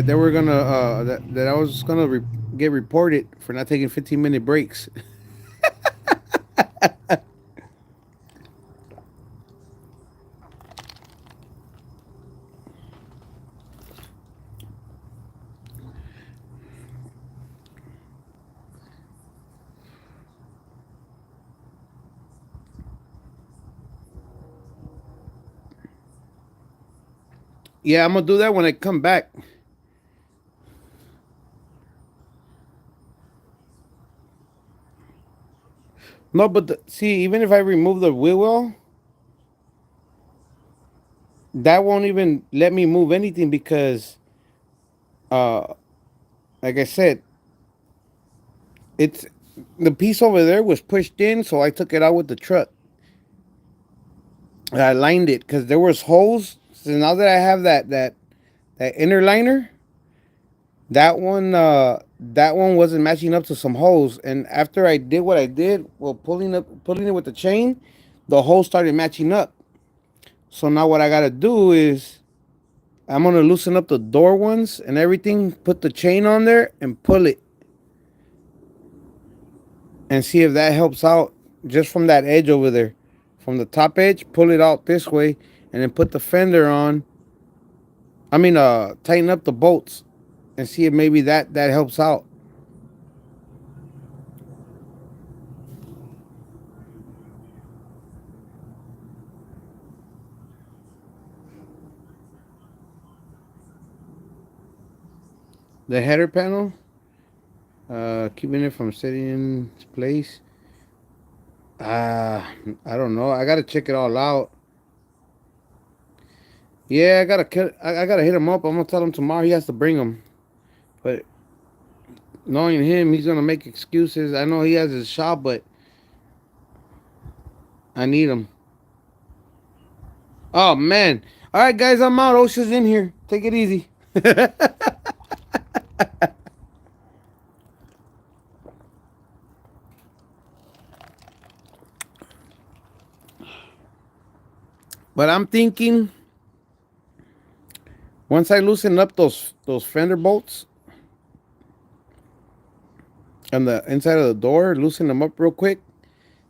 they were gonna that I was gonna get reported for not taking 15-minute breaks. Yeah, I'm gonna do that when I come back. No, but see, even if I remove the wheel well, that won't even let me move anything because, uh, like I said, it's the piece over there was pushed in, so I took it out with the truck. I lined it because there was holes. So now that I have that inner liner, that one wasn't matching up to some holes. And after I did what I did, well, pulling it with the chain, the holes started matching up. So now what I gotta do is I'm gonna loosen up the door ones and everything, put the chain on there and pull it, and see if that helps out just from that edge over there, from the top edge, pull it out this way, and then put the fender on. Tighten up the bolts and see if maybe that helps out. The header panel, keeping it from sitting in place. I don't know. I gotta check it all out. Yeah, I gotta hit him up. I'm gonna tell him tomorrow he has to bring them. But knowing him, he's gonna make excuses. I know he has his shop, but I need him. Oh man! All right, guys, I'm out. OSHA's in here. Take it easy. But I'm thinking once I loosen up those fender bolts on the inside of the door, loosen them up real quick,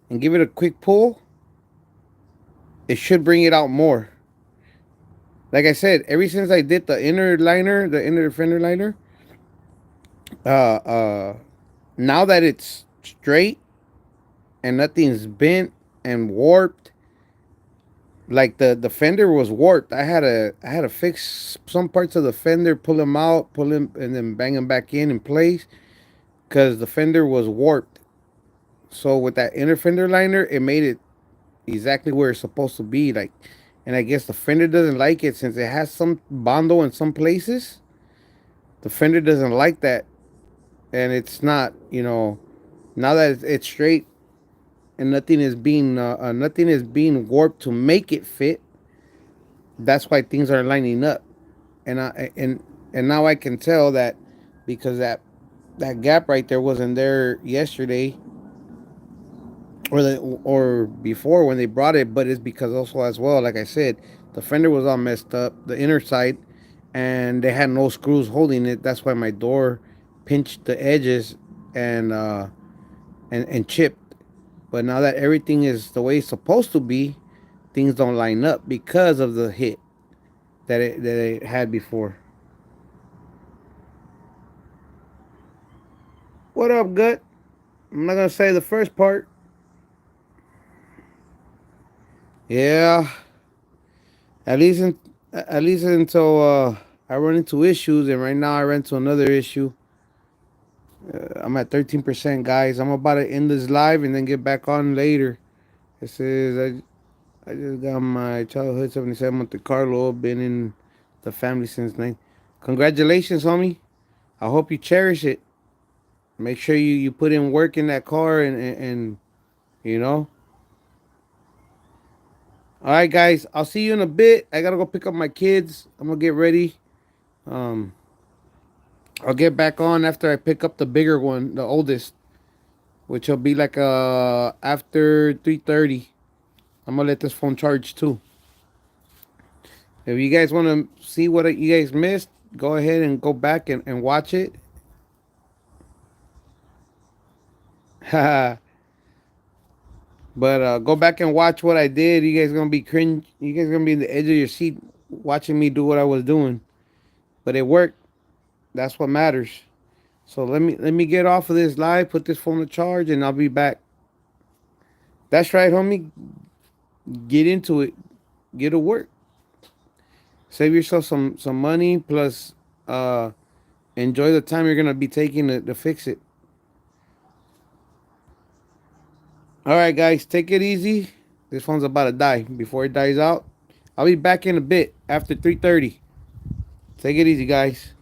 and give it a quick pull, it should bring it out more. Like I said, ever since I did the inner liner, the inner fender liner, uh, uh, now that it's straight and nothing's bent and warped, like the fender was warped. I had to fix some parts of the fender, pull them out, pull them, and then bang them back in place because the fender was warped. So with that inner fender liner, it made it exactly where it's supposed to be. Like, and I guess the fender doesn't like it since it has some bondo in some places. The fender doesn't like that, and it's not. Now that it's straight and nothing is being warped to make it fit. That's why things are lining up, and now I can tell that because that gap right there wasn't there yesterday or before when they brought it, but it's because also as well, like I said, the fender was all messed up, the inner side, and they had no screws holding it. That's why my door pinched the edges and and chipped. But now that everything is the way it's supposed to be, things don't line up because of the hit that it had before. What up, Gut? I'm not gonna say the first part. Yeah, at least until I run into issues, and right now I run into another issue. I'm at 13%, guys. I'm about to end this live and then get back on later. This is I just got my childhood 77 Monte Carlo. Been in the family since 9. Congratulations, homie. I hope you cherish it. Make sure you put in work in that car and you know. All right, guys. I'll see you in a bit. I gotta go pick up my kids. I'm gonna get ready. Um, I'll get back on after I pick up the bigger one, the oldest, which will be like after 3:30. I'm gonna let this phone charge too. If you guys want to see what you guys missed, go ahead and go back and watch it. But go back and watch what I did. You guys gonna be cringe. You guys gonna be in the edge of your seat watching me do what I was doing. But it worked. That's what matters. So let me get off of this live, put this phone to charge, and I'll be back. That's right, homie. Get into it. Get to work. Save yourself some money. Plus, enjoy the time you're gonna be taking to fix it. All right, guys, take it easy. This phone's about to die. Before it dies out, I'll be back in a bit after 3:30. Take it easy, guys.